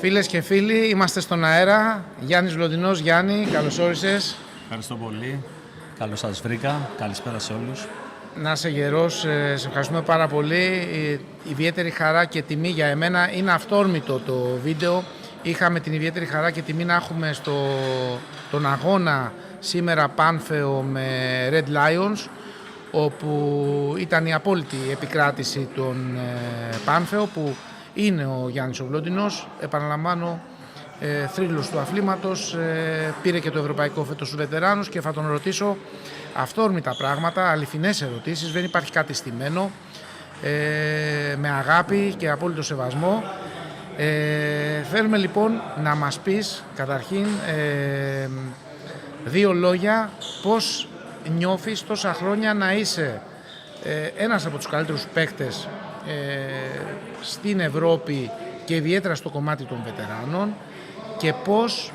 Φίλες και φίλοι, είμαστε στον αέρα. Γιάννης Βλοντινός. Γιάννη, καλώς όρισες. Ευχαριστώ πολύ. Καλώς σας βρήκα. Καλησπέρα σε όλους. Να είσαι γερός, σε ευχαριστούμε πάρα πολύ. Ιδιαίτερη χαρά και τιμή για εμένα. Είναι αυθόρμητο το βίντεο. Είχαμε την ιδιαίτερη χαρά και τιμή να έχουμε τον αγώνα σήμερα Πάνθεο με Red Lions, όπου ήταν η απόλυτη επικράτηση των Πάνθεο, που είναι ο Γιάννης ο Βλοντινός. Επαναλαμβάνω, θρύλος του αθλήματος, πήρε και το ευρωπαϊκό φέτος στους βετεράνους και θα τον ρωτήσω αυθόρμητα πράγματα, αληθινές ερωτήσεις, δεν υπάρχει κάτι στημένο, με αγάπη και απόλυτο σεβασμό. Θέλουμε λοιπόν να μας πεις καταρχήν δύο λόγια, πώς νιώθεις τόσα χρόνια να είσαι ένας από τους καλύτερους παίκτες στην Ευρώπη και ιδιαίτερα στο κομμάτι των βετεράνων, και πώς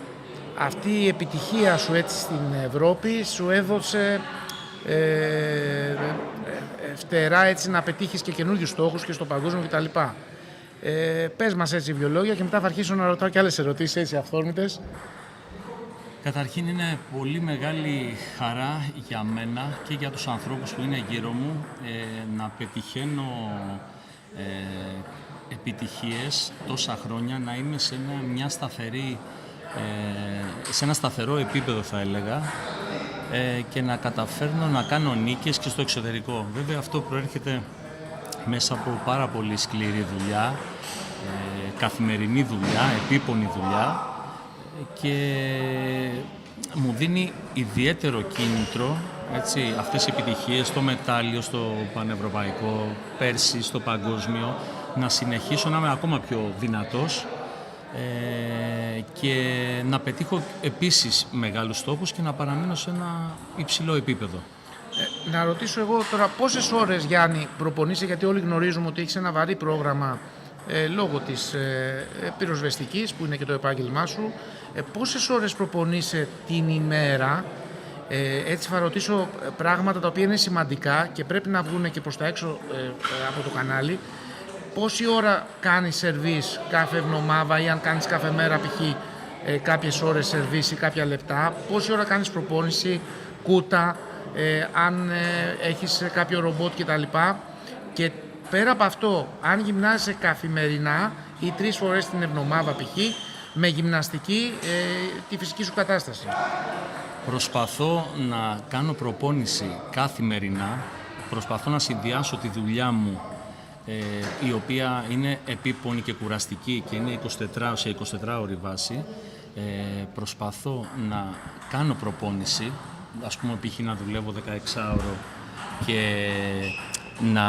αυτή η επιτυχία σου έτσι στην Ευρώπη σου έδωσε φτερά έτσι να πετύχεις και καινούριους στόχους και στο παγκόσμιο κτλ. Πες μας έτσι δύο λόγια και μετά θα αρχίσω να ρωτάω και άλλες ερωτήσεις έτσι αυθόρμητες. Καταρχήν είναι πολύ μεγάλη χαρά για μένα και για τους ανθρώπους που είναι γύρω μου να πετυχαίνω επιτυχίες τόσα χρόνια, να είμαι σε μια σταθερή, σε ένα σταθερό επίπεδο θα έλεγα, και να καταφέρνω να κάνω νίκες και στο εξωτερικό. Βέβαια αυτό προέρχεται μέσα από πάρα πολύ σκληρή δουλειά, καθημερινή δουλειά, επίπονη δουλειά, και μου δίνει ιδιαίτερο κίνητρο έτσι, αυτές οι επιτυχίες, στο μετάλλιο, στο πανευρωπαϊκό, πέρσι στο παγκόσμιο, να συνεχίσω να είμαι ακόμα πιο δυνατός και να πετύχω επίσης μεγάλους στόχους και να παραμείνω σε ένα υψηλό επίπεδο. Να ρωτήσω εγώ τώρα πόσες ώρες, Γιάννη, προπονείσαι, γιατί όλοι γνωρίζουμε ότι έχεις ένα βαρύ πρόγραμμα λόγω της πυροσβεστικής που είναι και το επάγγελμά σου. Πόσες ώρες προπονείσαι την ημέρα? Έτσι θα ρωτήσω πράγματα τα οποία είναι σημαντικά και πρέπει να βγουν και προς τα έξω από το κανάλι. Πόση ώρα κάνεις σερβίς κάθε εβδομάδα, ή αν κάνεις κάθε μέρα π.χ. κάποιες ώρες σερβίς ή κάποια λεπτά? Πόση ώρα κάνεις προπόνηση, κούτα, αν έχεις κάποιο ρομπότ κτλ. Και πέρα από αυτό, αν γυμνάζεσαι καθημερινά ή 3 φορές την εβδομάδα π.χ. με γυμναστική τη φυσική σου κατάσταση. Προσπαθώ να κάνω προπόνηση καθημερινά, προσπαθώ να συνδυάσω τη δουλειά μου, η οποία είναι επίπονη και κουραστική και είναι 24 ώρη βάση. Προσπαθώ να κάνω προπόνηση, ας πούμε π.χ. να δουλεύω 16ωρο και να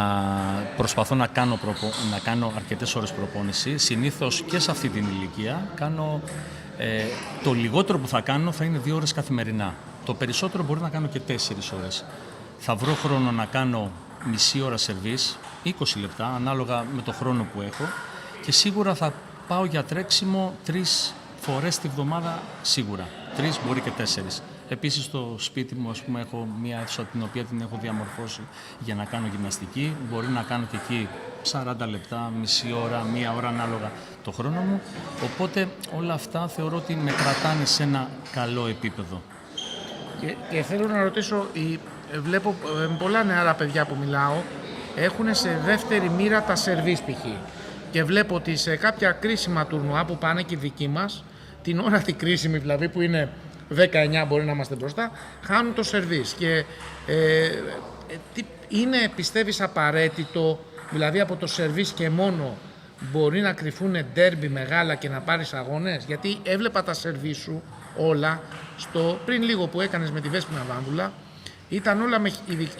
προσπαθώ να κάνω αρκετές ώρες προπόνηση. Συνήθως και σε αυτή την ηλικία κάνω, το λιγότερο που θα κάνω θα είναι 2 ώρες καθημερινά. Το περισσότερο μπορεί να κάνω και 4 ώρες. Θα βρω χρόνο να κάνω μισή ώρα σερβίς, 20 λεπτά, ανάλογα με το χρόνο που έχω, και σίγουρα θα πάω για τρέξιμο 3 φορές τη βδομάδα σίγουρα. 3 μπορεί και 4. Επίσης στο σπίτι μου, ας πούμε, έχω μία αίθουσα την οποία την έχω διαμορφώσει για να κάνω γυμναστική. Μπορεί να κάνω και εκεί 40 λεπτά, μισή ώρα, μία ώρα, ανάλογα το χρόνο μου. Οπότε όλα αυτά θεωρώ ότι με κρατάνε σε ένα καλό επίπεδο. Και θέλω να ρωτήσω, βλέπω πολλά νεαρά παιδιά που μιλάω, έχουν σε δεύτερη μοίρα τα σερβίς π.χ. Και βλέπω ότι σε κάποια κρίσιμα τουρνουά που πάνε και οι δικοί μας, την ώρα τη κρίσιμη δηλαδή που είναι 19 μπορεί να είμαστε μπροστά, χάνουν το σερβίς. Και είναι, πιστεύεις, απαραίτητο, δηλαδή από το σερβίς και μόνο μπορεί να κρυφούν ντέρμπι μεγάλα και να πάρεις αγώνες? Γιατί έβλεπα τα σερβίς σου όλα πριν λίγο που έκανες με τη Βέσποινα Βάμβουλα, ήταν όλα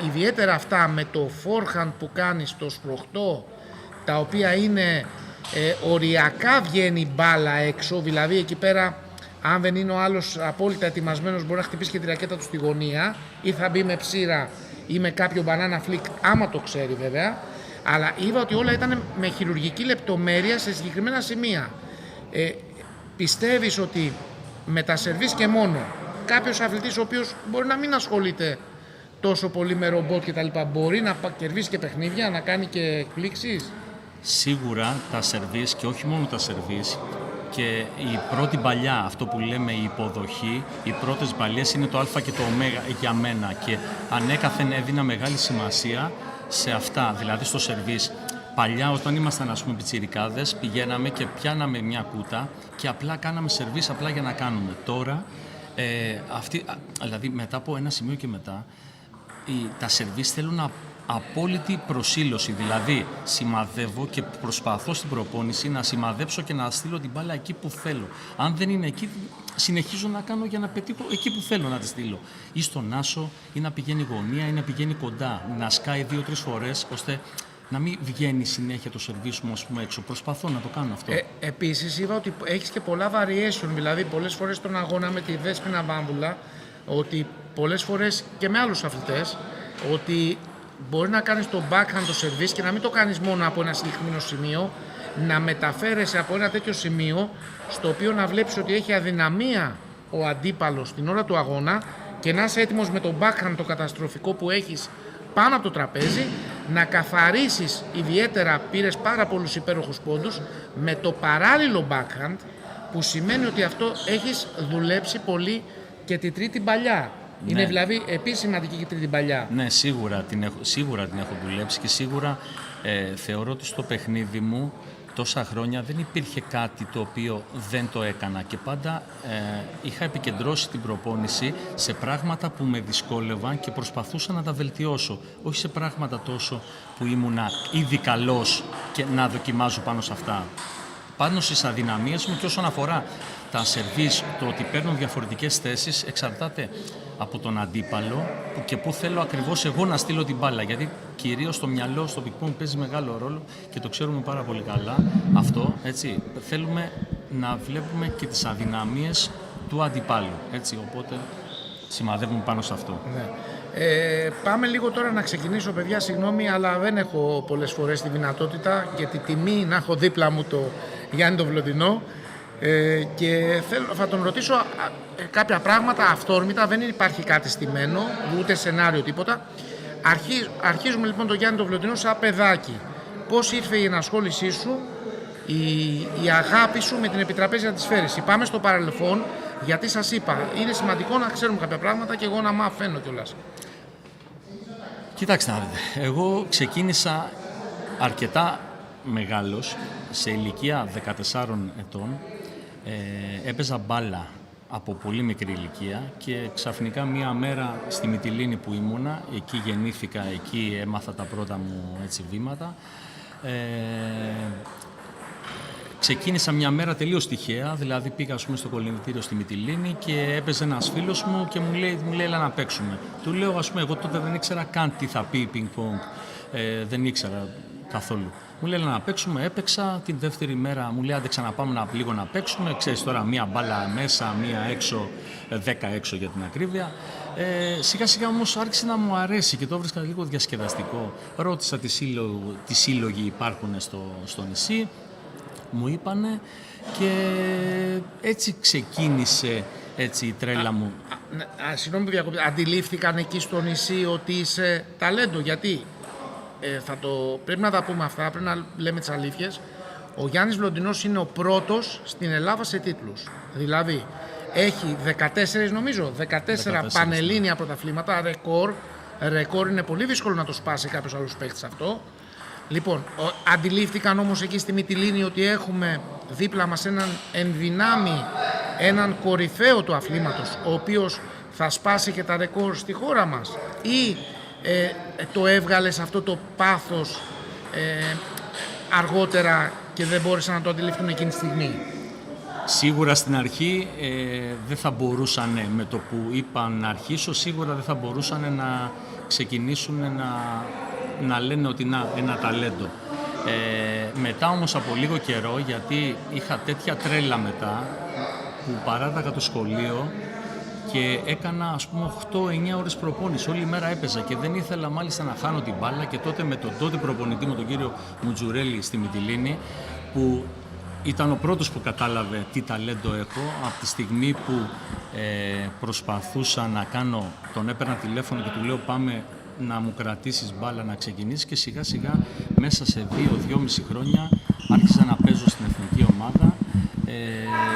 ιδιαίτερα αυτά με το forehand που κάνεις στο σπροχτό, τα οποία είναι οριακά βγαίνει μπάλα έξω, δηλαδή εκεί πέρα αν δεν είναι ο άλλος απόλυτα ετοιμασμένος μπορεί να χτυπήσει και τη ρακέτα του στη γωνία, ή θα μπει με ψήρα ή με κάποιο banana flick, άμα το ξέρει βέβαια. Αλλά είδα ότι όλα ήταν με χειρουργική λεπτομέρεια σε συγκεκριμένα σημεία. Πιστεύεις ότι με τα σερβίς και μόνο κάποιος αθλητής ο οποίος μπορεί να μην ασχολείται τόσο πολύ με ρομπότ και τα λοιπά, μπορεί να κερδίσει και παιχνίδια, να κάνει και εκπλήξεις? Σίγουρα τα σερβίς, και όχι μόνο τα σερβίς, Και η πρώτη παλιά, αυτό που λέμε η υποδοχή, οι πρώτες παλιές είναι το α και το ω για μένα και ανέκαθεν έδινα μεγάλη σημασία σε αυτά, δηλαδή στο σερβίς. Παλιά όταν ήμασταν ας πούμε πιτσιρικάδες πηγαίναμε και πιάναμε μια κούτα και απλά κάναμε σερβίς απλά για να κάνουμε. Τώρα, δηλαδή μετά από ένα σημείο και μετά, τα σερβίς θέλουν απόλυτη προσήλωση, δηλαδή σημαδεύω και προσπαθώ στην προπόνηση να σημαδέψω και να στείλω την μπάλα εκεί που θέλω. Αν δεν είναι εκεί, συνεχίζω να κάνω για να πετύχω εκεί που θέλω να τη στείλω. Ή στον άσο, ή να πηγαίνει γωνία, ή να πηγαίνει κοντά, να σκάει 2-3 φορές, ώστε να μην βγαίνει συνέχεια το σερβίς μου ας πούμε, έξω. Προσπαθώ να το κάνω αυτό. Επίσης είπα ότι έχεις και πολλά variation, δηλαδή πολλές φορές στον αγώνα με τη Δέσποινα Βάμβουλα, ότι πολλές φορές και με άλλους αθλητές, ότι μπορεί να κάνεις το backhand το σερβίς και να μην το κάνεις μόνο από ένα συγκεκριμένο σημείο, να μεταφέρεσαι από ένα τέτοιο σημείο στο οποίο να βλέπεις ότι έχει αδυναμία ο αντίπαλος την ώρα του αγώνα και να είσαι έτοιμος με το backhand το καταστροφικό που έχεις πάνω από το τραπέζι, να καθαρίσεις, ιδιαίτερα πήρες πάρα πολλούς υπέροχους πόντους, με το παράλληλο backhand, που σημαίνει ότι αυτό έχεις δουλέψει πολύ και τη τρίτη παλιά. Ναι. Είναι δηλαδή επίσης σημαντική και η τρίτη παλιά. Ναι, σίγουρα την έχω δουλέψει και σίγουρα θεωρώ ότι στο παιχνίδι μου τόσα χρόνια δεν υπήρχε κάτι το οποίο δεν το έκανα και πάντα είχα επικεντρώσει την προπόνηση σε πράγματα που με δυσκόλευαν και προσπαθούσα να τα βελτιώσω. Όχι σε πράγματα τόσο που ήμουνα ήδη καλός και να δοκιμάζω πάνω σε αυτά. Πάνω στις αδυναμίες μου και όσον αφορά τα σερβίς, το ότι παίρνω διαφορετικές θέσεις εξαρτάται από τον αντίπαλο και πού θέλω ακριβώς εγώ να στείλω την μπάλα. Γιατί κυρίως το μυαλό στο πικ-πονγκ παίζει μεγάλο ρόλο και το ξέρουμε πάρα πολύ καλά αυτό. Έτσι. Θέλουμε να βλέπουμε και τις αδυναμίες του αντιπάλου. Έτσι. Οπότε σημαδεύουμε πάνω σε αυτό. Ναι. Πάμε λίγο τώρα να ξεκινήσω, παιδιά, συγγνώμη, αλλά δεν έχω πολλές φορές τη δυνατότητα και τη τιμή να έχω δίπλα μου το Γιάννη τον Βλοντινό και θα τον ρωτήσω κάποια πράγματα αυθόρμητα, δεν υπάρχει κάτι στημένο, ούτε σενάριο, τίποτα. Αρχίζουμε λοιπόν τον Γιάννη τον Βλοντινό σαν παιδάκι. Πώς ήρθε η ενασχόλησή σου, η αγάπη σου με την επιτραπέζια της σφαίρης? Πάμε στο παρελθόν, γιατί σας είπα, είναι σημαντικό να ξέρουμε κάποια πράγματα και εγώ να μαθαίνω κιόλας. Κοιτάξτε να δείτε, εγώ ξεκίνησα αρκετά μεγάλος, σε ηλικία 14 ετών, έπαιζα μπάλα από πολύ μικρή ηλικία και ξαφνικά μία μέρα στη Μυτιλήνη που ήμουνα, εκεί γεννήθηκα, εκεί έμαθα τα πρώτα μου έτσι, βήματα, ξεκίνησα μια μέρα τελείως τυχαία, δηλαδή πήγα στο κολυμβητήριο στη Μυτιλήνη και έπαιζε ένας φίλος μου και μου λέει έλα να παίξουμε. Του λέω εγώ τότε δεν ήξερα καν τι θα πει πινκ-πονγκ, δεν ήξερα καθόλου. Μου λέει να παίξουμε, έπαιξα, την δεύτερη μέρα μου λέει άντε ξαναπάμε λίγο να παίξουμε, ξέρεις τώρα μία μπάλα μέσα, μία έξω, 10 έξω για την ακρίβεια. Σιγά σιγά όμως άρχισε να μου αρέσει και το βρίσκα λίγο διασκεδαστικό. Ρώτησα τι σύλλογοι υπάρχουν στο νησί, μου είπανε και έτσι ξεκίνησε έτσι, η τρέλα μου. Συγγνώμη που διακόπτω, αντιλήφθηκαν εκεί στο νησί ότι είσαι ταλέντο, γιατί πρέπει να τα πούμε αυτά, πρέπει να λέμε τις αλήθειες. Ο Γιάννης Βλοντινός είναι ο πρώτος στην Ελλάδα σε τίτλους. Δηλαδή έχει 14 νομίζω, 14 πανελλήνια πρωταθλήματα, ρεκόρ, είναι πολύ δύσκολο να το σπάσει κάποιος άλλος παίκτης αυτό. Λοιπόν, αντιλήφθηκαν όμως εκεί στη Μυτιλήνη ότι έχουμε δίπλα μας έναν ενδυνάμει, έναν κορυφαίο του αθλήματος, ο οποίος θα σπάσει και τα ρεκόρ στη χώρα μας, ή το έβγαλες αυτό το πάθος αργότερα και δεν μπόρεσαν να το αντιληφθούν εκείνη τη στιγμή? Σίγουρα στην αρχή δεν θα μπορούσαν, με το που είπαν να αρχίσω, σίγουρα δεν θα μπορούσαν να ξεκινήσουν να λένε ότι είναι ένα ταλέντο. Μετά όμως από λίγο καιρό, γιατί είχα τέτοια τρέλα μετά, που παράταγα το σχολείο και έκανα ας πούμε 8-9 ώρες προπόνηση, όλη μέρα έπαιζα και δεν ήθελα μάλιστα να χάνω την μπάλα, και τότε με τον τότε προπονητή μου, τον κύριο Μουτζουρέλη στη Μυτιλήνη, που ήταν ο πρώτος που κατάλαβε τι ταλέντο έχω, από τη στιγμή που προσπαθούσα να κάνω, τον έπαιρνα τηλέφωνο και του λέω πάμε να μου κρατήσεις μπάλα να ξεκινήσεις, και σιγά σιγά μέσα σε 2-2,5 χρόνια άρχισα να παίζω στην εθνική ομάδα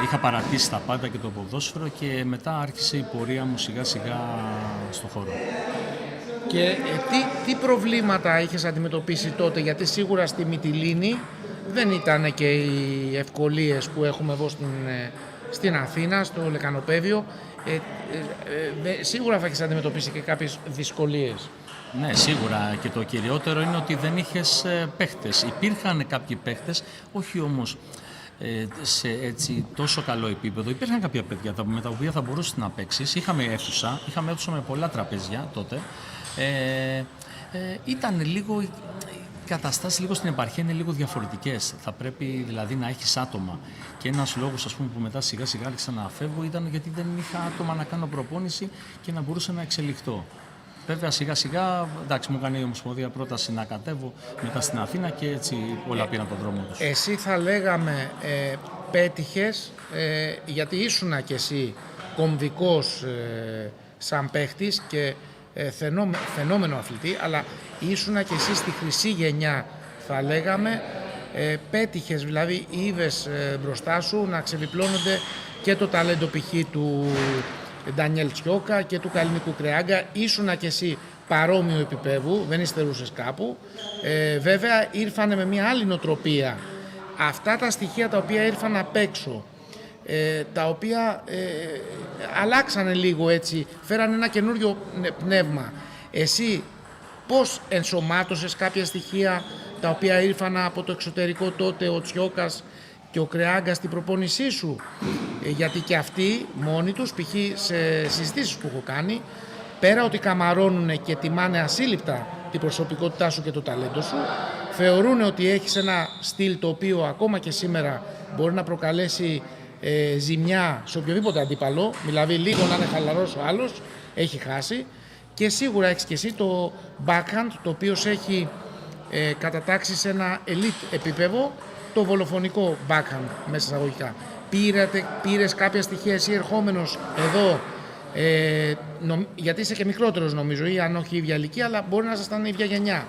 είχα παρατήσει τα πάντα και το ποδόσφαιρο και μετά άρχισε η πορεία μου σιγά σιγά στο χώρο. Και τι προβλήματα είχες αντιμετωπίσει τότε, γιατί σίγουρα στη Μυτιλήνη δεν ήταν και οι ευκολίες που έχουμε εδώ στην Αθήνα, στο Λεκανοπέδιο. Σίγουρα θα έχεις αντιμετωπίσει και κάποιες δυσκολίες. Ναι, σίγουρα, και το κυριότερο είναι ότι δεν είχες παίχτες. Υπήρχαν κάποιοι παίχτες, όχι όμως σε έτσι τόσο καλό επίπεδο. Υπήρχαν κάποια παιδιά με τα οποία θα μπορούσες να παίξεις. Είχαμε αίθουσα με πολλά τραπέζια τότε. Ήταν λίγο, οι καταστάσεις λίγο στην επαρχία είναι λίγο διαφορετικές. Θα πρέπει δηλαδή να έχεις άτομα. Και ένας λόγος, ας πούμε, που μετά σιγά σιγά άρχισα να φεύγω ήταν γιατί δεν είχα άτομα να κάνω προπόνηση και να μπορούσα να εξελιχθώ. Βέβαια σιγά σιγά, εντάξει, μου έκανε η Ομοσπονδία πρόταση να κατέβω μετά στην Αθήνα και έτσι όλα πήραν τον δρόμο τους. Εσύ θα λέγαμε πέτυχες, γιατί ήσουνα κι εσύ κομβικός σαν παίχτης και φαινόμενο αθλητή, αλλά ήσουνα κι εσύ στη χρυσή γενιά, θα λέγαμε. Πέτυχες, δηλαδή είδες μπροστά σου να ξεδιπλώνονται και το ταλέντο π.χ. του Ντανιέλ Τσιόκα και του Καλλινικού Κρεάγκα. Ήσουνα κι εσύ παρόμοιο επίπεδου, δεν υστερούσες κάπου. Βέβαια ήρθανε με μια άλλη νοοτροπία. Αυτά τα στοιχεία τα οποία ήρθαν απ' έξω, τα οποία αλλάξανε λίγο έτσι, φέρανε ένα καινούριο πνεύμα. Εσύ πώς ενσωμάτωσες κάποια στοιχεία τα οποία ήρθαν από το εξωτερικό τότε, ο Τσιόκας και ο Κρεάγκας, στην προπόνησή σου? Γιατί και αυτοί μόνοι τους, π.χ. σε συζητήσεις που έχω κάνει, πέρα ότι καμαρώνουν και τιμάνε ασύλληπτα την προσωπικότητά σου και το ταλέντο σου, θεωρούν ότι έχεις ένα στυλ το οποίο ακόμα και σήμερα μπορεί να προκαλέσει ζημιά σε οποιοδήποτε αντίπαλο, δηλαδή λίγο να είναι χαλαρός ο άλλος, έχει χάσει. Και σίγουρα έχεις και εσύ το backhand, το οποίο σε έχει κατατάξει σε ένα elite επίπεδο, το βολοφωνικό backhand μέσα εισαγωγικά. Πήρες κάποια στοιχεία εσύ ερχόμενος εδώ, γιατί είσαι και μικρότερος νομίζω, ή αν όχι η ίδια ηλικία, αλλά μπορεί να ήσασταν η ίδια γενιά.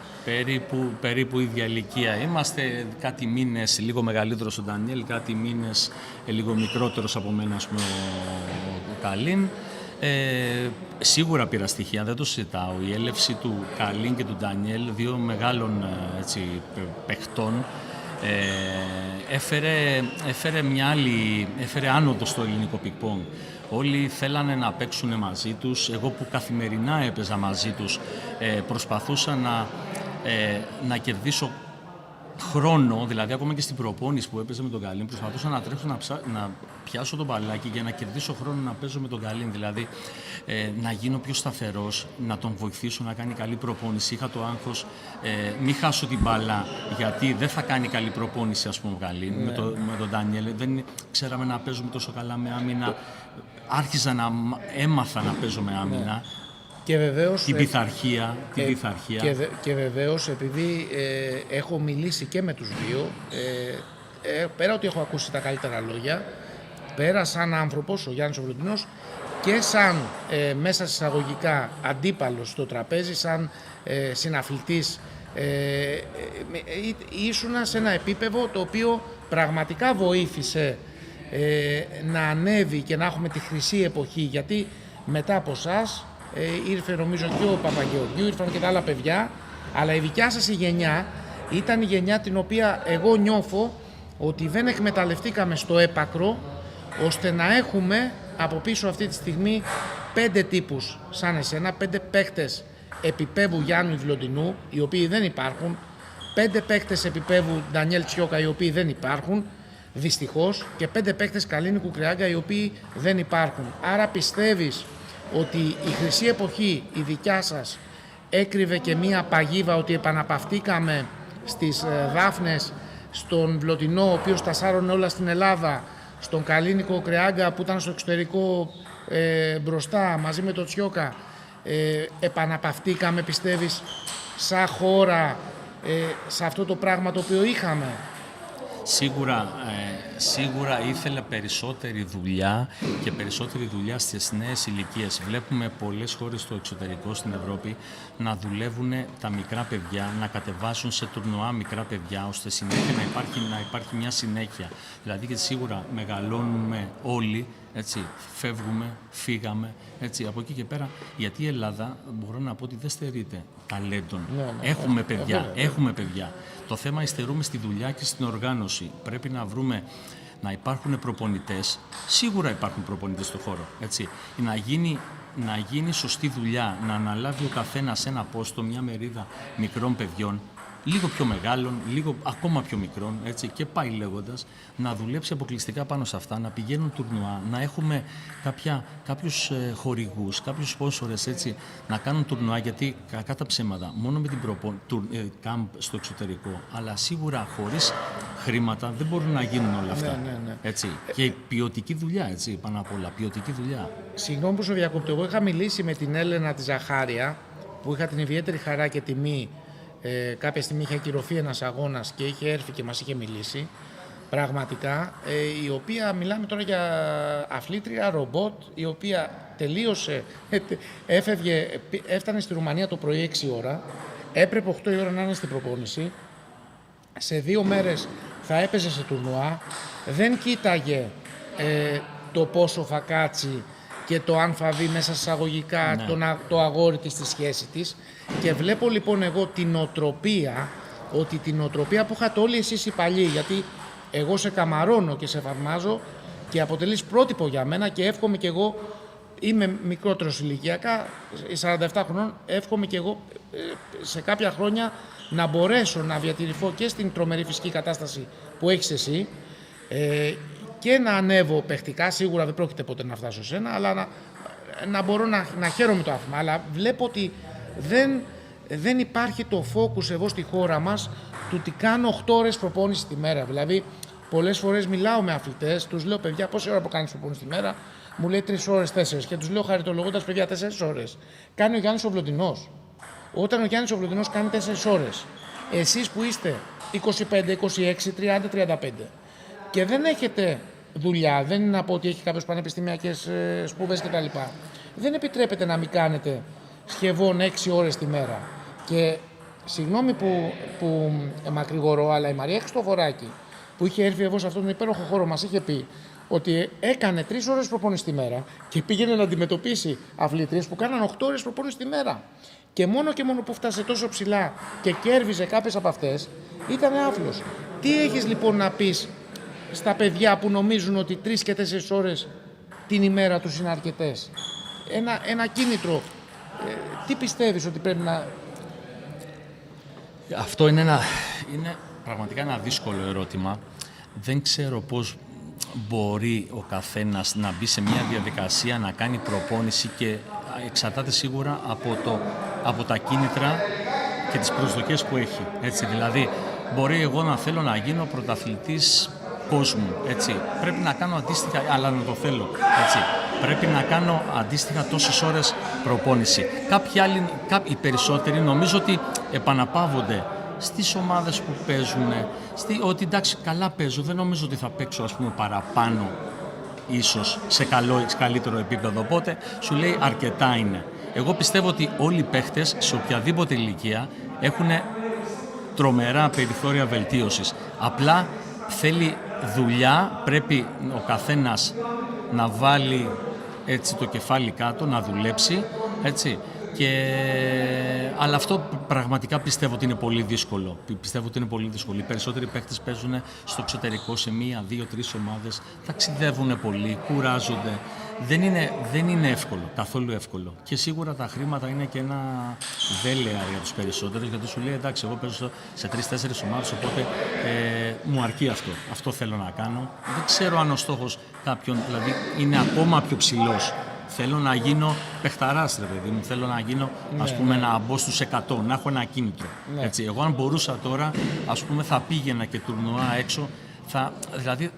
Περίπου ίδια ηλικία. Είμαστε κάτι μήνες λίγο μεγαλύτερος ο Ντανιέλ, κάτι μήνες λίγο μικρότερος από μένα, ας πούμε, ο Καλίν. Σίγουρα πήρα στοιχεία, δεν το συζητάω. Η έλευση του Καλίν και του Ντανιέλ, δύο μεγάλων παιχτών, έφερε άνοδο στο ελληνικό πικ-πονγκ. Όλοι θέλανε να παίξουν μαζί τους. Εγώ που καθημερινά έπαιζα μαζί τους, προσπαθούσα να κερδίσω χρόνο, δηλαδή ακόμα και στην προπόνηση που έπαιζα με τον Καλίν, προσπαθούσα να τρέξω να πιάσω τον μπαλάκι για να κερδίσω χρόνο να παίζω με τον Καλίν, δηλαδή να γίνω πιο σταθερός, να τον βοηθήσω να κάνει καλή προπόνηση. Είχα το άγχος, μην χάσω την μπάλα, γιατί δεν θα κάνει καλή προπόνηση, ας πούμε, ο Καλίν. Ναι. Με τον Ντανιέλ δεν ξέραμε να παίζουμε τόσο καλά με άμυνα. Άρχιζα να έμαθα να παίζω με άμυνα. Ναι. Και βεβαίως, την πειθαρχία. Και βεβαίως, επειδή έχω μιλήσει και με τους δύο, πέρα ότι έχω ακούσει τα καλύτερα λόγια, πέρα σαν άνθρωπος, ο Γιάννης ο Βλωτινός, και σαν μέσα εισαγωγικά αντίπαλος στο τραπέζι, σαν συναθλητής, ήσουνα σε ένα επίπεδο το οποίο πραγματικά βοήθησε να ανέβει και να έχουμε τη χρυσή εποχή, γιατί μετά από εσάς ήρθε νομίζω και ο Παπαγεωργίου, ήρθαν και τα άλλα παιδιά, αλλά η δικιά σας η γενιά ήταν η γενιά την οποία εγώ νιώθω ότι δεν εκμεταλλευτήκαμε στο έπακρο, ώστε να έχουμε από πίσω αυτή τη στιγμή 5 τύπους σαν εσένα, 5 παίχτες επίπεδου Γιάννου Βλοντινού, οι οποίοι δεν υπάρχουν, 5 παίχτες επίπεδου Ντανιέλ Τσιόκα, οι οποίοι δεν υπάρχουν δυστυχώς, και 5 παίχτες Καλλίνικου Κρεάγκα, οι οποίοι δεν υπάρχουν. Άρα πιστεύεις ότι η χρυσή εποχή, η δικιά σας, έκρυβε και μία παγίδα, ότι επαναπαυτήκαμε στις Δάφνες, στον Βλωτινό, ο οποίος τα σάρωνε όλα στην Ελλάδα, στον Καλλίνικο Κρεάγκα που ήταν στο εξωτερικό μπροστά μαζί με το Τσιόκα, επαναπαυτήκαμε, πιστεύεις, σαν χώρα σε αυτό το πράγμα το οποίο είχαμε? Σίγουρα σίγουρα ήθελε περισσότερη δουλειά και περισσότερη δουλειά στις νέες ηλικίες. Βλέπουμε πολλές χώρες στο εξωτερικό, στην Ευρώπη, να δουλεύουν τα μικρά παιδιά, να κατεβάσουν σε τουρνουά μικρά παιδιά, ώστε συνέχεια να υπάρχει μια συνέχεια. Δηλαδή και σίγουρα μεγαλώνουμε όλοι, έτσι, φεύγουμε, φύγαμε, έτσι, από εκεί και πέρα, γιατί η Ελλάδα, μπορώ να πω ότι δεν στερείται ταλέντων. Έχουμε παιδιά, έχουμε παιδιά. Το θέμα υστερούμε στη δουλειά και στην οργάνωση. Πρέπει να βρούμε, να υπάρχουν προπονητές, σίγουρα υπάρχουν προπονητές στον χώρο, έτσι, να γίνει σωστή δουλειά, να αναλάβει ο καθένας ένα πόστο, μια μερίδα μικρών παιδιών, λίγο πιο μεγάλων, λίγο ακόμα πιο μικρών, έτσι, και πάει λέγοντας, να δουλέψει αποκλειστικά πάνω σε αυτά, να πηγαίνουν τουρνουά, να έχουμε κάποιους χορηγούς, κάποιους σπόνσορες, έτσι, να κάνουν τουρνουά, γιατί κακά τα ψέματα, μόνο με την κάμπ στο εξωτερικό, αλλά σίγουρα χωρίς χρήματα δεν μπορούν να γίνουν όλα αυτά. Ναι. Έτσι. Και ποιοτική δουλειά, έτσι, πάνω απ' όλα, ποιοτική δουλειά. Συγγνώμη που σου διακόπτω, εγώ είχα μιλήσει με την Έλενα τη Ζαχάρια, που είχα την ιδιαίτερη χαρά και τιμή. Κάποια στιγμή είχε ακυρωθεί ένας αγώνας και είχε έρθει και μας είχε μιλήσει, πραγματικά, η οποία, μιλάμε τώρα για αθλήτρια, ρομπότ, η οποία τελείωσε, έφτανε στη Ρουμανία το πρωί 6 ώρα, έπρεπε 8 η ώρα να είναι στην προπόνηση, σε 2 μέρες θα έπαιζε σε τουρνουά, δεν κοίταγε το πόσο θα κάτσει και το αν θα δει μέσα εισαγωγικά το αγόρι της στη σχέση της. Και βλέπω λοιπόν εγώ την νοοτροπία, ότι την νοοτροπία που είχατε όλοι εσείς οι παλιοί, γιατί εγώ σε καμαρώνω και σε θαυμάζω και αποτελείς πρότυπο για μένα και εύχομαι και εγώ, είμαι μικρότερος ηλικιακά, 47 χρονών, εύχομαι και εγώ σε κάποια χρόνια να μπορέσω να διατηρηθώ και στην τρομερή φυσική κατάσταση που έχεις εσύ, και να ανέβω παιχτικά, σίγουρα δεν πρόκειται ποτέ να φτάσω σε ένα, αλλά να μπορώ να χαίρομαι το άθλημα. Αλλά βλέπω ότι δεν υπάρχει το focus εδώ στη χώρα μας του ότι κάνω 8 ώρες προπόνηση τη μέρα. Δηλαδή, πολλές φορές μιλάω με αθλητές, τους λέω, παιδιά, πόση ώρα που κάνεις προπόνηση τη μέρα, μου λέει 3 ώρες, 4. Και τους λέω χαριτολογώντας, παιδιά, 4 ώρες. Κάνει ο Γιάννης ο Βλοντινός. Όταν ο Γιάννης ο Βλοντινός κάνει 4 ώρες, εσείς που είστε 25, 26, 30, 35 και δεν έχετε δουλειά, δεν είναι να πω ότι έχει κάποιες πανεπιστημιακές σπούδες κτλ. Δεν επιτρέπεται να μην κάνετε σχεδόν 6 ώρες τη μέρα. Και συγγνώμη που μακρηγορώ, αλλά η Μαρία Χριστοφοράκη, που είχε έρθει εδώ σε αυτόν τον υπέροχο χώρο, μας είχε πει ότι έκανε 3 ώρες προπόνηση τη μέρα και πήγαινε να αντιμετωπίσει αθλήτριες που κάναν 8 ώρες προπόνηση τη μέρα. Και μόνο που φτάσε τόσο ψηλά και κέρδιζε κάποιες από αυτές, ήταν άφλος. Τι έχεις λοιπόν να πεις στα παιδιά που νομίζουν ότι 3 και 4 ώρες την ημέρα τους είναι αρκετές? Ένα κίνητρο. Τι πιστεύεις ότι πρέπει να... Αυτό είναι πραγματικά ένα δύσκολο ερώτημα. Δεν ξέρω πώς μπορεί ο καθένας να μπει σε μια διαδικασία να κάνει προπόνηση, και εξαρτάται σίγουρα από τα κίνητρα και τις προσδοκίες που έχει. Έτσι, δηλαδή, μπορεί εγώ να θέλω να γίνω πρωταθλητής κόσμου, έτσι. Πρέπει να κάνω αντίστοιχα, αλλά να το θέλω, έτσι. Πρέπει να κάνω αντίστοιχα τόσες ώρες προπόνηση. Κάποιοι άλλοι, οι περισσότεροι, νομίζω ότι επαναπαύονται στις ομάδες που παίζουν, ότι εντάξει, καλά παίζω, δεν νομίζω ότι θα παίξω, ας πούμε, παραπάνω, ίσως σε καλύτερο επίπεδο, οπότε σου λέει αρκετά είναι. Εγώ πιστεύω ότι όλοι οι παίχτες σε οποιαδήποτε ηλικία έχουν τρομερά περιθώρια βελτίωσης. Απλά θέλει δουλειά, πρέπει ο καθένας να βάλει, έτσι, το κεφάλι κάτω, να δουλέψει, έτσι. Αλλά αυτό πραγματικά πιστεύω ότι είναι πολύ δύσκολο. Οι περισσότεροι παίκτες παίζουν στο εξωτερικό σε 1, 2, 3 ομάδες, ταξιδεύουν πολύ, κουράζονται. Δεν είναι εύκολο, καθόλου εύκολο. Και σίγουρα τα χρήματα είναι και ένα δέλεα για τους περισσότερους, γιατί σου λέει, εντάξει, εγώ παίζω σε 3-4 ομάδες, οπότε μου αρκεί αυτό. Αυτό θέλω να κάνω. Δεν ξέρω αν ο στόχος κάποιον, δηλαδή, είναι ακόμα πιο ψηλός. Θέλω να γίνω παιχταράς, ρε παιδί μου. Θέλω να γίνω, ας πούμε, να μπω στους 100, να έχω ένα κίνητρο. Ναι. Έτσι, εγώ, αν μπορούσα τώρα, ας πούμε, θα πήγαινα και τουρνουά έξω. Δηλαδή,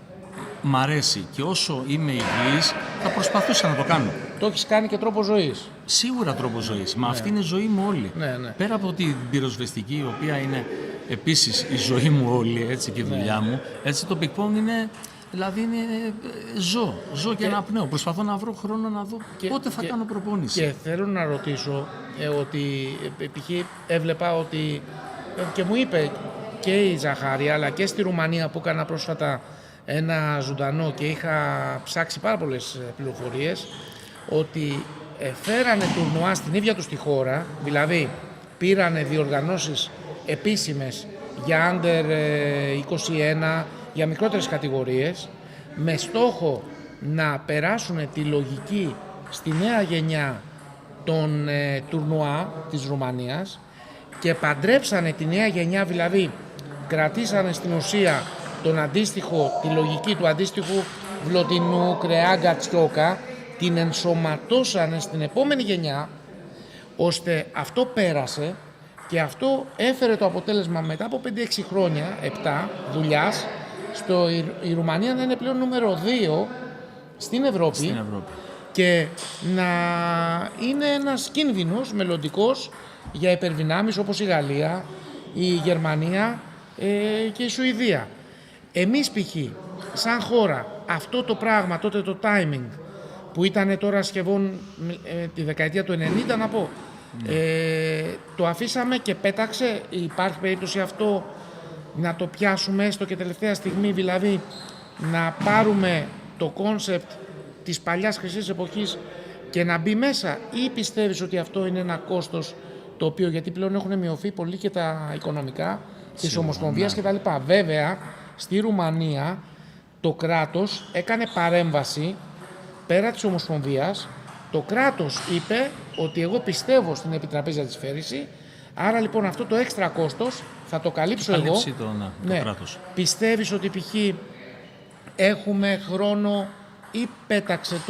μ' αρέσει, και όσο είμαι υγιής, θα προσπαθούσα να το κάνω. Το έχεις κάνει και τρόπο ζωής. Σίγουρα τρόπο ζωής. Μα αυτή είναι η ζωή μου όλη. Ναι. Πέρα από την πυροσβεστική, η οποία είναι επίσης η ζωή μου όλη, έτσι, και η δουλειά μου, έτσι, το ping-pong είναι Δηλαδή ζω και αναπνέω. Προσπαθώ να βρω χρόνο να δω πότε θα κάνω προπόνηση. Και θέλω να ρωτήσω ότι π.χ. έβλεπα ότι και μου είπε και η Ζαχάρια αλλά και στη Ρουμανία που έκανα πρόσφατα ένα ζωντανό και είχα ψάξει πάρα πολλές πληροφορίες ότι φέρανε τουρνουά στην ίδια τους τη χώρα, δηλαδή πήρανε διοργανώσεις επίσημες για under 21, για μικρότερες κατηγορίες, με στόχο να περάσουν τη λογική στη νέα γενιά των τουρνουά της Ρουμανίας και παντρέψανε τη νέα γενιά, δηλαδή κρατήσανε στην ουσία τον αντίστοιχο, τη λογική του αντίστοιχου Βλωτινού, Κρεάγκα, Τσιόκα, την ενσωματώσανε στην επόμενη γενιά, ώστε αυτό πέρασε και αυτό έφερε το αποτέλεσμα μετά από 5-6 χρόνια, 7 δουλειάς, η Ρουμανία να είναι πλέον νούμερο 2 στην Ευρώπη και να είναι ένας κίνδυνος μελλοντικός για υπερδυνάμεις όπως η Γαλλία, η Γερμανία και η Σουηδία. Εμείς π.χ. σαν χώρα αυτό το πράγμα, τότε το timing που ήταν τώρα σχεδόν τη δεκαετία του 90 να πω, το αφήσαμε και πέταξε. Υπάρχει περίπτωση αυτό να το πιάσουμε έστω και τελευταία στιγμή, δηλαδή να πάρουμε το κόνσεπτ της παλιάς χρυσής εποχής και να μπει μέσα, ή πιστεύεις ότι αυτό είναι ένα κόστος το οποίο, γιατί πλέον έχουν μειωθεί πολύ και τα οικονομικά της Ομοσπονδίας κτλ. Βέβαια, στη Ρουμανία το κράτος έκανε παρέμβαση πέρα της Ομοσπονδίας. Το κράτος είπε ότι εγώ πιστεύω στην επιτραπέζια της φέρηση, άρα λοιπόν αυτό το έξτρα κόστος θα το καλύψω εγώ. Το κράτος. Πιστεύεις ότι π.χ. έχουμε χρόνο ή πέταξε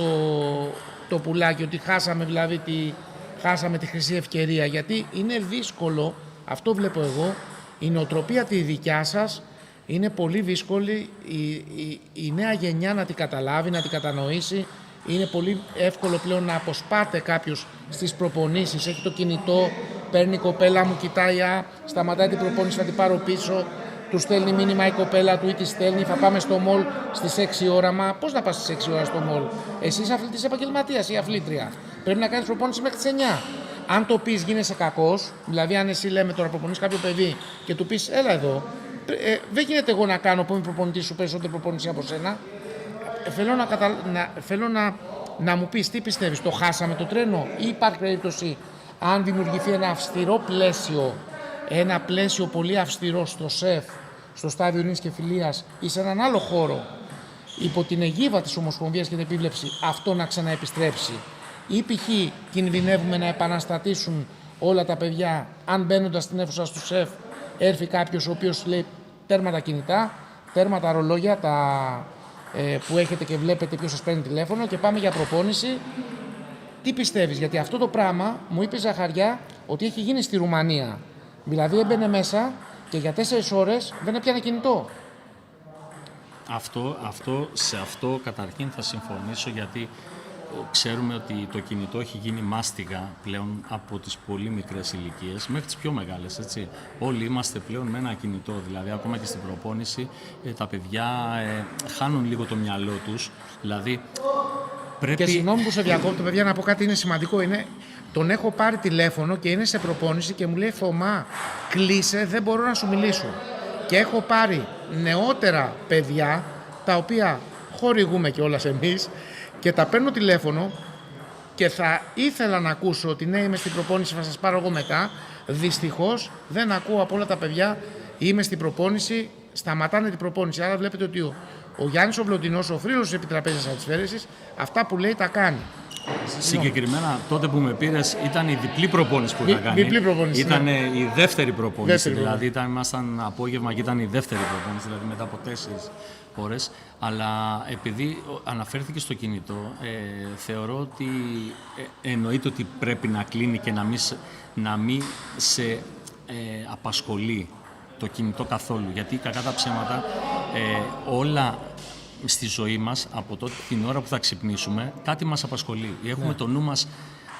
το πουλάκι, ότι χάσαμε δηλαδή χάσαμε τη χρυσή ευκαιρία, γιατί είναι δύσκολο, αυτό βλέπω εγώ, η νοοτροπία τη δικιά σας είναι πολύ δύσκολη, η νέα γενιά να την καταλάβει, να την κατανοήσει. Είναι πολύ εύκολο πλέον να αποσπάται κάποιος στις προπονήσεις, έχει το κινητό, παίρνει η κοπέλα μου, κοιτάει, σταματάει την προπόνηση, θα την πάρω πίσω, του στέλνει μήνυμα η κοπέλα του ή τη στέλνει, θα πάμε στο μολ στις 6 ώρα. Μα πώς να πας στις 6 ώρα στο μολ? Εσύ είσαι αθλητής επαγγελματίας ή αθλήτρια. Πρέπει να κάνεις προπόνηση μέχρι τις 9. Αν το πεις γίνεσαι κακός, δηλαδή αν εσύ λέμε τώρα προπονείς κάποιο παιδί και του πεις έλα εδώ, δεν γίνεται εγώ να κάνω που είμαι προπονητής σου περισσότερη προπονησία από σένα. Θέλω να μου πεις τι πιστεύεις, το χάσαμε το τρένο ή υπάρχει περίπτωση αν δημιουργηθεί ένα αυστηρό πλαίσιο, ένα πλαίσιο πολύ αυστηρό στο ΣΕΦ, στο Στάδιο Ειρήνης και Φιλίας ή σε έναν άλλο χώρο υπό την αιγίδα της Ομοσπονδίας και την επίβλεψη αυτό να ξαναεπιστρέψει, ή π.χ. κινδυνεύουμε να επαναστατήσουν όλα τα παιδιά αν μπαίνοντας στην αίθουσα του ΣΕΦ έρθει κάποιος ο οποίος λέει τέρμα τα κινητά, τέρμα τα ρολόγια, που έχετε και βλέπετε ποιος σας παίρνει τηλέφωνο και πάμε για προπόνηση. Τι πιστεύεις? Γιατί αυτό το πράγμα μου είπε η Ζαχαριά ότι έχει γίνει στη Ρουμανία. Δηλαδή έμπαινε μέσα και για 4 ώρες δεν έπιανε κινητό. Σε αυτό καταρχήν θα συμφωνήσω, γιατί ξέρουμε ότι το κινητό έχει γίνει μάστιγα πλέον από τις πολύ μικρές ηλικίες μέχρι τις πιο μεγάλες, έτσι. Όλοι είμαστε πλέον με ένα κινητό, δηλαδή ακόμα και στην προπόνηση τα παιδιά χάνουν λίγο το μυαλό τους, δηλαδή πρέπει... Και συγγνώμη που σε διακόπτω, παιδιά, να πω κάτι είναι σημαντικό, τον έχω πάρει τηλέφωνο και είναι σε προπόνηση και μου λέει Θωμά, κλείσε, δεν μπορώ να σου μιλήσω. Και έχω πάρει νεότερα παιδιά, τα οποία χορηγούμε κιόλας εμείς, και τα παίρνω τηλέφωνο και θα ήθελα να ακούσω ότι ναι, είμαι στην προπόνηση, θα σας πάρω εγώ μετά. Δυστυχώς δεν ακούω από όλα τα παιδιά, είμαι στην προπόνηση, σταματάνε την προπόνηση. Άρα βλέπετε ότι ο Γιάννης ο Βλωτινός, ο θρύλος της επιτραπέζιας αντισφαίρεσης, αυτά που λέει τα κάνει. Συγκεκριμένα τότε που με πήρες ήταν η διπλή προπόνηση που είχα κάνει. Διπλή προπόνηση. Ήταν η δεύτερη προπόνηση. Δηλαδή ήμασταν απόγευμα και ήταν η δεύτερη προπόνηση, δηλαδή μετά από 4 ώρες. Αλλά επειδή αναφέρθηκε στο κινητό, θεωρώ ότι εννοείται ότι πρέπει να κλείνει και να μην σε απασχολεί το κινητό καθόλου. Γιατί κακά τα ψέματα όλα στη ζωή μας, από τότε την ώρα που θα ξυπνήσουμε, κάτι μας απασχολεί. Έχουμε το νου μας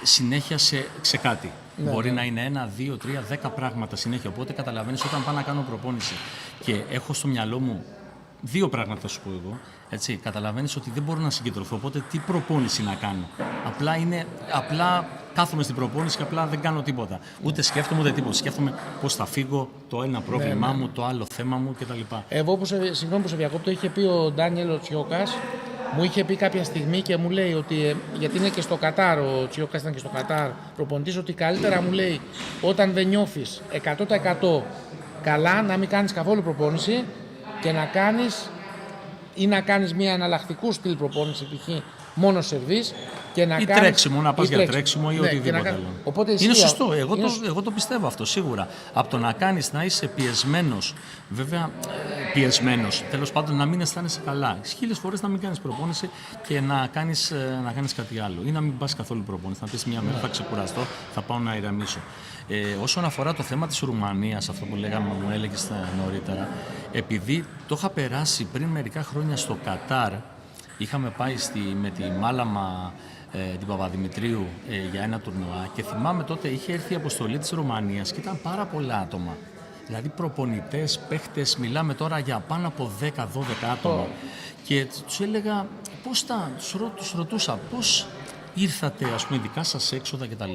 συνέχεια σε κάτι. Μπορεί να είναι 1, 2, 3, 10 πράγματα συνέχεια. Οπότε καταλαβαίνεις όταν πάω να κάνω προπόνηση και έχω στο μυαλό μου δύο πράγματα θα σου πω εγώ. Έτσι, καταλαβαίνεις ότι δεν μπορώ να συγκεντρωθώ, οπότε τι προπόνηση να κάνω. Απλά κάθομαι στην προπόνηση και απλά δεν κάνω τίποτα. Ούτε σκέφτομαι ούτε τίποτα. Σκέφτομαι πώς θα φύγω, το ένα πρόβλημά μου, το άλλο θέμα μου κτλ. Εγώ, συγγνώμη που σε διακόπτω, είχε πει ο Ντάνιελ ο Τσιόκας, μου είχε πει κάποια στιγμή και μου λέει ότι, γιατί είναι και στο Κατάρ, ο Τσιόκας ήταν και στο Κατάρ προπονητής, ότι καλύτερα μου λέει όταν δεν νιώθεις 100% καλά να μην κάνεις καθόλου προπόνηση και να κάνεις ή να κάνεις μια εναλλακτικού στυλ προπόνηση, π.χ. μόνο σερβίς και να ή κάνεις, τρέξιμο, να πας για τρέξιμο ή οτιδήποτε άλλο. Οπότε είναι σωστό, εγώ το πιστεύω αυτό σίγουρα. Από το να κάνεις, να είσαι πιεσμένος, βέβαια πιεσμένος, τέλος πάντων να μην αισθάνεσαι καλά. 1000 φορές να μην κάνεις προπόνηση και να κάνεις κάτι άλλο. Ή να μην πας καθόλου προπόνηση, να πεις μια μέρα θα ξεκουραστώ, θα πάω να ηρεμήσω. Όσον αφορά το θέμα της Ρουμανίας, αυτό που λέγαμε, μου έλεγες νωρίτερα, επειδή το είχα περάσει πριν μερικά χρόνια στο Κατάρ, είχαμε πάει με τη Μάλαμα την Παπαδημητρίου για ένα τουρνουά και θυμάμαι τότε είχε έρθει η αποστολή της Ρουμανίας και ήταν πάρα πολλά άτομα. Δηλαδή προπονητές, παίχτες, μιλάμε τώρα για πάνω από 10-12 άτομα. Και τους έλεγα, τους ρωτούσα πώς ήρθατε, ας πούμε, δικά σας έξοδα κτλ.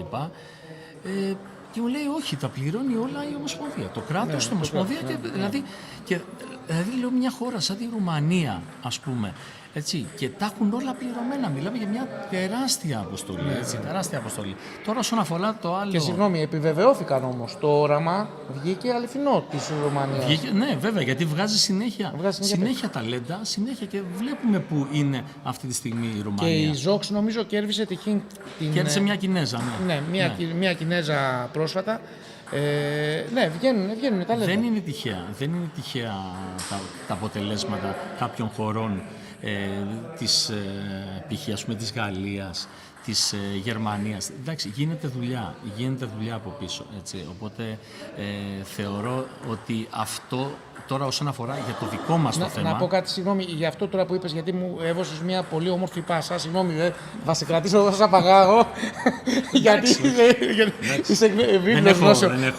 Και μου λέει, όχι, τα πληρώνει όλα η Ομοσπονδία. Το κράτος, η Ομοσπονδία. Δηλαδή, λέω μια χώρα σαν τη Ρουμανία, ας πούμε. Έτσι, και τα έχουν όλα πληρωμένα. Μιλάμε για μια τεράστια αποστολή. Τεράστια αποστολή. Τώρα, όσον αφορά το άλλο. Και συγγνώμη, επιβεβαιώθηκαν όμως. Το όραμα βγήκε αληθινό της Ρουμανίας. Ναι, βέβαια, γιατί βγάζει συνέχεια ταλέντα, συνέχεια και βλέπουμε που είναι αυτή τη στιγμή η Ρουμανία. Και η Ζόξ νομίζω κέρδισε την. Κέρδισε μια Κινέζα. Ναι, μια Κινέζα πρόσφατα. Ναι, βγαίνουν τα λένε. Δεν είναι τυχαία τα αποτελέσματα κάποιων χωρών της π.χ. ας πούμε της Γαλλίας, της Γερμανίας. Εντάξει, γίνεται δουλειά από πίσω. Έτσι. Οπότε θεωρώ ότι αυτό τώρα όσον αφορά για το δικό μας το θέμα. Να πω κάτι, συγγνώμη, για αυτό τώρα που είπες, γιατί μου έβωσες μια πολύ όμορφη πάσα. Συγγνώμη, θα σε κρατήσω εδώ σαν παγάγο. Γιατί είσαι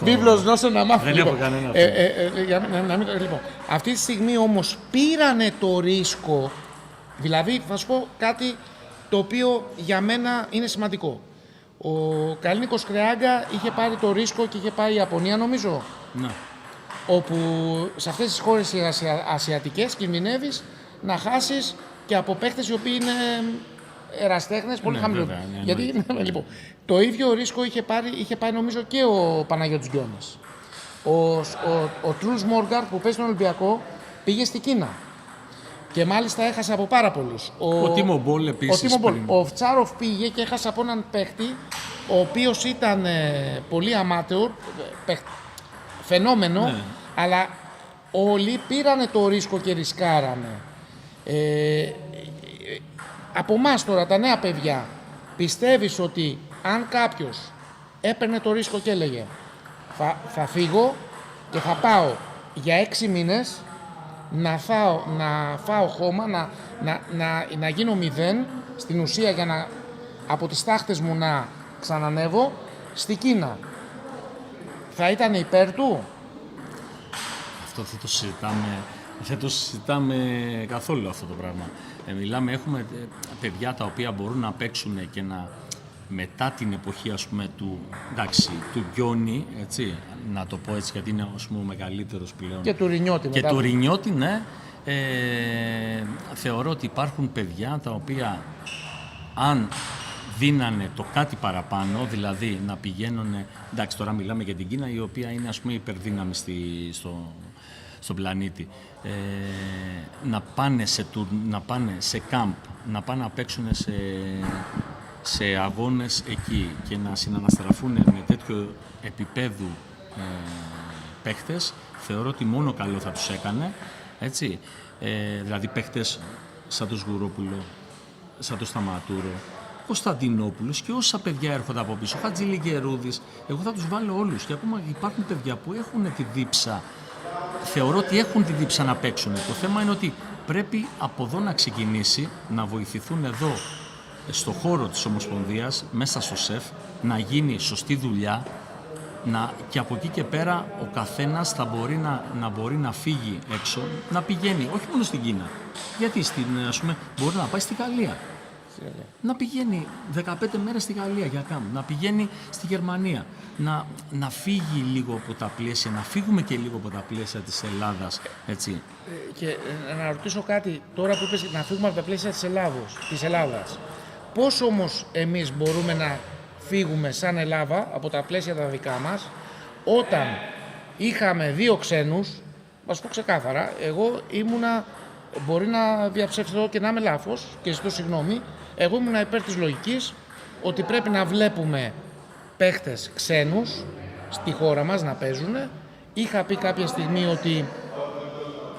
βίβλος γνώσεων να μάθω. Δεν έχω κανένα. Λοιπόν, αυτή τη στιγμή όμως πήρανε το ρίσκο. Δηλαδή, θα σου πω κάτι το οποίο για μένα είναι σημαντικό. Ο Καλίνικος Κρεάγκα είχε πάρει το ρίσκο και είχε πάει η Ιαπωνία, νομίζω. Ναι. Όπου σε αυτές τις χώρες οι ασιατικές κινδυνεύεις να χάσεις και από παίχτες οι οποίοι είναι εραστέχνες, πολύ χαμηλότεροι. Ναι, γιατί λοιπόν, το ίδιο ρίσκο είχε πάρει νομίζω και ο Παναγιώτης Γκιόνης. Ο Τρούλς Μόργαρτ που παίζει στον Ολυμπιακό πήγε στη Κίνα. Και μάλιστα έχασε από πάρα πολλούς. Ο Τίμο Μπολ επίσης. Ο Φτσάροφ πήγε και έχασε από έναν παίχτη ο οποίος ήταν πολύ αμάτεο, φαινόμενο, ναι. Αλλά όλοι πήρανε το ρίσκο και ρισκάρανε. Από εμάς τώρα τα νέα παιδιά, πιστεύεις ότι αν κάποιος έπαιρνε το ρίσκο και έλεγε θα φύγω και θα πάω για 6 μήνες να φάω χώμα, να γίνω 0 στην ουσία για να από τις τάχτες μου να ξανανεύω στη Κίνα, θα ήταν υπέρ του? Αυτό δεν το συζητάμε καθόλου αυτό το πράγμα. Έχουμε παιδιά τα οποία μπορούν να παίξουν και να μετά την εποχή ας πούμε του Γκιόνι, έτσι, να το πω έτσι γιατί είναι ας πούμε, ο μεγαλύτερος πλέον. Και του Ρινιώτη. Και του Ρινιώτη, ναι. Θεωρώ ότι υπάρχουν παιδιά τα οποία αν δίνανε το κάτι παραπάνω, δηλαδή να πηγαίνουν, εντάξει τώρα μιλάμε για την Κίνα η οποία είναι ας πούμε υπερδύναμη στον πλανήτη, να πάνε σε κάμπ, να πάνε να παίξουν σε αγώνες εκεί και να συναναστραφούν με τέτοιο επίπεδου παίχτες, θεωρώ ότι μόνο καλό θα τους έκανε, έτσι, δηλαδή παίχτες σαν τον Σγουρόπουλο, σαν τον Σταματούρο, Κωνσταντινόπουλος και όσα παιδιά έρχονται από πίσω, Χατζηλικερούδης, εγώ θα τους βάλω όλους και ακόμα υπάρχουν παιδιά που έχουν τη δίψα, θεωρώ ότι έχουν τη δίψα να παίξουν. Το θέμα είναι ότι πρέπει από εδώ να ξεκινήσει, να βοηθηθούν εδώ στο χώρο της Ομοσπονδίας, μέσα στο ΣΕΦ, να γίνει σωστή δουλειά, Και από εκεί και πέρα ο καθένας θα μπορεί να μπορεί να φύγει έξω, να πηγαίνει όχι μόνο στην Κίνα. Γιατί ας πούμε, μπορεί να πάει στη Γαλλία. Να πηγαίνει 15 μέρες στη Γαλλία για κάμου, να πηγαίνει στη Γερμανία, να φύγει λίγο από τα πλαίσια, να φύγουμε και λίγο από τα πλαίσια της Ελλάδας, έτσι. Και να ρωτήσω κάτι, τώρα που είπες να φύγουμε από τα πλαίσια της Ελλάδας, πώς όμως εμείς μπορούμε να φύγουμε σαν Ελλάδα από τα πλαίσια τα δικά μας, όταν είχαμε 2 ξένους, να σου πω ξεκάθαρα, εγώ ήμουνα, μπορεί να διαψευστώ και να είμαι λάθος και ζητώ συγγνώμη, εγώ ήμουνα υπέρ της λογικής ότι πρέπει να βλέπουμε παίχτες ξένους στη χώρα μας να παίζουν. Είχα πει κάποια στιγμή ότι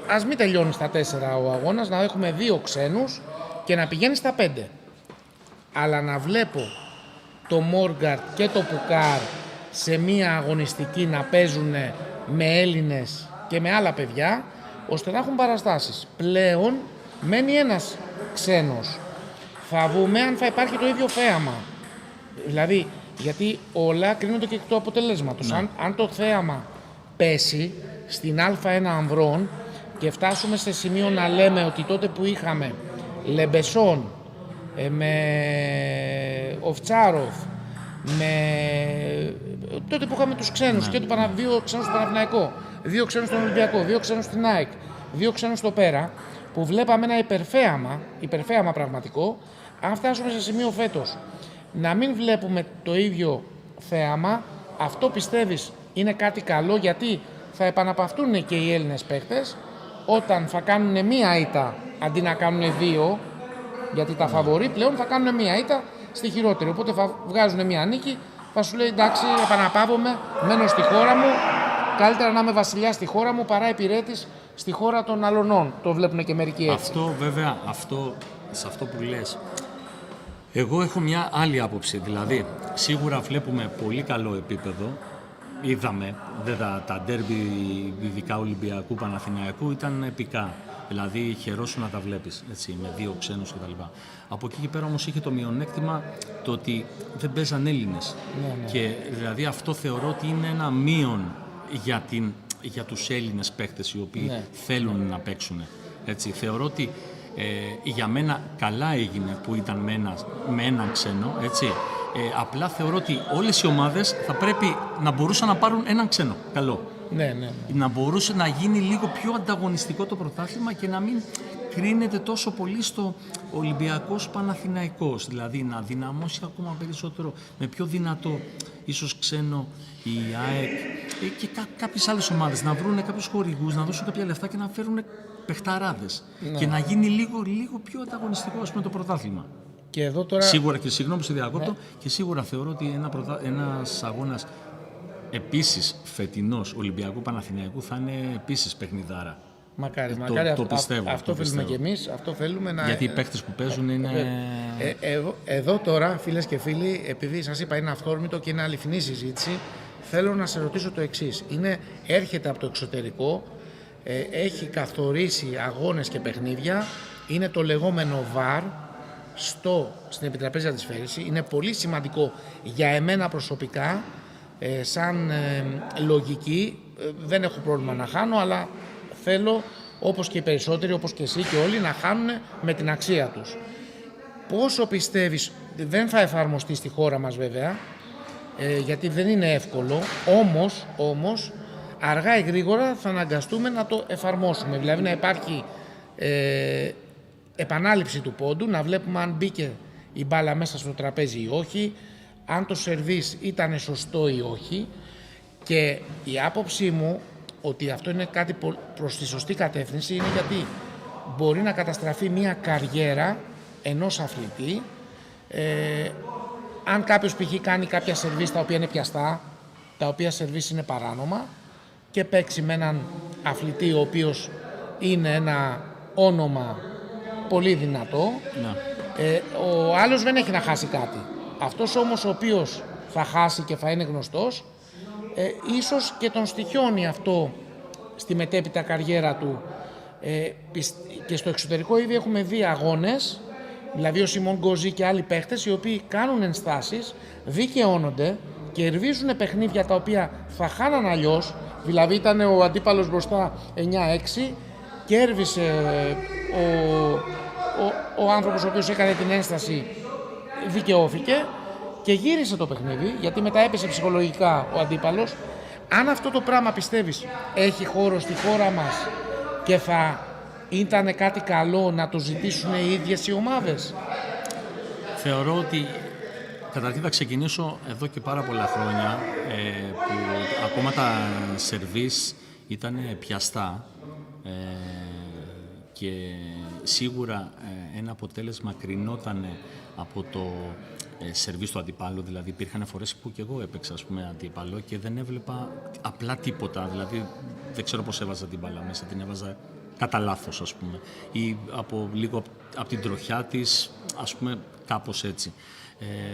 ας μην τελειώνει στα 4 ο αγώνας, να έχουμε 2 ξένους και να πηγαίνει στα 5. Αλλά να βλέπω το Μόργκαρτ και το Πουκάρ σε μία αγωνιστική να παίζουν με Έλληνες και με άλλα παιδιά, ώστε να έχουν παραστάσεις. Πλέον μένει ένας ξένος. Θα δούμε αν θα υπάρχει το ίδιο θέαμα. Δηλαδή, γιατί όλα κρίνονται και εκ του αποτελέσματος. Αν το θέαμα πέσει στην Α1 ανδρών και φτάσουμε σε σημείο να λέμε ότι τότε που είχαμε Λεμπεσόν, με Οφτσάροφ, τότε που είχαμε τους ξένους και 2 ξένους στο Παναθηναϊκό, 2 ξένους στον Ολυμπιακό, 2 ξένους στην ΑΕΚ, 2 ξένους στο Πέρα, που βλέπαμε ένα υπερθέαμα πραγματικό. Αν φτάσουμε σε σημείο φέτος να μην βλέπουμε το ίδιο θέαμα, αυτό πιστεύεις είναι κάτι καλό, γιατί θα επαναπαυτούν και οι Έλληνες παίκτες όταν θα κάνουν μία ήττα αντί να κάνουν 2, γιατί τα φαβορί πλέον θα κάνουν μία ήττα στη χειρότερη. Οπότε θα βγάζουν μία νίκη, θα σου λέει εντάξει, επαναπαύομαι, μένω στη χώρα μου. Καλύτερα να είμαι βασιλιάς στη χώρα μου παρά υπηρέτης στη χώρα των αλωνών. Το βλέπουν και μερικοί έτσι. Αυτό βέβαια, σε αυτό που λες, εγώ έχω μια άλλη άποψη. Δηλαδή, σίγουρα βλέπουμε πολύ καλό επίπεδο. Είδαμε, τα ντέρμπι ειδικά Ολυμπιακού Παναθηναϊκού ήταν επικά. Δηλαδή, χαιρόσου να τα βλέπεις, έτσι, με 2 ξένους κτλ. Από εκεί και πέρα όμως είχε το μειονέκτημα το ότι δεν παίζαν Έλληνες. Ναι. Και δηλαδή αυτό θεωρώ ότι είναι ένα μείον για τους Έλληνες παίκτες οι οποίοι θέλουν να παίξουν. Έτσι, θεωρώ ότι για μένα καλά έγινε που ήταν με έναν ξένο, έτσι. Απλά θεωρώ ότι όλες οι ομάδες θα πρέπει να μπορούσαν να πάρουν έναν ξένο καλό. Ναι. Να μπορούσε να γίνει λίγο πιο ανταγωνιστικό το πρωτάθλημα και να μην κρίνεται τόσο πολύ στο Ολυμπιακός Παναθηναϊκός. Δηλαδή να δυναμώσει ακόμα περισσότερο με πιο δυνατό ίσως ξένο η ΑΕΚ και κάποιες άλλες ομάδες να βρουν κάποιους χορηγούς, να δώσουν κάποια λεφτά και να φέρουν παιχταράδες και να γίνει λίγο πιο ανταγωνιστικό το πρωτάθλημα. Και εδώ τώρα... Σίγουρα, και συγγνώμη σε διακόπτω, και σίγουρα θεωρώ ότι ένας αγώνας επίσης φετινός Ολυμπιακού Παναθηναϊκού θα είναι επίσης παιχνιδάρα. Μακάρι, το πιστεύω. Αυτό θέλουμε κι εμείς, αυτό θέλουμε να... Γιατί οι παίκτες που παίζουν είναι... Εδώ τώρα, φίλες και φίλοι, επειδή σας είπα είναι αυθόρμητο και είναι αληθινή συζήτηση, θέλω να σε ρωτήσω το εξής. Έρχεται από το εξωτερικό, έχει καθορίσει αγώνες και παιχνίδια, είναι το λεγόμενο VAR στην επιτραπέζια της φέρηση. Είναι πολύ σημαντικό για εμένα προσωπικά, σαν λογική, δεν έχω πρόβλημα να χάνω, αλλά θέλω, όπως και οι περισσότεροι, όπως και εσύ και όλοι, να χάνουν με την αξία τους. Πόσο πιστεύεις, δεν θα εφαρμοστεί στη χώρα μας βέβαια, γιατί δεν είναι εύκολο, όμως αργά ή γρήγορα θα αναγκαστούμε να το εφαρμόσουμε. Δηλαδή να υπάρχει επανάληψη του πόντου, να βλέπουμε αν μπήκε η μπάλα μέσα στο τραπέζι ή όχι, αν το σερβίς ήταν σωστό ή όχι. Και η άποψή μου ότι αυτό είναι κάτι προς τη σωστή κατεύθυνση είναι γιατί μπορεί να καταστραφεί μια καριέρα ενός αθλητή αν κάποιος π.χ. κάνει κάποια σερβίς τα οποία είναι πιαστά, τα οποία σερβίς είναι παράνομα και παίξει με έναν αθλητή ο οποίος είναι ένα όνομα πολύ δυνατό, ο άλλος δεν έχει να χάσει κάτι. Αυτός όμως ο οποίος θα χάσει και θα είναι γνωστός, ίσως και τον στοιχιώνει αυτό στη μετέπειτα καριέρα του. Και στο εξωτερικό ήδη έχουμε δει αγώνες, δηλαδή ο Σιμών Γκοζή και άλλοι παίχτες οι οποίοι κάνουν ενστάσεις, δικαιώνονται κερδίζουν παιχνίδια τα οποία θα χάναν αλλιώς, δηλαδή ήταν ο αντίπαλος μπροστά 9-6, κέρδισε ο άνθρωπος ο οποίος έκανε την ένσταση, δικαιώθηκε και γύρισε το παιχνίδι, γιατί μετά έπεσε ψυχολογικά ο αντίπαλος. Αν αυτό το πράγμα πιστεύεις έχει χώρο στη χώρα μας και θα ήταν κάτι καλό να το ζητήσουν οι ίδιες οι ομάδες? Θεωρώ ότι καταρχήν θα ξεκινήσω εδώ και πάρα πολλά χρόνια που ακόμα τα σερβίς ήταν πιαστά και σίγουρα ένα αποτέλεσμα κρινόταν από το σερβίς του αντιπάλου. Δηλαδή υπήρχαν φορές που και εγώ έπαιξα αντίπαλο και δεν έβλεπα απλά τίποτα, δηλαδή δεν ξέρω πώς έβαζα την μπάλα μέσα, την έβαζα κατά λάθος ή λίγο από την τροχιά της, κάπως έτσι.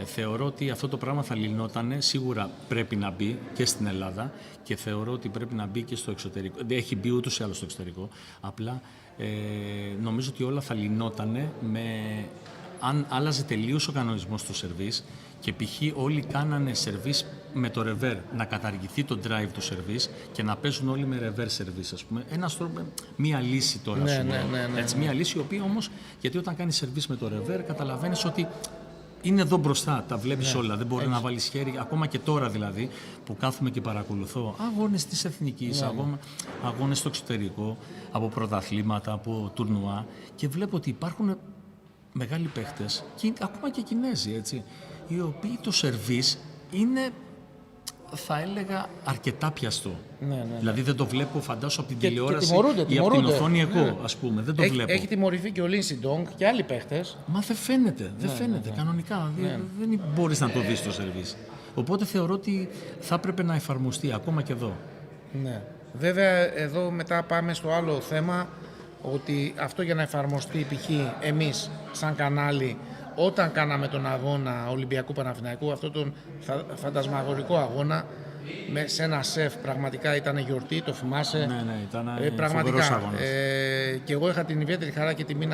Θεωρώ ότι αυτό το πράγμα θα λυνότανε, σίγουρα πρέπει να μπει και στην Ελλάδα και θεωρώ ότι πρέπει να μπει και στο εξωτερικό. Έχει μπει ούτως ή άλλως στο εξωτερικό, απλά νομίζω ότι όλα θα λυνότανε αν άλλαζε τελείως ο κανονισμός του σερβίς και π.χ. όλοι κάνανε σερβίς με το ρεβέρ, να καταργηθεί το drive του σερβίς και να παίζουν όλοι με ρεβέρ σερβίς, μία λύση τώρα, έτσι, μία λύση η οποία όμως, γιατί όταν κάνεις σερβίς με το ρεβέρ καταλαβαίνεις ότι είναι εδώ μπροστά, τα βλέπεις όλα, δεν μπορεί να βάλεις χέρι, ακόμα και τώρα δηλαδή που κάθομαι και παρακολουθώ αγώνες της εθνικής, αγώνες στο εξωτερικό, από πρωταθλήματα, από τουρνουά και βλέπω ότι υπάρχουν μεγάλοι παίχτες, και ακόμα και Κινέζοι, έτσι, οι οποίοι το σερβίς είναι, θα έλεγα, αρκετά πιαστό. Δηλαδή δεν το βλέπω, φαντάσου, από την τηλεόραση ή από την οθόνη εγώ, δεν το βλέπω. Έχει τιμωρηθεί και ο Λίνσι Ντόγκ και άλλοι παίχτες. Μα δεν φαίνεται, κανονικά. Δεν μπορείς να το δεις το σερβίς. Οπότε θεωρώ ότι θα έπρεπε να εφαρμοστεί ακόμα και εδώ. Ναι. Βέβαια, εδώ μετά πάμε στο άλλο θέμα, ότι αυτό για να εφαρμοστεί, π.χ. εμείς σαν κανάλι, όταν κάναμε τον αγώνα Ολυμπιακού Παναθηναϊκού, αυτόν τον φαντασμαγορικό αγώνα, σε ένα σεφ, πραγματικά ήταν γιορτή, το θυμάσαι? Ναι, ήταν πραγματικά. Αγώνας. Και εγώ είχα την ιδιαίτερη χαρά και τιμή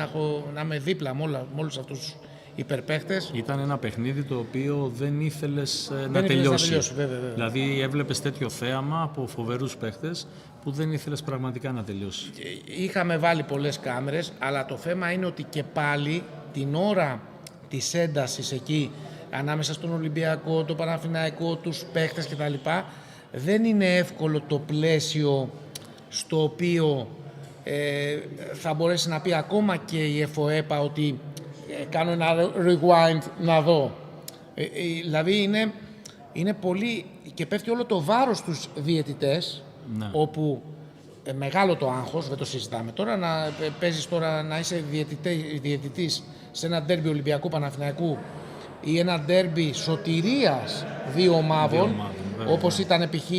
να είμαι δίπλα με όλους αυτούς τους υπερπαίχτες. Ήταν ένα παιχνίδι το οποίο δεν ήθελες να τελειώσει. Βέβαια. Δηλαδή έβλεπες τέτοιο θέαμα από φοβερούς παίχτες που δεν ήθελες πραγματικά να τελειώσει. Είχαμε βάλει πολλές κάμερες, αλλά το θέμα είναι ότι και πάλι την ώρα της έντασης εκεί, ανάμεσα στον Ολυμπιακό, το Παναθηναϊκό, τους παίχτες κτλ. Δεν είναι εύκολο το πλαίσιο στο οποίο θα μπορέσει να πει ακόμα και η ΕΦΟΕΠΑ ότι κάνω ένα rewind να δω. Δηλαδή είναι πολύ, και πέφτει όλο το βάρος στους διαιτητές, όπου μεγάλο το άγχος, δεν το συζητάμε τώρα, να παίζεις τώρα, να είσαι διαιτητής σε ένα ντέρμπι Ολυμπιακού Παναθηναϊκού ή ένα ντέρμπι σωτηρίας δύο ομάδων, όπως ήταν π.χ.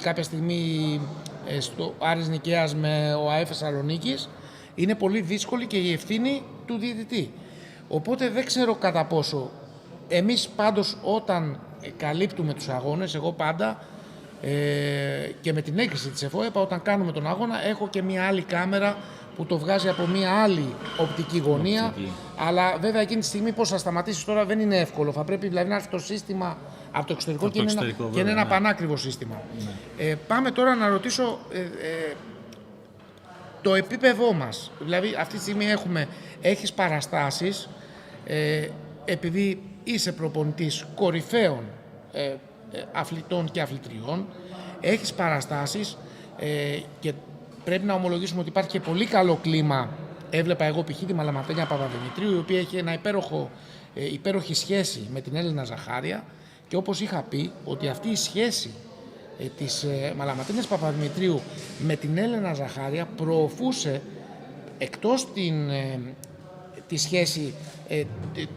κάποια στιγμή στο Άρης Νικαίας με ο ΑΕΦ Θεσσαλονίκης, είναι πολύ δύσκολη και η ευθύνη του διαιτητή. Οπότε δεν ξέρω κατά πόσο εμείς πάντως όταν καλύπτουμε τους αγώνες, εγώ πάντα και με την έγκριση της ΕΦΟΕΠΑ, όταν κάνουμε τον αγώνα, έχω και μια άλλη κάμερα που το βγάζει από μια άλλη οπτική γωνία. Αλλά βέβαια εκείνη τη στιγμή πώς θα σταματήσεις τώρα δεν είναι εύκολο. Θα πρέπει δηλαδή να έρθει το σύστημα από το εξωτερικό και είναι ένα πανάκριβο σύστημα. Πάμε τώρα να ρωτήσω το επίπεδό μας. Δηλαδή αυτή τη στιγμή έχεις παραστάσεις, επειδή είσαι προπονητής κορυφαίων αθλητών και αθλητριών, έχεις παραστάσεις και πρέπει να ομολογήσουμε ότι υπάρχει και πολύ καλό κλίμα. Έβλεπα εγώ π.χ. τη Μαλαματένια Παπαδημητρίου, η οποία έχει ένα υπέροχη σχέση με την Έλενα Ζαχάρια, και όπως είχα πει ότι αυτή η σχέση της Μαλαματένιας Παπαδημητρίου με την Έλενα Ζαχάρια προωθούσε, εκτός τη σχέση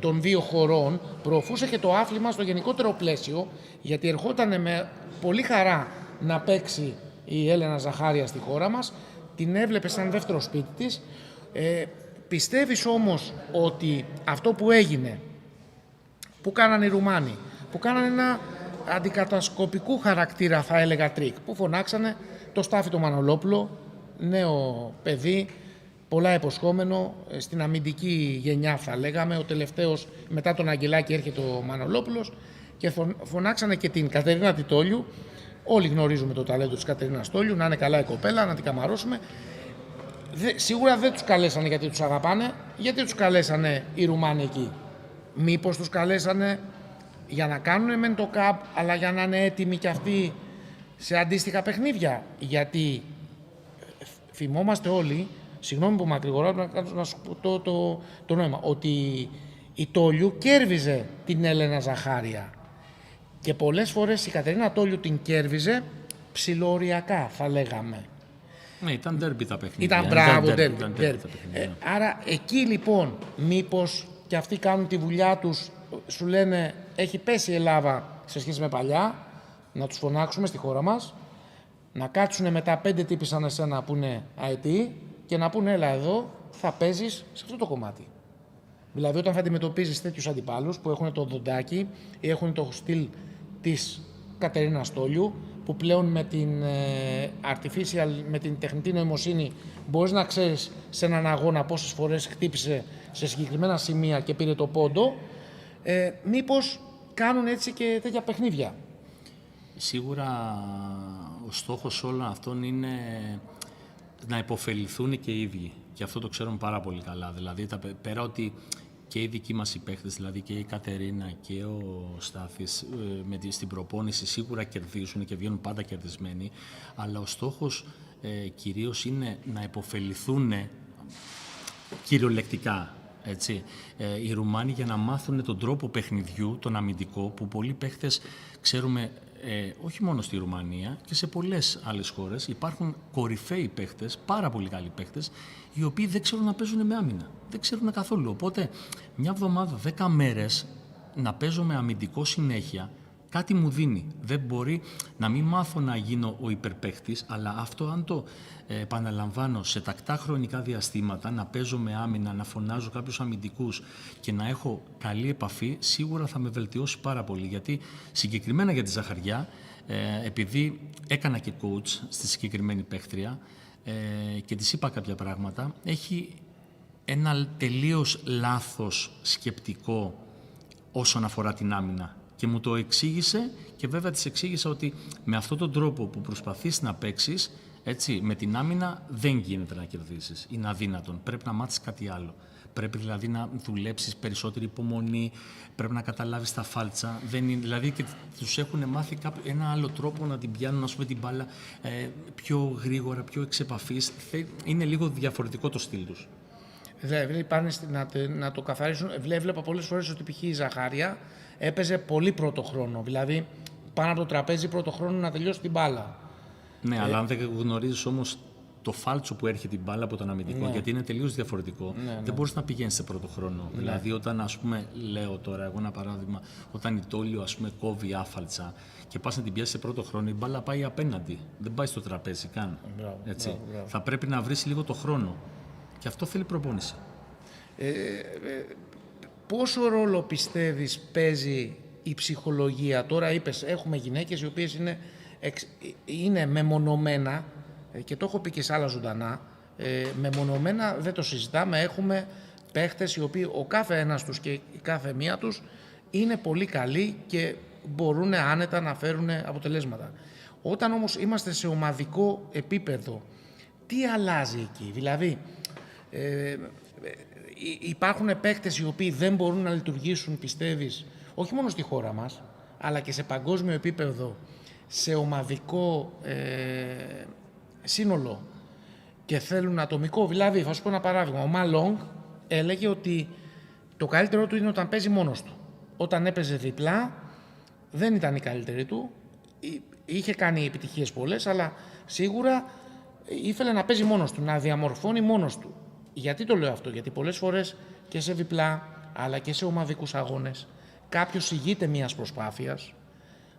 των δύο χωρών, προωθούσε και το άθλημα στο γενικότερο πλαίσιο, γιατί ερχόταν με πολύ χαρά να παίξει η Έλενα Ζαχάρια στη χώρα μας, την έβλεπε σαν δεύτερο σπίτι της. Πιστεύεις όμως ότι αυτό που έγινε, που κάνανε οι Ρουμάνοι, που κάνανε ένα αντικατασκοπικού χαρακτήρα, θα έλεγα, τρίκ, που φωνάξανε το Στάφη το Μανολόπουλο, νέο παιδί, πολλά υποσχόμενο, στην αμυντική γενιά θα λέγαμε, ο τελευταίος μετά τον Αγγελάκη έρχεται ο Μανολόπουλος, και φωνάξανε και την Κατερίνα Τιτόλιου. Όλοι γνωρίζουμε το ταλέντο της Κατερίνας Τόλιου, να είναι καλά η κοπέλα, να την καμαρώσουμε. Σίγουρα δεν τους καλέσανε γιατί τους αγαπάνε, γιατί τους καλέσανε οι Ρουμάνοι εκεί. Μήπως τους καλέσανε για να κάνουν μεν το ΚΑΠ, αλλά για να είναι έτοιμοι κι αυτοί σε αντίστοιχα παιχνίδια. Γιατί θυμόμαστε όλοι, συγγνώμη που μακρηγορώ, να σου πω το νόημα, ότι η Τόλιου κέρβιζε την Έλενα Ζαχάρια. Και πολλές φορές η Κατερίνα Τόλιου την κέρβιζε ψιλοοριακά, θα λέγαμε. Ναι, ήταν ντέρμπι τα παιχνίδια. Ήταν μπράβο, ντέρμπι. Άρα εκεί λοιπόν, μήπως και αυτοί κάνουν τη δουλειά τους, σου λένε έχει πέσει η Ελλάδα σε σχέση με παλιά, να τους φωνάξουμε στη χώρα μας, να κάτσουν μετά 5 τύποι σαν εσένα που είναι IT και να πούνε έλα εδώ, θα παίζεις σε αυτό το κομμάτι. Δηλαδή όταν θα αντιμετωπίζεις τέτοιους αντιπάλους που έχουν το δοντάκι ή έχουν το στυλ της Κατερίνας Τόλιου, που πλέον με την artificial, με την τεχνητή νοημοσύνη μπορείς να ξέρεις σε έναν αγώνα πόσες φορές χτύπησε σε συγκεκριμένα σημεία και πήρε το πόντο, μήπως κάνουν έτσι και τέτοια παιχνίδια. Σίγουρα ο στόχος όλων αυτών είναι να υποφεληθούν και οι ίδιοι. Και αυτό το ξέρουν πάρα πολύ καλά. Δηλαδή, πέρα ότι και οι δικοί μας οι παίχτες, δηλαδή και η Κατερίνα και ο Στάθης στην προπόνηση σίγουρα κερδίζουν και βγαίνουν πάντα κερδισμένοι, αλλά ο στόχος κυρίως είναι να υποφεληθούν κυριολεκτικά. Έτσι. Οι Ρουμάνοι για να μάθουν τον τρόπο παιχνιδιού, τον αμυντικό, που πολλοί παίχτες ξέρουμε, όχι μόνο στη Ρουμανία και σε πολλές άλλες χώρες υπάρχουν κορυφαίοι παίχτες, πάρα πολύ καλοί παίχτες, οι οποίοι δεν ξέρουν να παίζουν με άμυνα. Δεν ξέρουν καθόλου. Οπότε, μια εβδομάδα, 10 μέρες να παίζω με αμυντικό συνέχεια, κάτι μου δίνει. Δεν μπορεί να μην μάθω να γίνω ο υπερπαίχτης, αλλά αυτό αν το επαναλαμβάνω σε τακτά χρονικά διαστήματα, να παίζω με άμυνα, να φωνάζω κάποιους αμυντικούς και να έχω καλή επαφή, σίγουρα θα με βελτιώσει πάρα πολύ. Γιατί συγκεκριμένα για τη Ζαχαριά, επειδή έκανα και coach στη συγκεκριμένη παίχτρια και της είπα κάποια πράγματα, έχει ένα τελείως λάθος σκεπτικό όσον αφορά την άμυνα. Και μου το εξήγησε και βέβαια της εξήγησα ότι με αυτόν τον τρόπο που προσπαθείς να παίξεις, έτσι, με την άμυνα δεν γίνεται να κερδίσεις. Είναι αδύνατον. Πρέπει να μάθεις κάτι άλλο. Πρέπει δηλαδή να δουλέψεις περισσότερη υπομονή, πρέπει να καταλάβεις τα φάλτσα. Δηλαδή και τους έχουν μάθει ένα άλλο τρόπο να την πιάνουν, ας πούμε, την μπάλα πιο γρήγορα, πιο εξ επαφής. Είναι λίγο διαφορετικό το στυλ τους. Πάνε να το καθαρίσουν. Βλέπα πολλές φορές ότι π.χ. η Ζαχάρια έπαιζε πολύ πρώτο χρόνο. Δηλαδή πάνω από το τραπέζι πρώτο χρόνο να τελειώσει την μπάλα. Ναι, αλλά αν δεν γνωρίζεις όμως το φάλτσο που έρχεται την μπάλα από τον αμυντικό, γιατί είναι τελείως διαφορετικό, δεν μπορείς να πηγαίνεις σε πρώτο χρόνο. Δηλαδή, όταν, ας πούμε, λέω τώρα εγώ ένα παράδειγμα, όταν η Τόλιο, ας πούμε, κόβει άφαλτσα και πας να την πιάσεις σε πρώτο χρόνο, η μπάλα πάει απέναντι. Δεν πάει στο τραπέζι καν. Έτσι. Μπράβο. Θα πρέπει να βρεις λίγο το χρόνο. Και αυτό θέλει προπόνηση. Πόσο ρόλο πιστεύεις παίζει η ψυχολογία? Τώρα είπες, έχουμε γυναίκες οι οποίες είναι μεμονωμένα, και το έχω πει και σε άλλα ζωντανά, μεμονωμένα δεν το συζητάμε, έχουμε παίχτες οι οποίοι ο κάθε ένας τους και η κάθε μία τους είναι πολύ καλοί και μπορούν άνετα να φέρουν αποτελέσματα. Όταν όμως είμαστε σε ομαδικό επίπεδο, τι αλλάζει εκεί? Δηλαδή, υπάρχουν παίκτες οι οποίοι δεν μπορούν να λειτουργήσουν, πιστεύεις, όχι μόνο στη χώρα μας, αλλά και σε παγκόσμιο επίπεδο, σε ομαδικό σύνολο και θέλουν ατομικό? Δηλαδή, θα σου πω ένα παράδειγμα. Ο Μαλόγκ έλεγε ότι το καλύτερό του είναι όταν παίζει μόνος του. Όταν έπαιζε διπλά, δεν ήταν η καλύτερη του. Είχε κάνει επιτυχίες πολλές, αλλά σίγουρα ήθελε να παίζει μόνος του, να διαμορφώνει μόνος του. Γιατί το λέω αυτό? Γιατί πολλές φορές και σε διπλά, αλλά και σε ομαδικούς αγώνες, κάποιος ηγείται μιας προσπάθειας.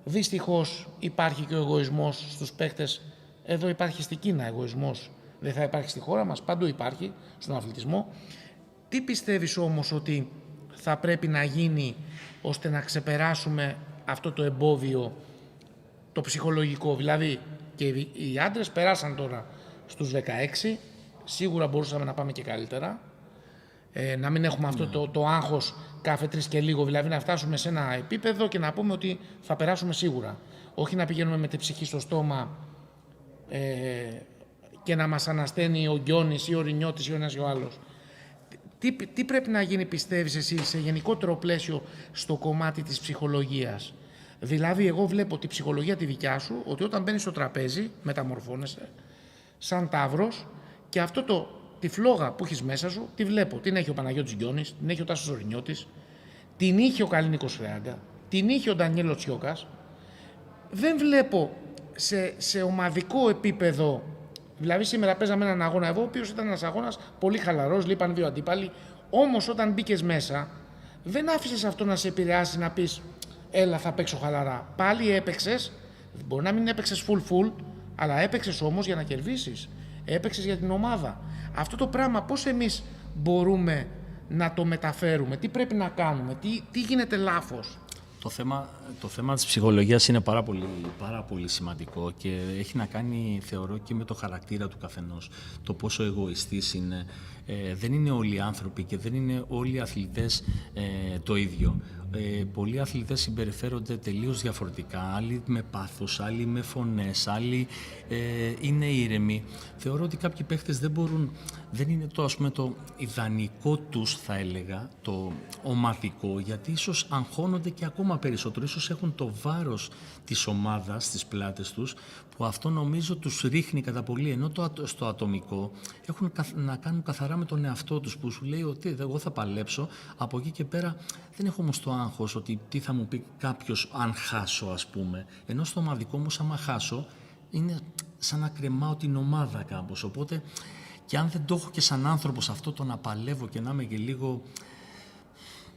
Δυστυχώς υπάρχει και ο εγωισμός στους παίκτες. Εδώ υπάρχει στην Κίνα εγωισμός. Δεν θα υπάρχει στη χώρα μας, παντού υπάρχει, στον αθλητισμό. Τι πιστεύεις όμως ότι θα πρέπει να γίνει ώστε να ξεπεράσουμε αυτό το εμπόδιο, το ψυχολογικό? Δηλαδή και οι άντρες περάσαν τώρα στους 16, σίγουρα μπορούσαμε να πάμε και καλύτερα. Να μην έχουμε αυτό το άγχος κάθε 3 και λίγο, δηλαδή να φτάσουμε σε ένα επίπεδο και να πούμε ότι θα περάσουμε σίγουρα. Όχι να πηγαίνουμε με τη ψυχή στο στόμα και να μας ανασταίνει ο Γκιόνης ή ο Ρινιώτης ή ο ένας ή ο άλλος. Τι πρέπει να γίνει, πιστεύεις εσύ, σε γενικότερο πλαίσιο στο κομμάτι της ψυχολογίας? Δηλαδή, εγώ βλέπω τη ψυχολογία τη δικιά σου, ότι όταν μπαίνεις στο τραπέζι, μεταμορφώνεσαι σαν Ταύρος και τη φλόγα που έχεις μέσα σου, τη βλέπω. Την έχει ο Παναγιώτης Γκιόνης, την έχει ο Τάσος Ρινιώτης, την είχε ο Καληνίκος Φρεάγκα, την είχε ο Ντανιέλο Τσιόκας. Δεν βλέπω σε ομαδικό επίπεδο. Δηλαδή, σήμερα παίζαμε έναν αγώνα εδώ, ο οποίος ήταν ένας αγώνας πολύ χαλαρός, λείπαν 2 αντίπαλοι. Όμως, όταν μπήκες μέσα, δεν άφησες αυτό να σε επηρεάσει, να πεις έλα, θα παίξω χαλαρά. Πάλι έπαιξες, μπορεί να μην έπαιξες full, αλλά έπαιξες όμως για να κερδίσεις. Έπαιξες για την ομάδα. Αυτό το πράγμα πώς εμείς μπορούμε να το μεταφέρουμε, τι πρέπει να κάνουμε, τι γίνεται λάθος? Το θέμα της ψυχολογίας είναι πάρα πολύ σημαντικό και έχει να κάνει, θεωρώ, και με το χαρακτήρα του καθενός. Το πόσο εγωιστής είναι. Δεν είναι όλοι οι άνθρωποι και δεν είναι όλοι οι αθλητές το ίδιο. Πολλοί αθλητές συμπεριφέρονται τελείως διαφορετικά, άλλοι με πάθος, άλλοι με φωνές, άλλοι είναι ήρεμοι. Θεωρώ ότι κάποιοι παίχτες δεν είναι το ιδανικό τους, θα έλεγα, το ομαδικό, γιατί ίσως αγχώνονται και ακόμα περισσότερο, ίσως έχουν το βάρος της ομάδας στις πλάτες τους, που αυτό νομίζω τους ρίχνει κατά πολύ, ενώ στο ατομικό έχουν να κάνουν καθαρά με τον εαυτό τους, που σου λέει ότι εγώ θα παλέψω, από εκεί και πέρα δεν έχω όμως το άγχος ότι τι θα μου πει κάποιος αν χάσω, ας πούμε. Ενώ στο ομαδικό όμως, άμα χάσω, είναι σαν να κρεμάω την ομάδα κάπως. Οπότε, και αν δεν το έχω και σαν άνθρωπος αυτό, το να παλεύω και να είμαι και λίγο,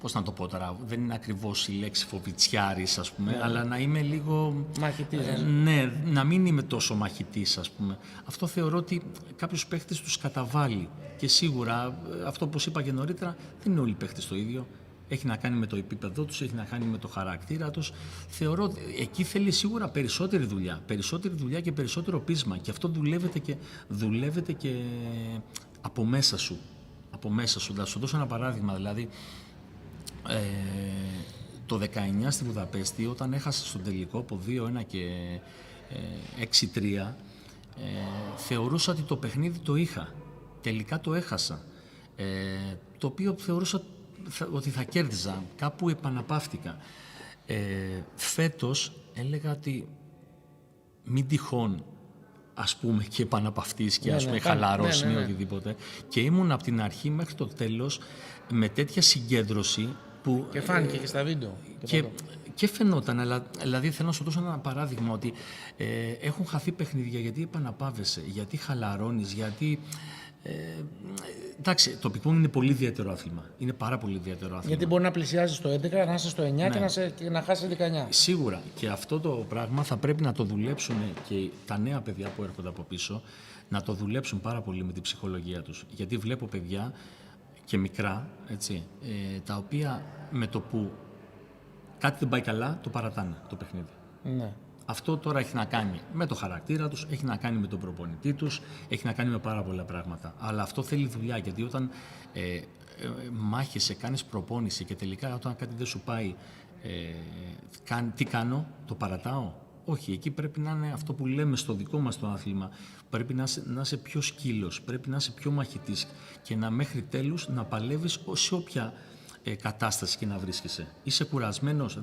πώς να το πω τώρα, δεν είναι ακριβώς η λέξη φοβιτσιάρης, ας πούμε, αλλά να είμαι λίγο μαχητής. Ναι, να μην είμαι τόσο μαχητής, ας πούμε. Αυτό θεωρώ ότι κάποιους παίχτες τους καταβάλει. Και σίγουρα, αυτό που είπα και νωρίτερα, δεν είναι όλοι οι παίχτες το ίδιο. Έχει να κάνει με το επίπεδό τους, έχει να κάνει με το χαρακτήρα τους. Θεωρώ ότι εκεί θέλει σίγουρα περισσότερη δουλειά. Περισσότερη δουλειά και περισσότερο πείσμα. Και αυτό δουλεύεται και από μέσα σου. Θα σου δώσω ένα παράδειγμα, δηλαδή. Το 19 στη Βουδαπέστη, όταν έχασα στον τελικό από 2-1 και 6-3, θεωρούσα ότι το παιχνίδι το είχα. Τελικά το έχασα. Το οποίο θεωρούσα ότι θα κέρδιζα. Κάπου επαναπαύτηκα. Φέτος έλεγα ότι μην τυχόν, ας πούμε, και επαναπαυτείς και ας πούμε χαλαρώσει ή οτιδήποτε. Και ήμουν από την αρχή μέχρι το τέλος με τέτοια συγκέντρωση που... Και φάνηκε και στα βίντεο. Και φαινόταν, αλλά δηλαδή θέλω να σου δώσω ένα παράδειγμα ότι έχουν χαθεί παιχνίδια γιατί επαναπάβεσαι, γιατί χαλαρώνεις, γιατί... εντάξει, το πικ-πονγκ είναι πολύ ιδιαίτερο άθλημα. Είναι πάρα πολύ ιδιαίτερο άθλημα. Γιατί μπορεί να πλησιάζει στο 11, να είσαι στο 9 και να χάσει 19. Σίγουρα. Και αυτό το πράγμα θα πρέπει να το δουλέψουν και τα νέα παιδιά που έρχονται από πίσω, να το δουλέψουν πάρα πολύ με την ψυχολογία τους. Γιατί βλέπω παιδιά και μικρά, έτσι, τα οποία με το που κάτι δεν πάει καλά, το παρατάνε το παιχνίδι. Ναι. Αυτό τώρα έχει να κάνει με το χαρακτήρα τους, έχει να κάνει με τον προπονητή τους, έχει να κάνει με πάρα πολλά πράγματα. Αλλά αυτό θέλει δουλειά, γιατί όταν μάχεσαι, κάνεις προπόνηση και τελικά όταν κάτι δεν σου πάει, τι κάνω, το παρατάω? Όχι, εκεί πρέπει να είναι αυτό που λέμε στο δικό μας το άθλημα. Πρέπει να είσαι πιο σκύλος, πρέπει να είσαι πιο μαχητής και να μέχρι τέλους να παλεύεις σε όποια κατάσταση και να βρίσκεσαι. Είσαι κουρασμένος,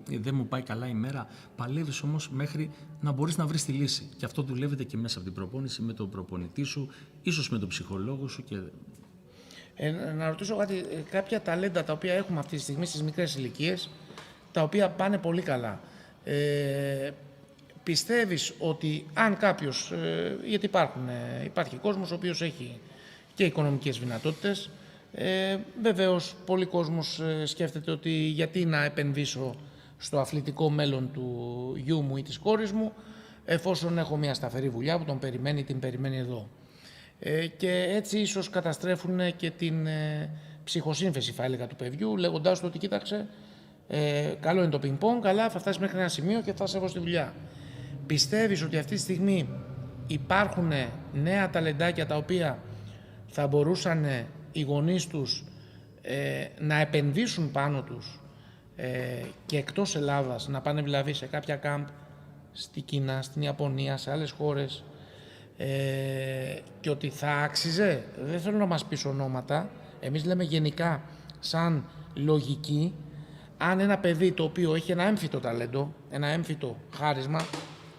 δεν μου πάει καλά η μέρα, παλεύεις όμως μέχρι να μπορείς να βρεις τη λύση. Και αυτό δουλεύεται και μέσα από την προπόνηση, με τον προπονητή σου, ίσως με τον ψυχολόγο σου. Και... να ρωτήσω κάτι, κάποια ταλέντα τα οποία έχουμε αυτή τη στιγμή στις μικρές ηλικίες, τα οποία πάνε πολύ καλά. Πιστεύεις ότι αν κάποιος, γιατί υπάρχει κόσμος ο οποίος έχει και οικονομικές δυνατότητες, βεβαίως πολλοί κόσμος σκέφτεται ότι γιατί να επενδύσω στο αθλητικό μέλλον του γιού μου ή της κόρης μου, εφόσον έχω μια σταθερή δουλειά που την περιμένει εδώ. Και έτσι ίσως καταστρέφουν και την ψυχοσύνθεση, θα έλεγα, του παιδιού, λέγοντάς του ότι κοίταξε, καλό είναι το πινκ-πονγκ, αλλά θα φτάσει μέχρι ένα σημείο και θα σε έχω στη δουλειά. Πιστεύεις ότι αυτή τη στιγμή υπάρχουν νέα ταλεντάκια τα οποία θα μπορούσαν οι γονείς τους να επενδύσουν πάνω τους και εκτός Ελλάδας, να πάνε δηλαδή σε κάποια κάμπ στη Κίνα, στην Ιαπωνία, σε άλλες χώρες, και ότι θα άξιζε. Δεν θέλω να μας πεις ονόματα, εμείς λέμε γενικά σαν λογική, αν ένα παιδί το οποίο έχει ένα έμφυτο ταλέντο, ένα έμφυτο χάρισμα,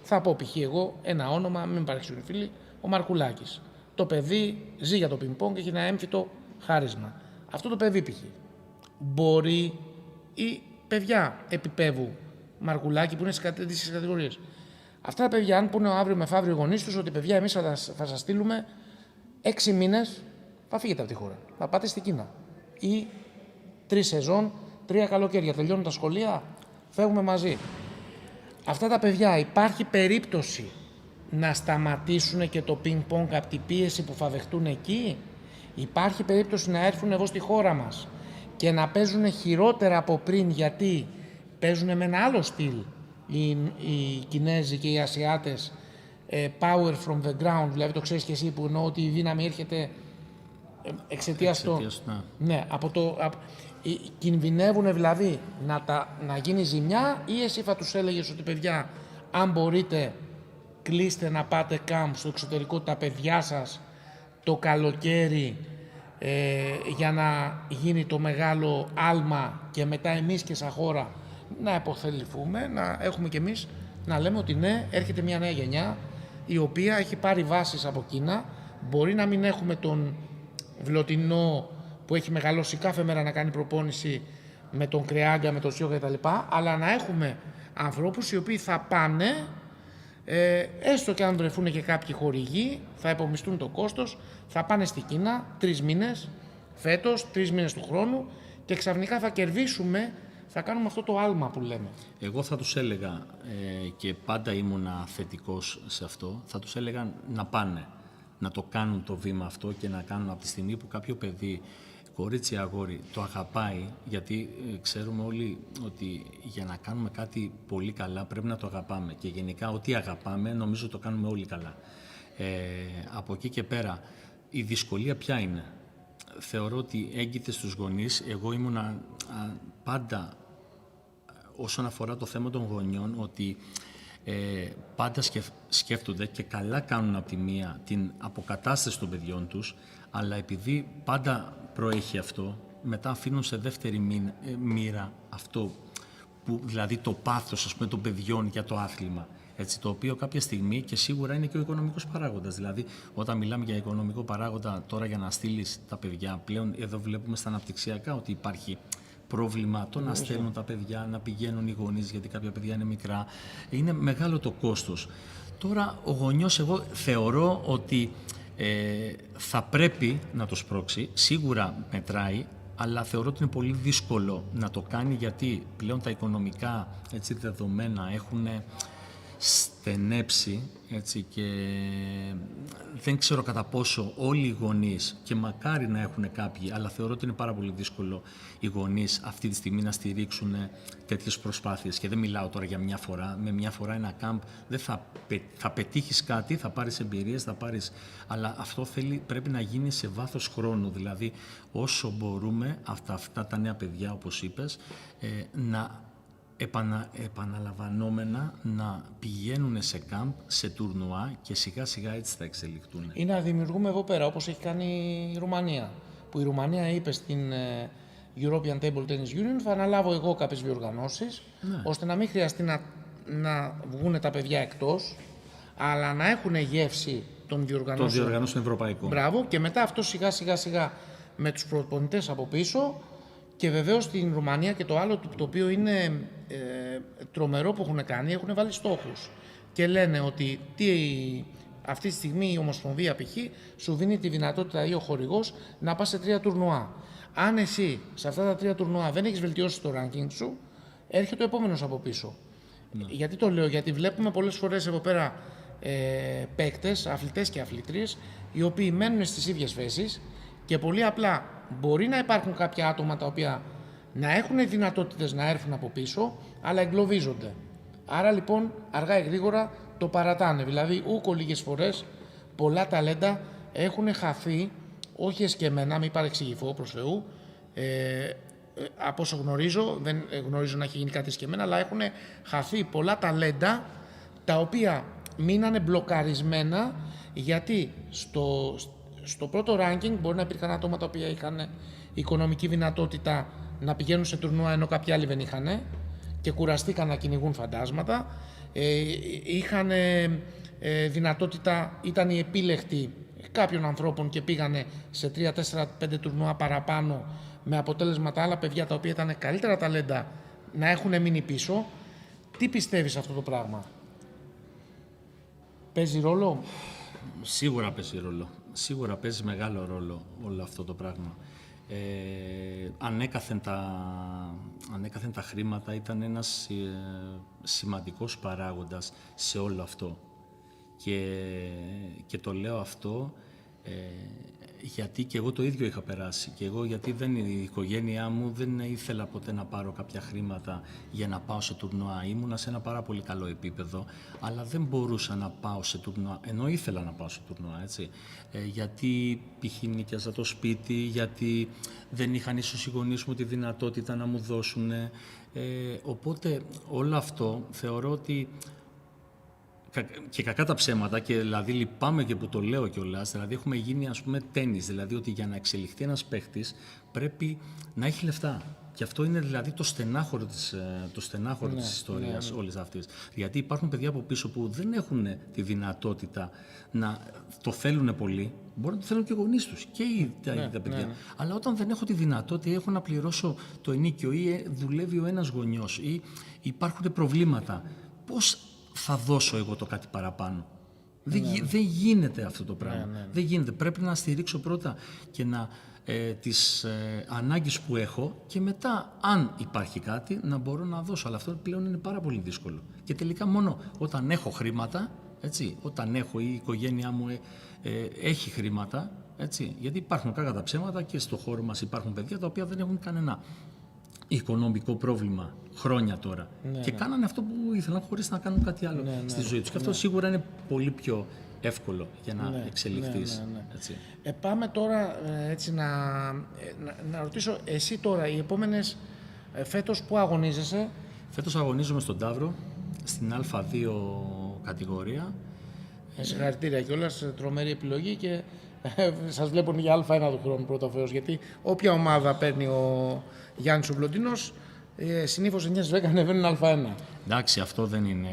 θα πω π.χ. εγώ ένα όνομα, μην παρεξηγούν οι φίλοι, ο Μαρκουλάκης. Το παιδί ζει για το πινκ-πονγκ και έχει ένα έμφυτο χάρισμα. Αυτό το παιδί π.χ. μπορεί, ή παιδιά επίπεδου Μαρκουλάκη που είναι στις αντίστοιχες κατηγορίες. Αυτά τα παιδιά, αν πούνε αύριο μεθαύριο οι γονείς τους ότι παιδιά, εμείς θα σας στείλουμε 6 μήνες, θα φύγετε από τη χώρα. Θα πάτε στην Κίνα. Ή 3 σεζόν, 3 καλοκαίρια. Τελειώνουν τα σχολεία, φεύγουμε μαζί. Αυτά τα παιδιά, υπάρχει περίπτωση να σταματήσουν και το πινκ-πονγκ από την πίεση που θα δεχτούν εκεί? Υπάρχει περίπτωση να έρθουν εδώ στη χώρα μας και να παίζουν χειρότερα από πριν, γιατί παίζουν με ένα άλλο στυλ οι Κινέζοι και οι Ασιάτες, power from the ground, δηλαδή το ξέρεις και εσύ, που εννοώ ότι η δύναμη έρχεται εξαιτίας του. Ναι, κινδυνεύουν δηλαδή να γίνει ζημιά, ή εσύ θα τους έλεγες ότι παιδιά, αν μπορείτε κλείστε να πάτε κάμπ στο εξωτερικό τα παιδιά σας το καλοκαίρι, για να γίνει το μεγάλο άλμα και μετά εμείς και σαν χώρα να υποθεληθούμε, να έχουμε κι εμείς να λέμε ότι ναι, έρχεται μια νέα γενιά η οποία έχει πάρει βάσεις από Κίνα. Μπορεί να μην έχουμε τον Βλωτινό που έχει μεγαλώσει κάθε μέρα να κάνει προπόνηση με τον Κρεάγκα, με τον Σιόγα κτλ. Αλλά να έχουμε ανθρώπους οι οποίοι θα πάνε, έστω και αν βρεθούν και κάποιοι χορηγοί, θα υπομισθούν το κόστος, θα πάνε στη Κίνα 3 μήνες φέτος, 3 μήνες του χρόνου, και ξαφνικά θα κερδίσουμε, θα κάνουμε αυτό το άλμα που λέμε. Εγώ θα τους έλεγα, και πάντα ήμουνα θετικός σε αυτό, θα τους έλεγα να πάνε, να το κάνουν το βήμα αυτό και να κάνουν από τη στιγμή που κάποιο παιδί, κορίτσι αγόρι, το αγαπάει, γιατί ξέρουμε όλοι ότι για να κάνουμε κάτι πολύ καλά πρέπει να το αγαπάμε, και γενικά ό,τι αγαπάμε νομίζω το κάνουμε όλοι καλά. Από εκεί και πέρα η δυσκολία ποια είναι? Θεωρώ ότι έγκυται στους γονείς. Εγώ ήμουνα πάντα, όσον αφορά το θέμα των γονιών, ότι πάντα σκέφτονται, και καλά κάνουν από τη μία, την αποκατάσταση των παιδιών τους, αλλά επειδή πάντα προέχει αυτό, μετά αφήνουν σε δεύτερη μοίρα αυτό, που, δηλαδή το πάθος, ας πούμε, των παιδιών για το άθλημα. Έτσι, το οποίο κάποια στιγμή, και σίγουρα είναι και ο οικονομικός παράγοντας. Δηλαδή, όταν μιλάμε για οικονομικό παράγοντα, τώρα για να στείλεις τα παιδιά, πλέον εδώ βλέπουμε στα αναπτυξιακά ότι υπάρχει πρόβλημα το να στέλνουν τα παιδιά, να πηγαίνουν οι γονείς, γιατί κάποια παιδιά είναι μικρά. Είναι μεγάλο το κόστος. Τώρα, ο γονιός, εγώ θεωρώ ότι θα πρέπει να το σπρώξει, σίγουρα μετράει, αλλά θεωρώ ότι είναι πολύ δύσκολο να το κάνει, γιατί πλέον τα οικονομικά, έτσι, δεδομένα έχουν στενέψει, έτσι, και δεν ξέρω κατά πόσο όλοι οι γονείς, και μακάρι να έχουν κάποιοι, αλλά θεωρώ ότι είναι πάρα πολύ δύσκολο οι γονείς αυτή τη στιγμή να στηρίξουν τέτοιες προσπάθειες. Και δεν μιλάω τώρα για μια φορά, με μια φορά ένα κάμπ δεν θα πετύχεις κάτι, θα πάρεις εμπειρίες, αλλά αυτό πρέπει να γίνει σε βάθος χρόνου, δηλαδή όσο μπορούμε αυτά τα νέα παιδιά, όπως είπες, να επαναλαμβανόμενα να πηγαίνουν σε κάμπ, σε τουρνουά, και σιγά σιγά έτσι θα εξελιχθούν. Ή να δημιουργούμε εδώ πέρα, όπως έχει κάνει η Ρουμανία, που η Ρουμανία είπε στην European Table Tennis Union, θα αναλάβω εγώ κάποιες διοργανώσεις, ναι, ώστε να μην χρειαστεί να βγουν τα παιδιά εκτός, αλλά να έχουν γεύση των διοργανώσεων. Το διοργανώσεων ευρωπαϊκό. Μπράβο, και μετά αυτό σιγά σιγά με τους προπονητές από πίσω. Και βεβαίως στην Ρουμανία, και το άλλο το οποίο είναι τρομερό που έχουν κάνει, έχουν βάλει στόχους και λένε ότι αυτή τη στιγμή η Ομοσπονδία π.χ. σου δίνει τη δυνατότητα, ή ο χορηγός, να πας σε 3 τουρνουά. Αν εσύ σε αυτά τα 3 τουρνουά δεν έχεις βελτιώσει το ranking σου, έρχεται ο επόμενος από πίσω. Ναι. Γιατί το λέω? Γιατί βλέπουμε πολλές φορές εδώ πέρα παίκτες, αθλητές και αθλήτριες, οι οποίοι μένουν στις ίδιες θέσεις, και πολύ απλά μπορεί να υπάρχουν κάποια άτομα τα οποία να έχουν δυνατότητες να έρθουν από πίσω, αλλά εγκλωβίζονται. Άρα λοιπόν αργά ή γρήγορα το παρατάνε. Δηλαδή ούκο λίγες φορές πολλά ταλέντα έχουν χαθεί όχι εσκεμμένα, μην παρεξηγηθώ προς Θεού, από όσο γνωρίζω, δεν γνωρίζω να έχει γίνει κάτι εσκεμμένα, αλλά έχουν χαθεί πολλά ταλέντα τα οποία μείνανε μπλοκαρισμένα, γιατί στο πρώτο ranking μπορεί να υπήρχαν άτομα τα οποία είχαν οικονομική δυνατότητα να πηγαίνουν σε τουρνουά ενώ κάποιοι άλλοι δεν είχαν και κουραστήκαν να κυνηγούν φαντάσματα. Είχαν δυνατότητα, ήταν οι επίλεκτοι κάποιων ανθρώπων και πήγανε σε 3, 4, 5 τουρνουά παραπάνω, με αποτέλεσμα τα άλλα παιδιά τα οποία ήταν καλύτερα ταλέντα να έχουν μείνει πίσω. Τι πιστεύεις αυτό το πράγμα? Παίζει ρόλο? Σίγουρα παίζει ρόλο. Σίγουρα παίζει μεγάλο ρόλο όλο αυτό το πράγμα. Ανέκαθεν τα χρήματα ήταν ένας σημαντικός παράγοντας σε όλο αυτό. Και το λέω αυτό γιατί και εγώ το ίδιο είχα περάσει. Και εγώ γιατί η οικογένειά μου δεν ήθελα ποτέ να πάρω κάποια χρήματα για να πάω σε τουρνουά. Ήμουνα σε ένα πάρα πολύ καλό επίπεδο, αλλά δεν μπορούσα να πάω σε τουρνουά, ενώ ήθελα να πάω σε τουρνουά, έτσι. Γιατί π.χ. νοικιάζα το σπίτι, γιατί δεν είχαν ίσως οι γονείς μου τη δυνατότητα να μου δώσουν. Οπότε όλο αυτό θεωρώ ότι και κακά τα ψέματα, και δηλαδή λυπάμαι και που το λέω κιόλας, δηλαδή έχουμε γίνει ας πούμε τένις, δηλαδή ότι για να εξελιχθεί ένας παίχτης πρέπει να έχει λεφτά. Και αυτό είναι δηλαδή το στενάχωρο της ιστορίας όλης αυτής. Γιατί υπάρχουν παιδιά από πίσω που δεν έχουν τη δυνατότητα να το θέλουν πολύ, μπορεί να το θέλουν και οι γονείς τους και τα παιδιά. Αλλά όταν δεν έχω τη δυνατότητα ή έχω να πληρώσω το ενίκιο ή δουλεύει ο ένας γονιός ή υπάρχουν προβλήματα, πώς θα δώσω εγώ το κάτι παραπάνω? Δεν γίνεται αυτό το πράγμα. Δεν γίνεται. Πρέπει να στηρίξω πρώτα και τις ανάγκες που έχω και μετά, αν υπάρχει κάτι, να μπορώ να δώσω. Αλλά αυτό πλέον είναι πάρα πολύ δύσκολο. Και τελικά μόνο όταν έχω χρήματα, έτσι, όταν έχω ή η οικογένειά μου έχει χρήματα, έτσι, γιατί υπάρχουν κακά τα ψέματα και στο χώρο μας υπάρχουν παιδιά τα οποία δεν έχουν κανένα οικονομικό πρόβλημα χρόνια τώρα. Και κάνανε αυτό που ήθελαν χωρίς να κάνουν κάτι άλλο στη ζωή τους. Και αυτό σίγουρα είναι πολύ πιο εύκολο για να εξελιχθείς. Έτσι. Πάμε τώρα έτσι να ρωτήσω, εσύ τώρα οι επόμενες φέτος που αγωνίζεσαι? Φέτος αγωνίζομαι στον Ταύρο, στην Α2 κατηγορία. Συγχαρητήρια κιόλας, τρομερή επιλογή και σας βλέπουν για Α1 του χρόνου πρώτα Θεός, γιατί όποια ομάδα παίρνει ο Γιάννης ο Μπλοντίνος, συνήθως 9 10 ανεβαίνουν Α1. Εντάξει, αυτό δεν είναι.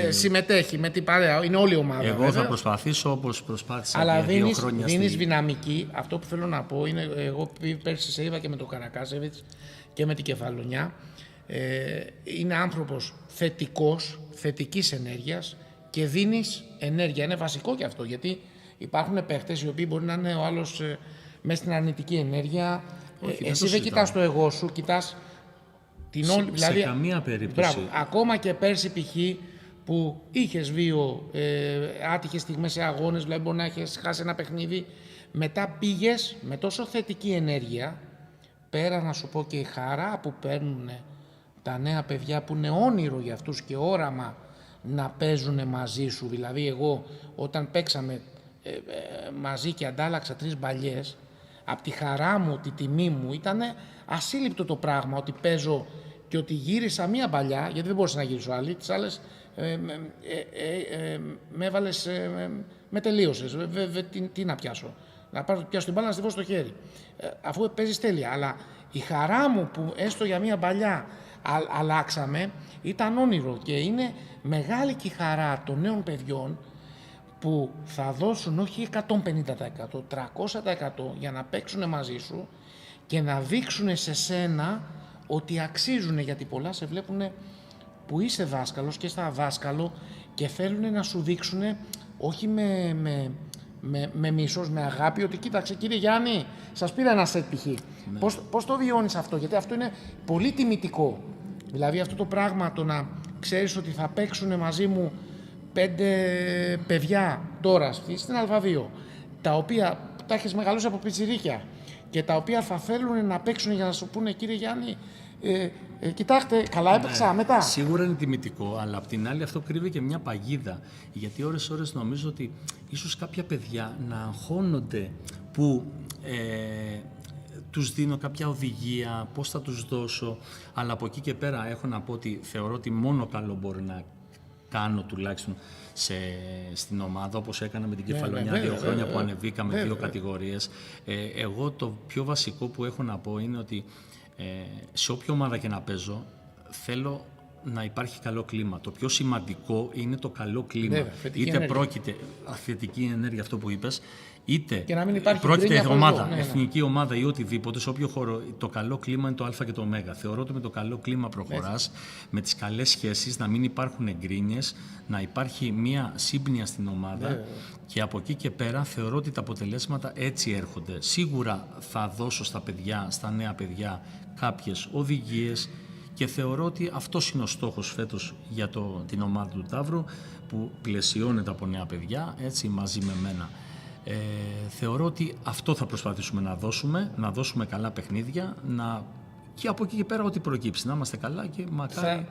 Συμμετέχει με την παρέα, είναι όλη η ομάδα. Εγώ βέβαια. Θα προσπαθήσω όπως προσπάθησα αλλά για 2 χρόνια. Αλλά δίνεις δυναμική. Αυτό που θέλω να πω είναι, εγώ πέρσι σε είδα και με τον Καρακάσεβιτς και με την Κεφαλονιά. Είναι άνθρωπος θετικός, θετικής ενέργειας και δίνεις ενέργεια. Είναι βασικό και αυτό, γιατί υπάρχουν παίχτες οι οποίοι μπορεί να είναι ο άλλος μέσα στην αρνητική ενέργεια. Όχι, εσύ δεν κοιτάς το εγώ σου, κοιτάς την όλη. Σε Δηλαδή, καμία περίπτωση. Μπράβο, ακόμα και πέρσι π.χ. που είχες άτυχες στιγμές σε αγώνες, δηλαδή μπορεί να έχεις χάσει ένα παιχνίδι, μετά πήγες με τόσο θετική ενέργεια, πέρα να σου πω και η χαρά που παίρνουν τα νέα παιδιά που είναι όνειρο για αυτούς και όραμα να παίζουν μαζί σου. Δηλαδή εγώ όταν παίξαμε μαζί και αντάλλαξα 3 μπαλιές, από τη χαρά μου, τη τιμή μου, ήταν ασύλληπτο το πράγμα ότι παίζω και ότι γύρισα μία μπαλιά, γιατί δεν μπορούσα να γυρίσω άλλη, τις άλλες με έβαλες, με τελείωσες, τι να πιάσω, να πιάσω την μπάλα να στηβώ στο χέρι, αφού παίζεις τέλεια. Αλλά η χαρά μου που έστω για μία μπαλιά αλλάξαμε ήταν όνειρο και είναι μεγάλη και η χαρά των νέων παιδιών που θα δώσουν όχι 150%, 300% για να παίξουν μαζί σου και να δείξουν σε σένα ότι αξίζουν, γιατί πολλά σε βλέπουν που είσαι δάσκαλος και στα δάσκαλο και θέλουν να σου δείξουν όχι με μίσος, με αγάπη, ότι κοίταξε κύριε Γιάννη, σας πήρα ένα σετ π.χ. Ναι. Πώς το βιώνεις αυτό? Γιατί αυτό είναι πολύ τιμητικό. Δηλαδή αυτό το πράγμα, το να ξέρεις ότι θα παίξουν μαζί μου 5 παιδιά τώρα στην Α2, τα οποία τα έχεις μεγαλώσει από πιτσιρίκια και τα οποία θα θέλουν να παίξουν για να σου πούνε, κύριε Γιάννη, κοιτάξτε, καλά έπαιξα μετά. Σίγουρα είναι τιμητικό, αλλά απ' την άλλη αυτό κρύβει και μια παγίδα. Γιατί ώρες νομίζω ότι ίσως κάποια παιδιά να αγχώνονται που τους δίνω κάποια οδηγία, πώς θα τους δώσω, αλλά από εκεί και πέρα έχω να πω ότι θεωρώ ότι μόνο καλό μπορεί να κάνω τουλάχιστον στην ομάδα, όπως έκανα με την Κεφαλονιά 2 χρόνια που ανεβήκαμε 2 κατηγορίες. Εγώ το πιο βασικό που έχω να πω είναι ότι σε όποια ομάδα και να παίζω θέλω να υπάρχει καλό κλίμα. Το πιο σημαντικό είναι το καλό κλίμα. Είτε πρόκειται θετική ενέργεια, αυτό που είπες, είτε πρόκειται ομάδα, εθνική ομάδα ή οτιδήποτε, σε όποιο χώρο, το καλό κλίμα είναι το α και το ω. Θεωρώ ότι με το καλό κλίμα προχωράς, με τις καλές σχέσεις, να μην υπάρχουν εγκρίνειες, να υπάρχει μια σύμπνοια στην ομάδα και από εκεί και πέρα θεωρώ ότι τα αποτελέσματα έτσι έρχονται. Σίγουρα θα δώσω στα παιδιά, στα νέα παιδιά, κάποιες οδηγίες και θεωρώ ότι αυτός είναι ο στόχος φέτος για την ομάδα του Ταύρου, που πλαισιώνεται από νέα παιδιά, έτσι, μαζί με μένα. Θεωρώ ότι αυτό θα προσπαθήσουμε να δώσουμε καλά παιχνίδια, και από εκεί και πέρα ό,τι προκύψει, να είμαστε καλά και μακάρι...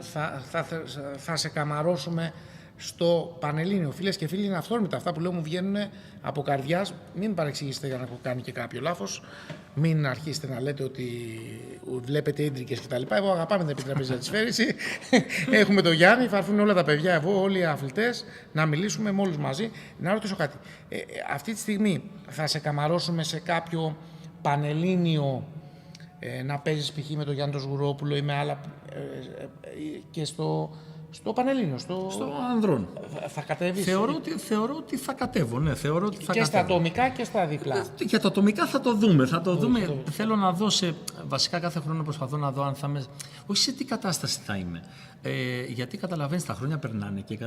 Θα σε καμαρώσουμε στο Πανελλήνιο. Φίλες και φίλοι, είναι αυθόρμητα αυτά που λέω, μου βγαίνουν από καρδιάς. Μην παρεξηγήσετε για να έχω κάνει και κάποιο λάθος. Μην αρχίσετε να λέτε ότι βλέπετε ίντρικες κτλ. Εγώ αγαπάμε την επιτραπέζια της Σφαίριση. Έχουμε τον Γιάννη, θα έρθουν όλα τα παιδιά εδώ, όλοι οι αθλητές, να μιλήσουμε με όλους μαζί. Να ρωτήσω κάτι. Αυτή τη στιγμή θα σε καμαρώσουμε σε κάποιο Πανελλήνιο να παίζεις π.χ. με τον Γιάννη τον Σγουρόπουλο ή με άλλα και στο Πανελλήνιο, στο ανδρών. Θα κατέβεις. Θεωρώ ότι θα κατέβω, ναι. Και στα ατομικά και στα διπλά. Για τα ατομικά θα το δούμε. Θέλω να δω βασικά κάθε χρόνο προσπαθώ να δω αν θα είμαι... Όχι σε τι κατάσταση θα είμαι. Γιατί καταλαβαίνεις, τα χρόνια περνάνε και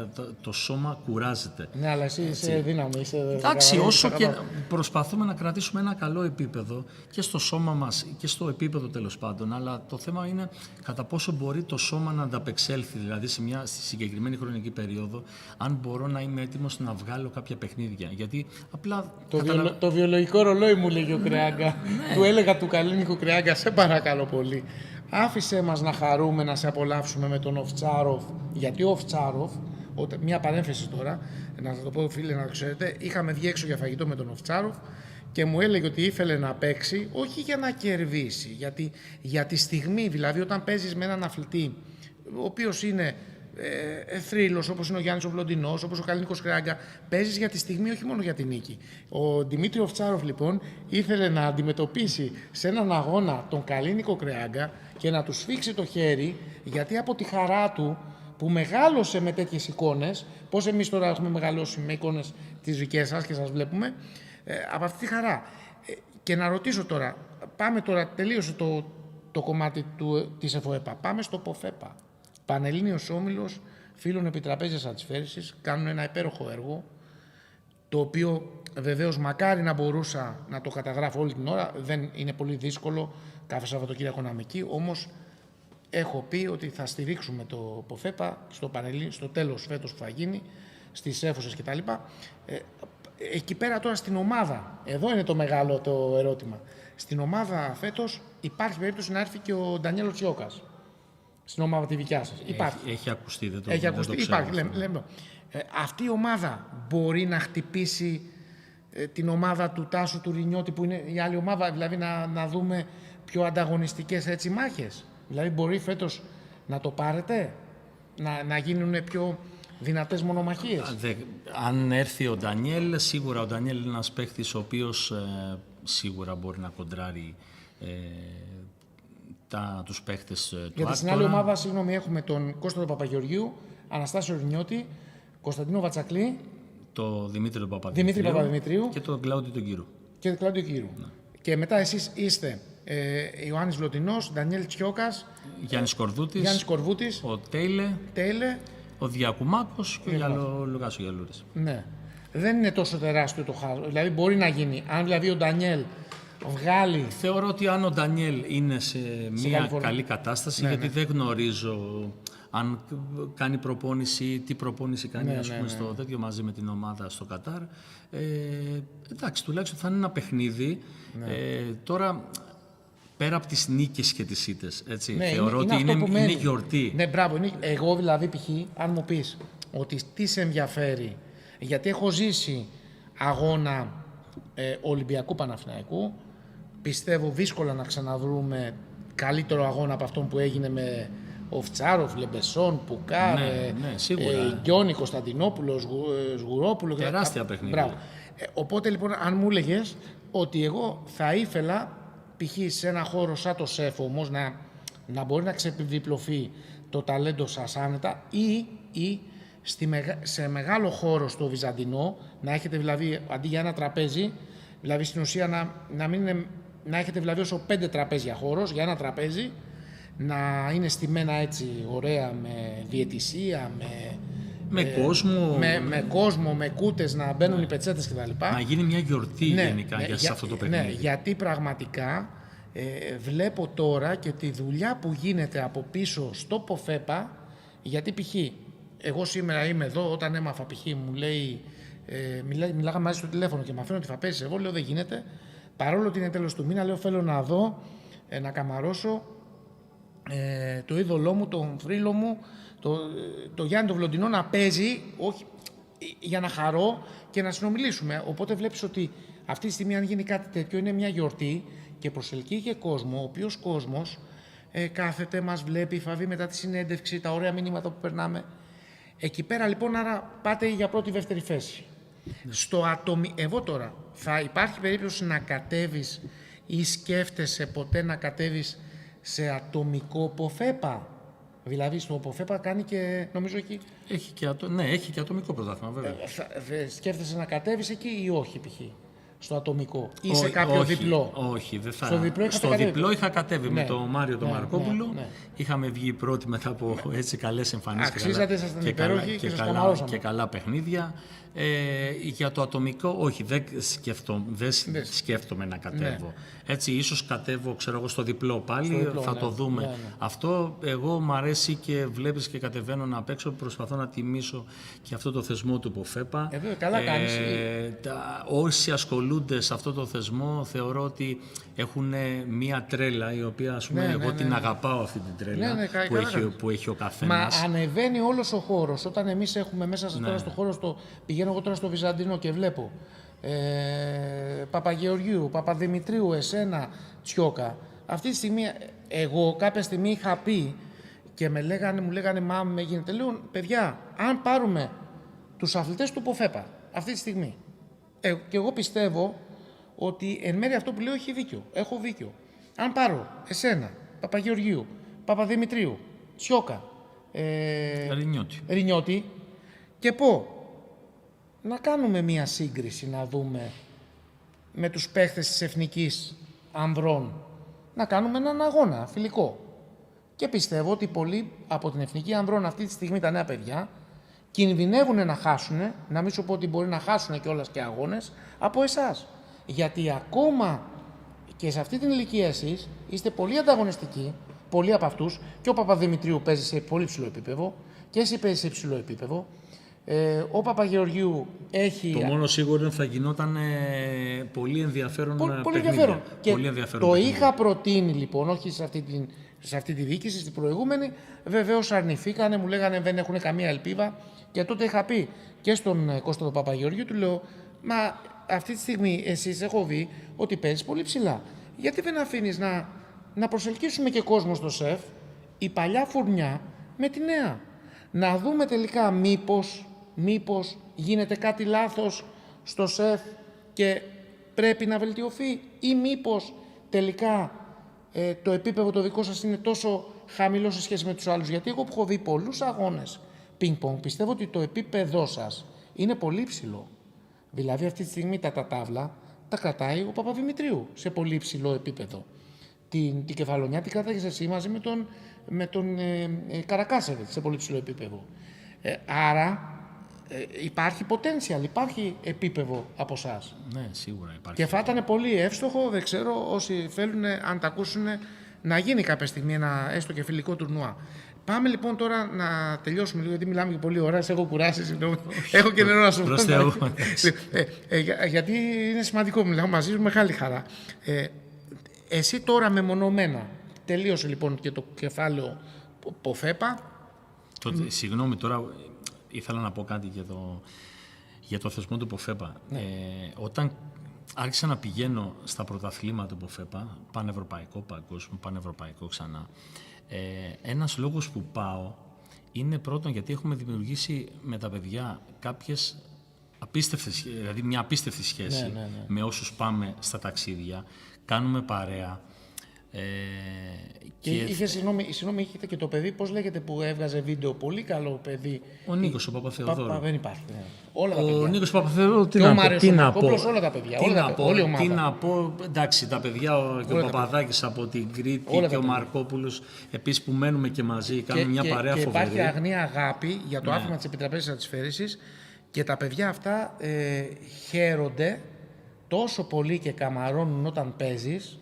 το σώμα κουράζεται. Ναι, αλλά εσύ είσαι δύναμη. Εντάξει, όσο και προσπαθούμε να κρατήσουμε ένα καλό επίπεδο και στο σώμα μας και στο επίπεδο τέλος πάντων, αλλά το θέμα είναι κατά πόσο μπορεί το σώμα να ανταπεξέλθει, δηλαδή στη συγκεκριμένη χρονική περίοδο, αν μπορώ να είμαι έτοιμος να βγάλω κάποια παιχνίδια. Γιατί απλά. Το βιολογικό ρολόι μου λέγει ο Κρεάγκα. Του έλεγα του Καλίνικου Κρεάγκα, σε παρακαλώ πολύ. Άφησέ μας να χαρούμε, να σε απολαύσουμε με τον Οφτσάροφ. Γιατί ο Οφτσάροφ, μια παρένθεση τώρα, να το πω φίλε να το ξέρετε, είχαμε βγει έξω για φαγητό με τον Οφτσάροφ και μου έλεγε ότι ήθελε να παίξει, όχι για να κερδίσει, γιατί για τη στιγμή, δηλαδή όταν παίζεις με έναν αθλητή, ο οποίος είναι θρύλος, όπως είναι ο Γιάννης ο Βλοντινός, όπως ο Καλίνικος Κρεάγκα, παίζεις για τη στιγμή, όχι μόνο για τη νίκη. Ο Δημήτρη Οφτσάροφ λοιπόν ήθελε να αντιμετωπίσει σε έναν αγώνα τον Καλίνικο Κρεάγκα και να του σφίξει το χέρι, γιατί από τη χαρά του που μεγάλωσε με τέτοιες εικόνες, πώς εμείς τώρα έχουμε μεγαλώσει με εικόνες τις δικές σας και σας βλέπουμε, από αυτή τη χαρά. Και να ρωτήσω τώρα, πάμε τώρα, τελείωσε το κομμάτι της ΕΦΟΕΠΑ, πάμε στο ΠΟΦΕΠΑ. Πανελλήνιος Όμιλος Φίλων Επιτραπέζιας Αντισφαίρησης, κάνουν ένα υπέροχο έργο, το οποίο βεβαίως μακάρι να μπορούσα να το καταγράφω όλη την ώρα, δεν είναι πολύ δύσκολο κάθε Σαββατοκύριακο να είμαι εκεί, όμως έχω πει ότι θα στηρίξουμε το ΠΟΦΕΠΑ στο τέλος φέτος που θα γίνει, στις αίθουσες κτλ. Εκεί πέρα τώρα στην ομάδα, εδώ είναι το μεγάλο το ερώτημα. Στην ομάδα φέτος υπάρχει περίπτωση να έρθει και ο Ντανιέλο Τσιόκας. Στην ομάδα τη δικιά σας. Έχει ακουστεί, δεν το υπάρχει, λέμε. Αυτή η ομάδα μπορεί να χτυπήσει την ομάδα του Τάσου του Ρινιώτη που είναι η άλλη ομάδα, δηλαδή να δούμε πιο ανταγωνιστικές έτσι μάχες. Δηλαδή μπορεί φέτος να το πάρετε, να γίνουν πιο δυνατές μονομαχίες. Αν έρθει ο Ντανιέλ, σίγουρα ο Ντανιέλ είναι ένας παίχτης ο οποίος σίγουρα μπορεί να κοντράρει τους παίχτες του. Γιατί στην άλλη ομάδα, συγγνώμη, έχουμε τον Κώστα Παπαγεωργίου, Αναστάσιο Ρινιώτη, Κωνσταντίνο Βατσακλή, τον Δημήτρη Παπαδημητρίου και τον Κλάουδιο τον Κύρου. Ναι. Και μετά εσείς είστε Ιωάννης Βλωτινός, Ντανιέλ Τσιόκας, Γιάννης Κορδούτης, ο Τέιλε, ο Διακουμάκος και ο Λουκάς ο Γιαλούρης. Ναι. Δεν είναι τόσο τεράστιο το χάσμα. Δηλαδή μπορεί να γίνει. Αν δηλαδή ο Ντανιέλ βγάλει. Θεωρώ ότι αν ο Ντανιέλ είναι σε μια καλή κατάσταση, Ναι, γιατί ναι. δεν γνωρίζω αν κάνει προπόνηση, τι προπόνηση κάνει Ναι, ας πούμε, ναι, ναι. στο τέτοιο μαζί με την ομάδα στο Κατάρ. Εντάξει, τουλάχιστον θα είναι ένα παιχνίδι. Ναι. Τώρα, πέρα από τις νίκες και τις ήττες, έτσι, Ναι, θεωρώ ότι αυτό που είναι μένει. γιορτή. Ναι, μπράβο. Εγώ δηλαδή, π.χ., αν μου πεις ότι τι σε ενδιαφέρει, γιατί έχω ζήσει αγώνα Ολυμπιακού Παναθηναϊκού, πιστεύω δύσκολα να ξαναβρούμε καλύτερο αγώνα από αυτόν που έγινε με Οφτσάροφ, Λεμπεσόν, Πουκάρ, Ναι, σίγουρα. Γκιόνι, Κωνσταντινόπουλο, Σγουρόπουλο. Τεράστια παιχνίδια. Μπράβο. Οπότε λοιπόν, αν μου έλεγες ότι εγώ θα ήθελα π.χ. σε ένα χώρο σαν το ΣΕΦ όμως να μπορεί να ξεδιπλωθεί το ταλέντο σας άνετα ή σε μεγάλο χώρο στο Βυζαντινό, να έχετε δηλαδή αντί για ένα τραπέζι, δηλαδή στην ουσία να έχετε δηλαδή όσο 5 τραπέζια χώρος για ένα τραπέζι, να είναι στημένα έτσι ωραία με διαιτησία, με κόσμο, με κούτες, να μπαίνουν οι πετσέτες κτλ. Να γίνει μια γιορτή γενικά σε αυτό το παιχνίδι. Ναι, γιατί πραγματικά βλέπω τώρα και τη δουλειά που γίνεται από πίσω στο ΠΟΦΕΠΑ, γιατί π.χ. εγώ σήμερα είμαι εδώ, όταν έμαθα π.χ. μου λέει, μιλάγαμε μαζί στο τηλέφωνο και με αφήνω ότι θα παίζεις, εγώ λέω δεν γίνεται, παρόλο ότι είναι τέλος του μήνα, λέω θέλω να δω, να καμαρώσω το είδωλό μου, τον θρύλο μου, το Γιάννη τον Βλοντινό να παίζει, όχι για να χαρώ και να συνομιλήσουμε. Οπότε βλέπεις ότι αυτή τη στιγμή αν γίνει κάτι τέτοιο είναι μια γιορτή και προσελκύει και κόσμο, ο οποίος κόσμος κάθεται, μας βλέπει, θα δει μετά τη συνέντευξη, τα ωραία μηνύματα που περνάμε. Εκεί πέρα λοιπόν, άρα πάτε για πρώτη-δεύτερη θέση. Ναι. Εγώ τώρα, θα υπάρχει περίπτωση να κατέβεις ή σκέφτεσαι ποτέ να κατέβεις σε ατομικό ΠΟΦΕΠΑ? Δηλαδή στο ΠΟΦΕΠΑ κάνει και νομίζω εκεί... Έχει και ατομικό πρωτάθλημα βέβαια. Σκέφτεσαι να κατέβεις εκεί ή όχι π.χ. στο ατομικό ή σε κάποιο διπλό? Όχι, δεν θα. Στο διπλό είχα κατέβει ναι, με τον Μάριο τον Μαρκόπουλο. Ναι. Είχαμε βγει πρώτοι μετά από έτσι καλές εμφανίσεις. Αξίζατε, ήσασταν υπέροχοι και σας καμαρώσαμε. Και καλά παιχνίδια. Για το ατομικό, όχι, δεν σκέφτομαι να κατέβω. Ναι. Έτσι, ίσως κατέβω, ξέρω εγώ, στο διπλό πάλι, θα το δούμε. Ναι. Αυτό εγώ μου αρέσει και βλέπεις και κατεβαίνω να παίξω, προσπαθώ να τιμήσω και αυτό το θεσμό του ΠΟΦΕΠΑ. Καλά κάνεις. Όσοι ασχολούνται σε αυτό το θεσμό θεωρώ ότι έχουν μία τρέλα η οποία ας πούμε εγώ την αγαπάω αυτή την τρέλα που έχει ο καθένας. Μα ανεβαίνει όλος ο χώρος. Όταν εμείς έχουμε μέσα τώρα στο χώρο, πηγαίνω εγώ τώρα στο Βυζαντινό και βλέπω Παπαγεωργίου, Παπαδημητρίου, εσένα, Τσιόκα. Αυτή τη στιγμή εγώ κάποια στιγμή είχα πει και μου λέγανε μα με γίνεται. Λέω παιδιά, αν πάρουμε τους αθλητές του ΠΟΦΕΠΑ αυτή τη στιγμή, και εγώ πιστεύω ότι εν μέρει αυτό που λέω έχει δίκιο. Έχω δίκιο. Αν πάρω εσένα, Παπαγεωργίου, Παπαδημητρίου, Τσιόκα, Ρινιώτη και πω να κάνουμε μία σύγκριση να δούμε με τους παίχτες της Εθνικής Ανδρών, να κάνουμε έναν αγώνα φιλικό. Και πιστεύω ότι πολλοί από την Εθνική Ανδρών αυτή τη στιγμή, τα νέα παιδιά, κινδυνεύουν να χάσουν, να μην σου πω ότι μπορεί να χάσουν κιόλας και αγώνες, από εσάς. Γιατί ακόμα και σε αυτή την ηλικία εσείς είστε πολύ ανταγωνιστικοί, πολλοί από αυτούς, και ο Παπαδημητρίου παίζει σε πολύ ψηλό επίπεδο και εσύ παίζεις σε υψηλό επίπεδο. Ο Παπαγεωργίου έχει... Το μόνο σίγουρο είναι ότι θα γινόταν πολύ ενδιαφέρον πολύ ενδιαφέρον. Και το είχα προτείνει λοιπόν, όχι σε αυτή τη διοίκηση, στην προηγούμενη. Βεβαίως αρνηθήκανε, μου λέγανε δεν έχουν καμία ελπίδα. Και τότε είχα πει και στον Κώστα τον Παπαγεωργίου, του λέω, μα αυτή τη στιγμή εσείς έχω δει ότι παίζεις πολύ ψηλά. Γιατί δεν αφήνεις να προσελκύσουμε και κόσμο στο ΣΕΦ, η παλιά φουρνιά με τη νέα. Να δούμε τελικά μήπως γίνεται κάτι λάθος στο ΣΕΦ και πρέπει να βελτιωθεί, ή μήπως τελικά το επίπεδο το δικό σας είναι τόσο χαμηλό σε σχέση με τους άλλους. Γιατί εγώ που έχω δει πολλούς αγώνες πινκ-πονγκ, πιστεύω ότι το επίπεδό σας είναι πολύ ψηλό. Δηλαδή αυτή τη στιγμή τα ταύλα τα κρατάει ο Παπαδημητρίου σε πολύ ψηλό επίπεδο. Την κεφαλονιά την κράταγες εσύ μαζί με τον Καρακάσεβιτ σε πολύ ψηλό επίπεδο. Άρα Υπάρχει potential, υπάρχει επίπεδο από εσάς. Ναι, σίγουρα υπάρχει. Και θα ήταν πολύ εύστοχο, δεν ξέρω, όσοι θέλουν, αν τα ακούσουν, να γίνει κάποια στιγμή ένα έστω και φιλικό τουρνουά. Πάμε λοιπόν τώρα να τελειώσουμε λίγο, γιατί μιλάμε και πολλή ώρα. Σε έχω κουράσει, συγγνώμη. Έχω και νερό να σου πω. Γιατί είναι σημαντικό, μιλάω μαζί σου, μεγάλη χαρά. Εσύ τώρα μεμονωμένα, τελείωσε λοιπόν και το κεφάλαιο ΠΟΦΕΠΑ. Συγγνώμη, τώρα ήθελα να πω κάτι για το θεσμό του ΠΟΦΕΠΑ. Ναι. Όταν άρχισα να πηγαίνω στα πρωταθλήματα του ΠΟΦΕΠΑ, πανευρωπαϊκό, παγκόσμιο, πανευρωπαϊκό ξανά, ένας λόγος που πάω είναι πρώτον γιατί έχουμε δημιουργήσει με τα παιδιά κάποιες απίστευτες, δηλαδή μια απίστευτη σχέση με όσους πάμε στα ταξίδια, κάνουμε παρέα. Και είχε, συγγνώμη, είχετε και το παιδί, πώς λέγεται, που έβγαζε βίντεο, πολύ καλό παιδί. Ο Νίκος ο Παπαθεοδόρου. Δεν υπάρχει. Όλα τα παιδιά. Ο Νίκος Παπαθεοδόρου, τι να πω. Όλα τα παιδιά. Τι να πω, εντάξει, τα παιδιά και ο Παπαδάκης από την Κρήτη και ο Μαρκόπουλος, επίσης που μένουμε και μαζί, κάνουμε μια παρέα φοβερή. Και υπάρχει αγνή αγάπη για το άθλημα της επιτραπέζιας της φέρησης και τα παιδιά αυτά χαίρονται τόσο πολύ και καμαρώνουν όταν παίζεις,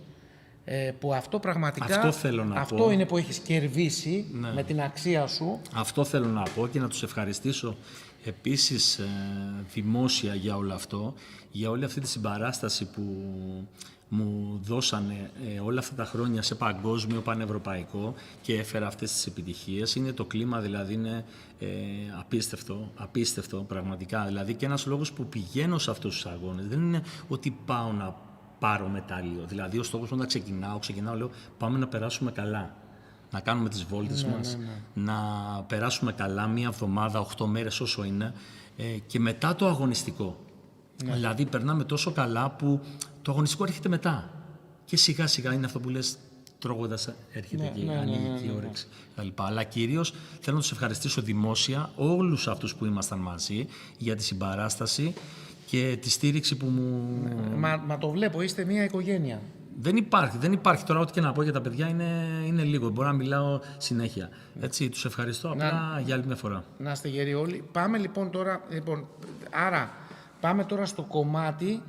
που αυτό πραγματικά αυτό είναι που έχεις κερδίσει με την αξία σου. Αυτό θέλω να πω και να τους ευχαριστήσω επίσης δημόσια για όλο αυτό, για όλη αυτή τη συμπαράσταση που μου δώσανε όλα αυτά τα χρόνια σε παγκόσμιο, πανευρωπαϊκό και έφερα αυτές τις επιτυχίες. Είναι το κλίμα, δηλαδή είναι απίστευτο πραγματικά. Δηλαδή και ένας λόγος που πηγαίνω σε αυτούς τους αγώνες δεν είναι ότι πάω να πάρω μετάλλιο. Δηλαδή, ο στόχος μου όταν ξεκινάω, λέω πάμε να περάσουμε καλά. Να κάνουμε τις βόλτες μας, να περάσουμε καλά μία εβδομάδα, 8 μέρες όσο είναι, και μετά το αγωνιστικό. Δηλαδή, περνάμε τόσο καλά που το αγωνιστικό έρχεται μετά. Και σιγά σιγά είναι αυτό που λες, τρώγοντας έρχεται και ανοίγει η όρεξη. Αλλά κυρίως θέλω να τους ευχαριστήσω δημόσια όλους αυτούς που ήμασταν μαζί για τη συμπαράσταση και τη στήριξη που μου... Μα το βλέπω, είστε μια οικογένεια. Δεν υπάρχει. Τώρα ό,τι και να πω για τα παιδιά είναι λίγο. Μπορώ να μιλάω συνέχεια. Έτσι, τους ευχαριστώ απλά για άλλη μια φορά. Να είστε γεροί όλοι. Πάμε λοιπόν τώρα... άρα, πάμε τώρα στο κομμάτι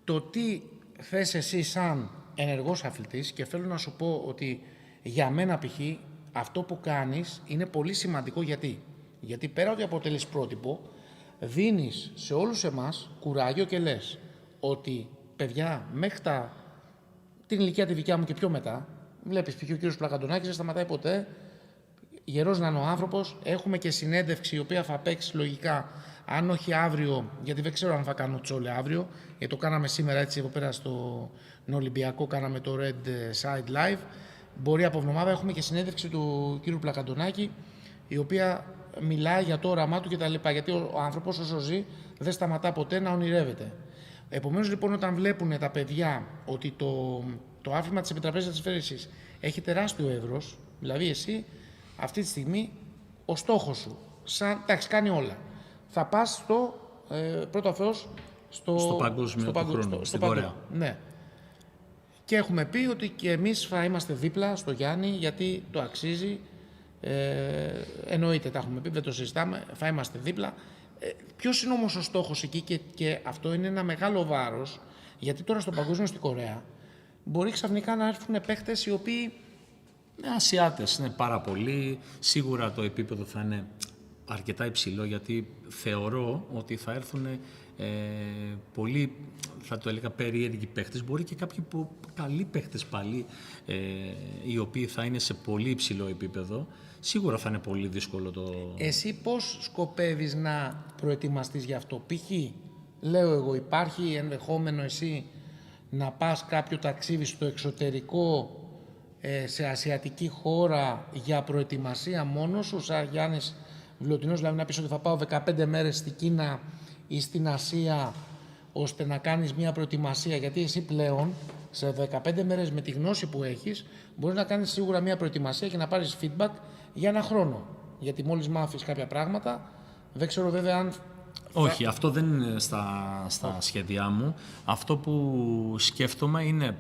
το τι θες εσύ σαν ενεργός αθλητής, και θέλω να σου πω ότι για μένα π.χ. αυτό που κάνεις είναι πολύ σημαντικό. Γιατί πέρα ότι αποτελείς πρότυπο, δίνεις σε όλους εμάς κουράγιο και λες ότι παιδιά μέχρι την ηλικία τη δικιά μου και πιο μετά, βλέπεις π.χ. ο κύριος Πλακαντονάκης δεν σταματάει ποτέ, γερός να είναι ο άνθρωπος. Έχουμε και συνέντευξη η οποία θα παίξει λογικά, αν όχι αύριο, γιατί δεν ξέρω αν θα κάνω τσόλε αύριο, γιατί το κάναμε σήμερα έτσι εδώ πέρα στον Ολυμπιακό, κάναμε το Red Side Live. Μπορεί από εβδομάδα έχουμε και συνέντευξη του κύριου Πλακαντονάκη, η οποία μιλάει για το όραμά του κτλ. Γιατί ο άνθρωπος όσο ζει δεν σταματά ποτέ να ονειρεύεται. Επομένως λοιπόν, όταν βλέπουν τα παιδιά ότι το άθλημα της επιτραπέζιας της φέρησης έχει τεράστιο εύρος, δηλαδή εσύ αυτή τη στιγμή ο στόχος σου, εντάξει, κάνει όλα. Θα πας στο πρώτο Θεός στο παγκόσμιο του χρόνου, στην Κορέα. Ναι. Και έχουμε πει ότι και εμείς θα είμαστε δίπλα στο Γιάννη, γιατί το αξίζει. Εννοείται, τα έχουμε πει, δεν το συζητάμε, θα είμαστε δίπλα. Ποιος είναι όμως ο στόχος εκεί, και αυτό είναι ένα μεγάλο βάρος, γιατί τώρα στο παγκόσμιο στην Κορέα μπορεί ξαφνικά να έρθουν παίχτες οι οποίοι... Ασιάτες είναι πάρα πολλοί, σίγουρα το επίπεδο θα είναι αρκετά υψηλό, γιατί θεωρώ ότι θα έρθουν πολλοί, θα το έλεγα, περίεργοι παίχτες, μπορεί και κάποιοι καλοί παίχτες πάλι, οι οποίοι θα είναι σε πολύ υψηλό επίπεδο. Σίγουρα θα είναι πολύ δύσκολο το... Εσύ πώς σκοπεύεις να προετοιμαστείς γι' αυτό? Π.χ. λέω εγώ, υπάρχει ενδεχόμενο εσύ να πας κάποιο ταξίδι στο εξωτερικό, σε ασιατική χώρα, για προετοιμασία μόνος σου, σαν Γιάννης Βλωτινός, δηλαδή να πεις ότι θα πάω 15 μέρες στην Κίνα ή στην Ασία, ώστε να κάνεις μια προετοιμασία, γιατί εσύ πλέον σε 15 μέρες με τη γνώση που έχεις μπορείς να κάνεις σίγουρα μια προετοιμασία και να πάρεις feedback για ένα χρόνο. Γιατί μόλις μάθεις κάποια πράγματα, δεν ξέρω βέβαια αν... Όχι, αυτό δεν είναι στα σχέδιά μου. Αυτό που σκέφτομαι είναι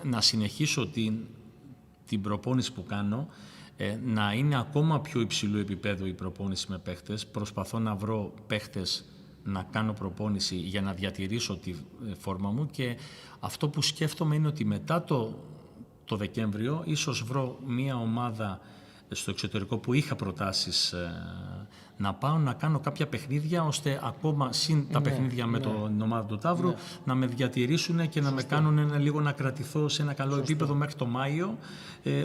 να συνεχίσω την προπόνηση που κάνω να είναι ακόμα πιο υψηλού επίπεδου η προπόνηση με παίχτες. Προσπαθώ να βρω παίχτες να κάνω προπόνηση για να διατηρήσω τη φόρμα μου, και αυτό που σκέφτομαι είναι ότι μετά το Δεκέμβριο ίσως βρω μία ομάδα στο εξωτερικό που είχα προτάσεις να πάω να κάνω κάποια παιχνίδια, ώστε ακόμα συν τα παιχνίδια με την ομάδα του Ταύρου να με διατηρήσουν και να με κάνουν λίγο να κρατηθώ σε ένα καλό επίπεδο μέχρι το Μάιο.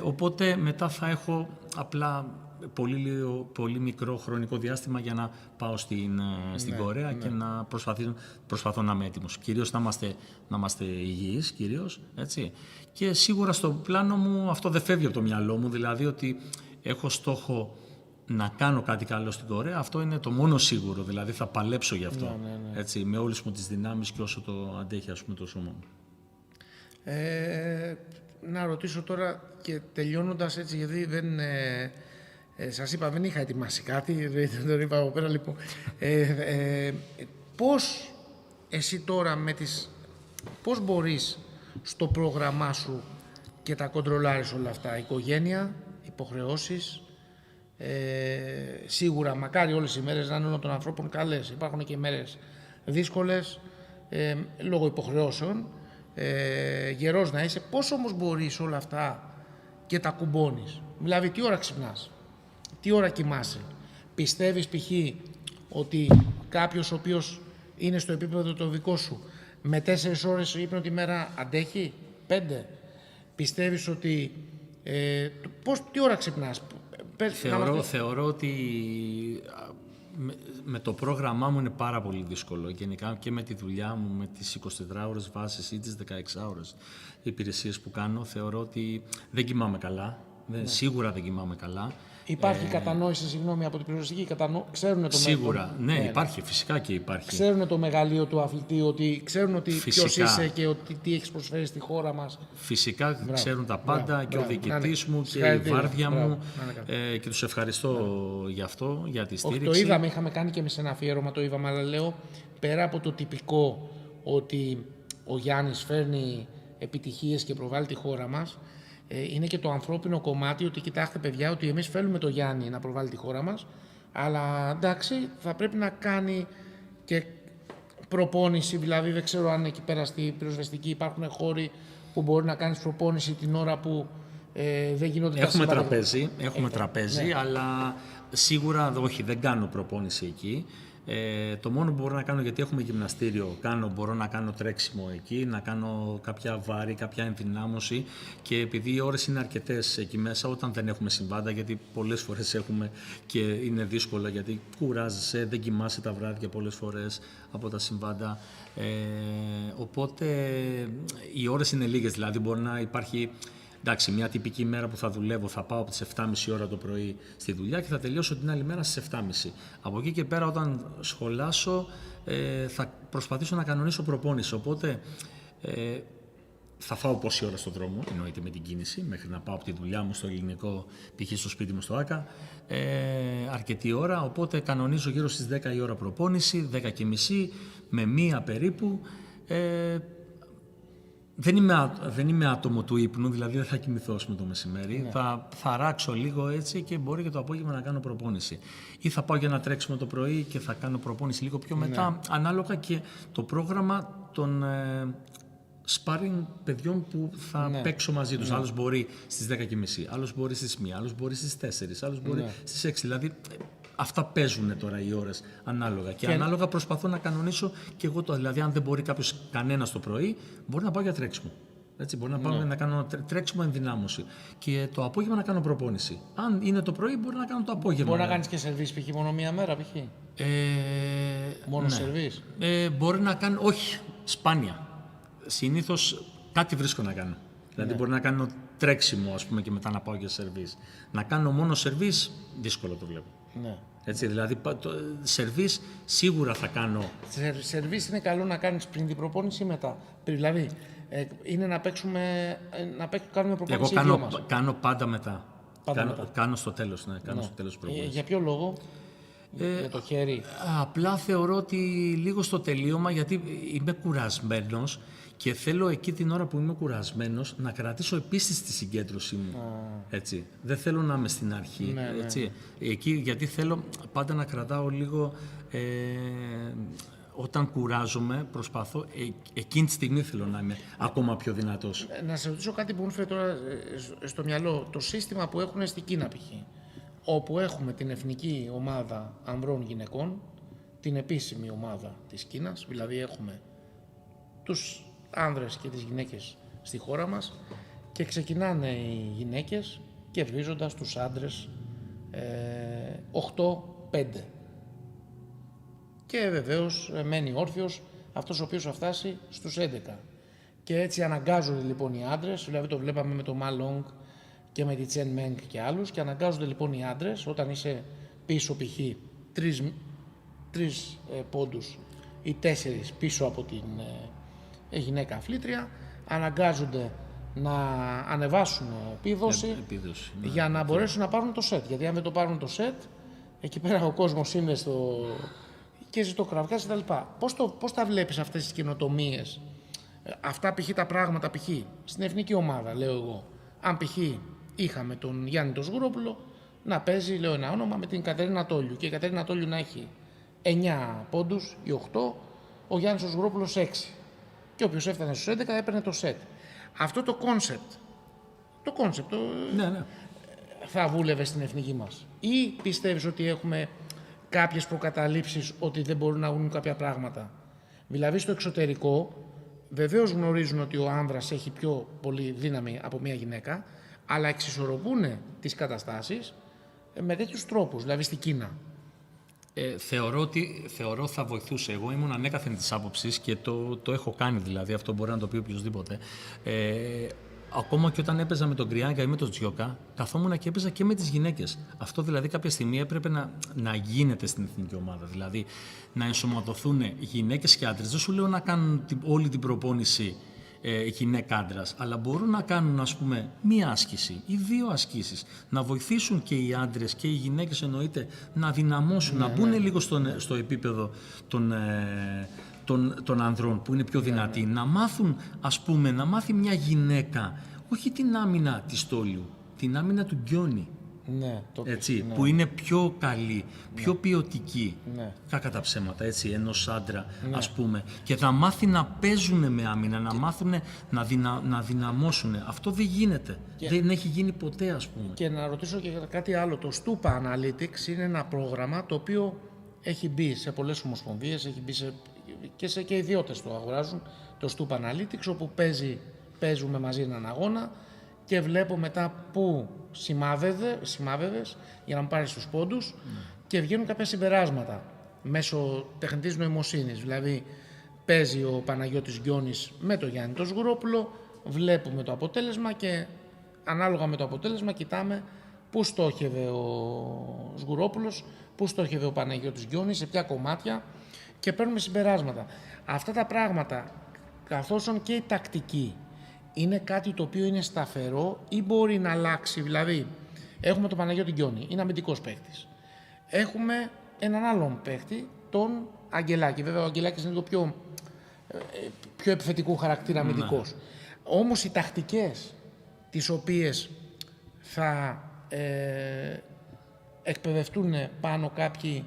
Οπότε μετά θα έχω απλά πολύ μικρό χρονικό διάστημα για να πάω στην Κορέα και να προσπαθώ να είμαι έτοιμος. Κυρίως να είμαστε υγιείς, κυρίως, έτσι. Και σίγουρα στο πλάνο μου αυτό δεν φεύγει από το μυαλό μου, δηλαδή ότι έχω στόχο να κάνω κάτι καλό στην Κορέα. Αυτό είναι το μόνο σίγουρο, δηλαδή θα παλέψω γι' αυτό, έτσι, με όλες μου τις δυνάμεις και όσο το αντέχει, ας πούμε, το σώμα μου. Να ρωτήσω τώρα και τελειώνοντας, έτσι, γιατί δεν... σας είπα, δεν είχα ετοιμάσει κάτι, δεν το είπα από πέρα, λοιπόν. Πώς εσύ τώρα πώς μπορείς στο πρόγραμμά σου και τα κοντρολάρεις όλα αυτά, οικογένεια, υποχρεώσεις, σίγουρα μακάρι όλες οι μέρες να είναι όλων των ανθρώπων καλές, υπάρχουν και μέρες δύσκολες λόγω υποχρεώσεων, γερός να είσαι, πώς όμως μπορείς όλα αυτά και τα κουμπώνεις, δηλαδή τι ώρα ξυπνάς, τι ώρα κοιμάσαι, πιστεύεις π.χ. ότι κάποιος ο οποίος είναι στο επίπεδο το δικό σου με 4 ώρες ύπνο τη μέρα αντέχει, 5, πιστεύεις ότι τι ώρα ξυπνάς? Θεωρώ ότι με το πρόγραμμά μου είναι πάρα πολύ δύσκολο, γενικά και με τη δουλειά μου, με τις 24 ώρες βάσεις ή τις 16 ώρες υπηρεσίες που κάνω, θεωρώ ότι δεν κοιμάμαι καλά, σίγουρα δεν κοιμάμαι καλά. Υπάρχει κατανόηση, συγγνώμη, από την πυροσβεστική, ξέρουν το σίγουρα, υπάρχει, φυσικά και υπάρχει. Ξέρουν το μεγαλείο του αθλητή, ότι ξέρουν ότι ποιος είσαι και ότι τι έχεις προσφέρει στη χώρα μας. Φυσικά ξέρουν τα πάντα, και ο διοικητής μου και η βάρδια μου, και τους ευχαριστώ γι' αυτό, για τη στήριξη. Το είδαμε, είχαμε κάνει και εμείς ένα αφιέρωμα, το είδαμε, αλλά λέω, πέρα από το τυπικό ότι ο Γιάννης φέρνει επιτυχίες και προβάλλει τη χώρα μας, είναι και το ανθρώπινο κομμάτι, ότι κοιτάξτε παιδιά, ότι εμείς θέλουμε το Γιάννη να προβάλλει τη χώρα μας, αλλά εντάξει, θα πρέπει να κάνει και προπόνηση, δηλαδή δεν ξέρω αν εκεί πέρα στη πυροσβεστική υπάρχουν χώροι που μπορεί να κάνεις προπόνηση την ώρα που δεν γίνονται τα συμβάντα. Έχουμε τραπέζι, αλλά σίγουρα όχι, δεν κάνω προπόνηση εκεί. Το μόνο που μπορώ να κάνω, γιατί έχουμε γυμναστήριο, μπορώ να κάνω τρέξιμο εκεί, να κάνω κάποια βάρη, κάποια ενδυνάμωση, και επειδή οι ώρες είναι αρκετές εκεί μέσα όταν δεν έχουμε συμβάντα, γιατί πολλές φορές έχουμε και είναι δύσκολο, γιατί κουράζεσαι, δεν κοιμάσαι τα βράδια πολλές φορές από τα συμβάντα, οπότε οι ώρες είναι λίγες, δηλαδή μπορεί να υπάρχει... Εντάξει, μια τυπική μέρα που θα δουλεύω, θα πάω από τις 7.30 ώρα το πρωί στη δουλειά και θα τελειώσω την άλλη μέρα στις 7.30. Από εκεί και πέρα, όταν σχολάσω, θα προσπαθήσω να κανονίσω προπόνηση. Οπότε θα φάω πόση ώρα στον δρόμο, εννοείται με την κίνηση, μέχρι να πάω από τη δουλειά μου στο ελληνικό, π.χ. στο σπίτι μου στο ΆΚΑ, αρκετή ώρα. Οπότε κανονίζω γύρω στις 10 η ώρα προπόνηση, 10.30 με 1 περίπου. Δεν είμαι άτομο του ύπνου, δηλαδή δεν θα κοιμηθώ με το μεσημέρι. Ναι. Θα ράξω λίγο έτσι και μπορεί και το απόγευμα να κάνω προπόνηση. Ή θα πάω για να τρέξουμε το πρωί και θα κάνω προπόνηση λίγο πιο μετά, ανάλογα και το πρόγραμμα των sparring παιδιών που θα παίξω μαζί τους. Άλλος μπορεί στις 10.30, άλλος μπορεί στις 1, άλλος μπορεί στις 4, άλλος μπορεί στις 6. Δηλαδή αυτά παίζουν τώρα οι ώρες ανάλογα. Και ανάλογα προσπαθώ να κανονίσω και εγώ το. Δηλαδή, αν δεν μπορεί κανένας το πρωί, μπορεί να πάω για τρέξιμο. Έτσι, μπορεί να πάω να κάνω τρέξιμο ενδυνάμωση. Και το απόγευμα να κάνω προπόνηση. Αν είναι το πρωί, μπορεί να κάνω το απόγευμα. Μπορεί να κάνεις και σερβίς, π.χ. μόνο μία μέρα, π.χ. Μόνο σερβίς. Μπορεί να κάνω, όχι, σπάνια. Συνήθως κάτι βρίσκω να κάνω. Δηλαδή, μπορεί να κάνω τρέξιμο, ας πούμε, και μετά να πάω για σερβίς. Να κάνω μόνο σερβίς, δύσκολο το βλέπω. Ναι. Έτσι, δηλαδή, σερβίς σίγουρα θα κάνω. Σερβίς είναι καλό να κάνεις πριν την προπόνηση ή μετά. Δηλαδή, είναι να κάνουμε προπόνηση. Εγώ κάνω πάντα μετά. Κάνω στο τέλος, κάνω στο τέλος προπόνηση. Για ποιο λόγο? Για το χέρι. Απλά θεωρώ ότι λίγο στο τελείωμα, γιατί είμαι κουρασμένος Και θέλω εκεί την ώρα που είμαι κουρασμένος να κρατήσω επίσης τη συγκέντρωσή μου. Έτσι. Δεν θέλω να είμαι στην αρχή. Έτσι. Εκεί, γιατί θέλω πάντα να κρατάω λίγο... όταν κουράζομαι, προσπαθώ, εκείνη τη στιγμή θέλω να είμαι ακόμα πιο δυνατός. Να σε ρωτήσω κάτι που μου φέρει τώρα στο μυαλό. Το σύστημα που έχουν στην Κίνα π.χ. όπου έχουμε την εθνική ομάδα ανδρών γυναικών, την επίσημη ομάδα της Κίνας, δηλαδή έχουμε τους άνδρες και τις γυναίκες στη χώρα μας και ξεκινάνε οι γυναίκες κερδίζοντας τους άντρες 8-5. Και βεβαίως μένει όρθιος αυτός ο οποίος θα φτάσει στους 11. Και έτσι αναγκάζονται λοιπόν οι άντρες, δηλαδή το βλέπαμε με το Μαλόγκ και με τη Τσεν Μέγκ και άλλους, και αναγκάζονται λοιπόν οι άντρες όταν είσαι πίσω π.χ. 3 πόντους ή 4 πίσω από την γυναίκα αθλήτρια, αναγκάζονται να ανεβάσουν επίδοση για να μπορέσουν να πάρουν το σετ. Γιατί αν δεν το πάρουν το σετ, εκεί πέρα ο κόσμος είναι και ζητώ κραυγάς και τα λοιπά. Πώς τα βλέπεις αυτές τις καινοτομίες, αυτά π.χ. τα πράγματα π.χ. στην εθνική ομάδα, λέω εγώ. Αν π.χ. είχαμε τον Γιάννη τον Σγουρόπουλο να παίζει, λέω ένα όνομα, με την Κατερίνα Τόλιου και η Κατερίνα Τόλιου να έχει 9 πόντους ή 8, ο Γιάννης ο Σγουρόπουλος 6. Και όποιος έφτανε στους 11 έπαιρνε το σετ. Αυτό το κόνσεπτ, ναι. θα βούλευε στην εθνική μας? Ή πιστεύεις ότι έχουμε κάποιες προκαταλήψεις ότι δεν μπορούν να βγουν κάποια πράγματα? Δηλαδή στο εξωτερικό βεβαίως γνωρίζουν ότι ο άνδρας έχει πιο πολύ δύναμη από μια γυναίκα, αλλά εξισορροπούν τις καταστάσεις με τέτοιους τρόπους, δηλαδή στην Κίνα. Θεωρώ θα βοηθούσε. Εγώ ήμουν ανέκαθεν της άποψης και το έχω κάνει, δηλαδή αυτό μπορεί να το πει οποιοδήποτε. Ακόμα και όταν έπαιζα με τον Κριάγκα ή με τον Τζιόκα, καθόμουν και έπαιζα και με τις γυναίκες. Αυτό δηλαδή κάποια στιγμή έπρεπε να γίνεται στην εθνική ομάδα. Δηλαδή να ενσωματωθούν γυναίκες και άντρες. Δεν σου λέω να κάνουν όλη την προπόνηση γυναίκα-άντρας, αλλά μπορούν να κάνουν, ας πούμε, μία άσκηση ή 2 ασκήσεις. Να βοηθήσουν και οι άντρες και οι γυναίκες, εννοείται, να δυναμώσουν, να μπουν λίγο στο επίπεδο των ανδρών που είναι πιο δυνατοί, να μάθουν, ας πούμε, να μάθει μια γυναίκα όχι την άμυνα της Τόλιου, την άμυνα του Γκιόνι, που είναι πιο καλή, πιο ποιοτική, κακά τα ψέματα, έτσι, ενός άντρα, ας πούμε, και θα μάθει να παίζουν με άμυνα, να μάθουν να δυναμώσουν. Αυτό δεν γίνεται, δεν έχει γίνει ποτέ, ας πούμε. Και να ρωτήσω και κάτι άλλο, το Stupa Analytics είναι ένα πρόγραμμα το οποίο έχει μπει σε πολλές ομοσπονδίες, έχει μπει και ιδιώτες το αγοράζουν, το Stupa Analytics, όπου παίζουμε μαζί έναν αγώνα και βλέπω μετά που σημάδευες για να μου πάρεις τους πόντους και βγαίνουν κάποια συμπεράσματα μέσω τεχνητής νοημοσύνης. Δηλαδή παίζει ο Παναγιώτης Γκιόνης με τον Γιάννη τον Σγουρόπουλο, βλέπουμε το αποτέλεσμα και ανάλογα με το αποτέλεσμα κοιτάμε πού στόχευε ο Σγουρόπουλος, πού στόχευε ο Παναγιώτης Γκιόνης, σε ποια κομμάτια, και παίρνουμε συμπεράσματα. Αυτά τα πράγματα, καθώς και η τακτική, είναι κάτι το οποίο είναι σταθερό ή μπορεί να αλλάξει? Δηλαδή, έχουμε τον Παναγιώτη Γκιόνη, είναι αμυντικός παίκτης. Έχουμε έναν άλλον παίκτη, τον Αγγελάκη. Βέβαια, ο Αγγελάκης είναι λίγο πιο επιθετικού χαρακτήρα αμυντικός. Όμως οι τακτικές τις οποίες θα εκπαιδευτούν πάνω κάποιοι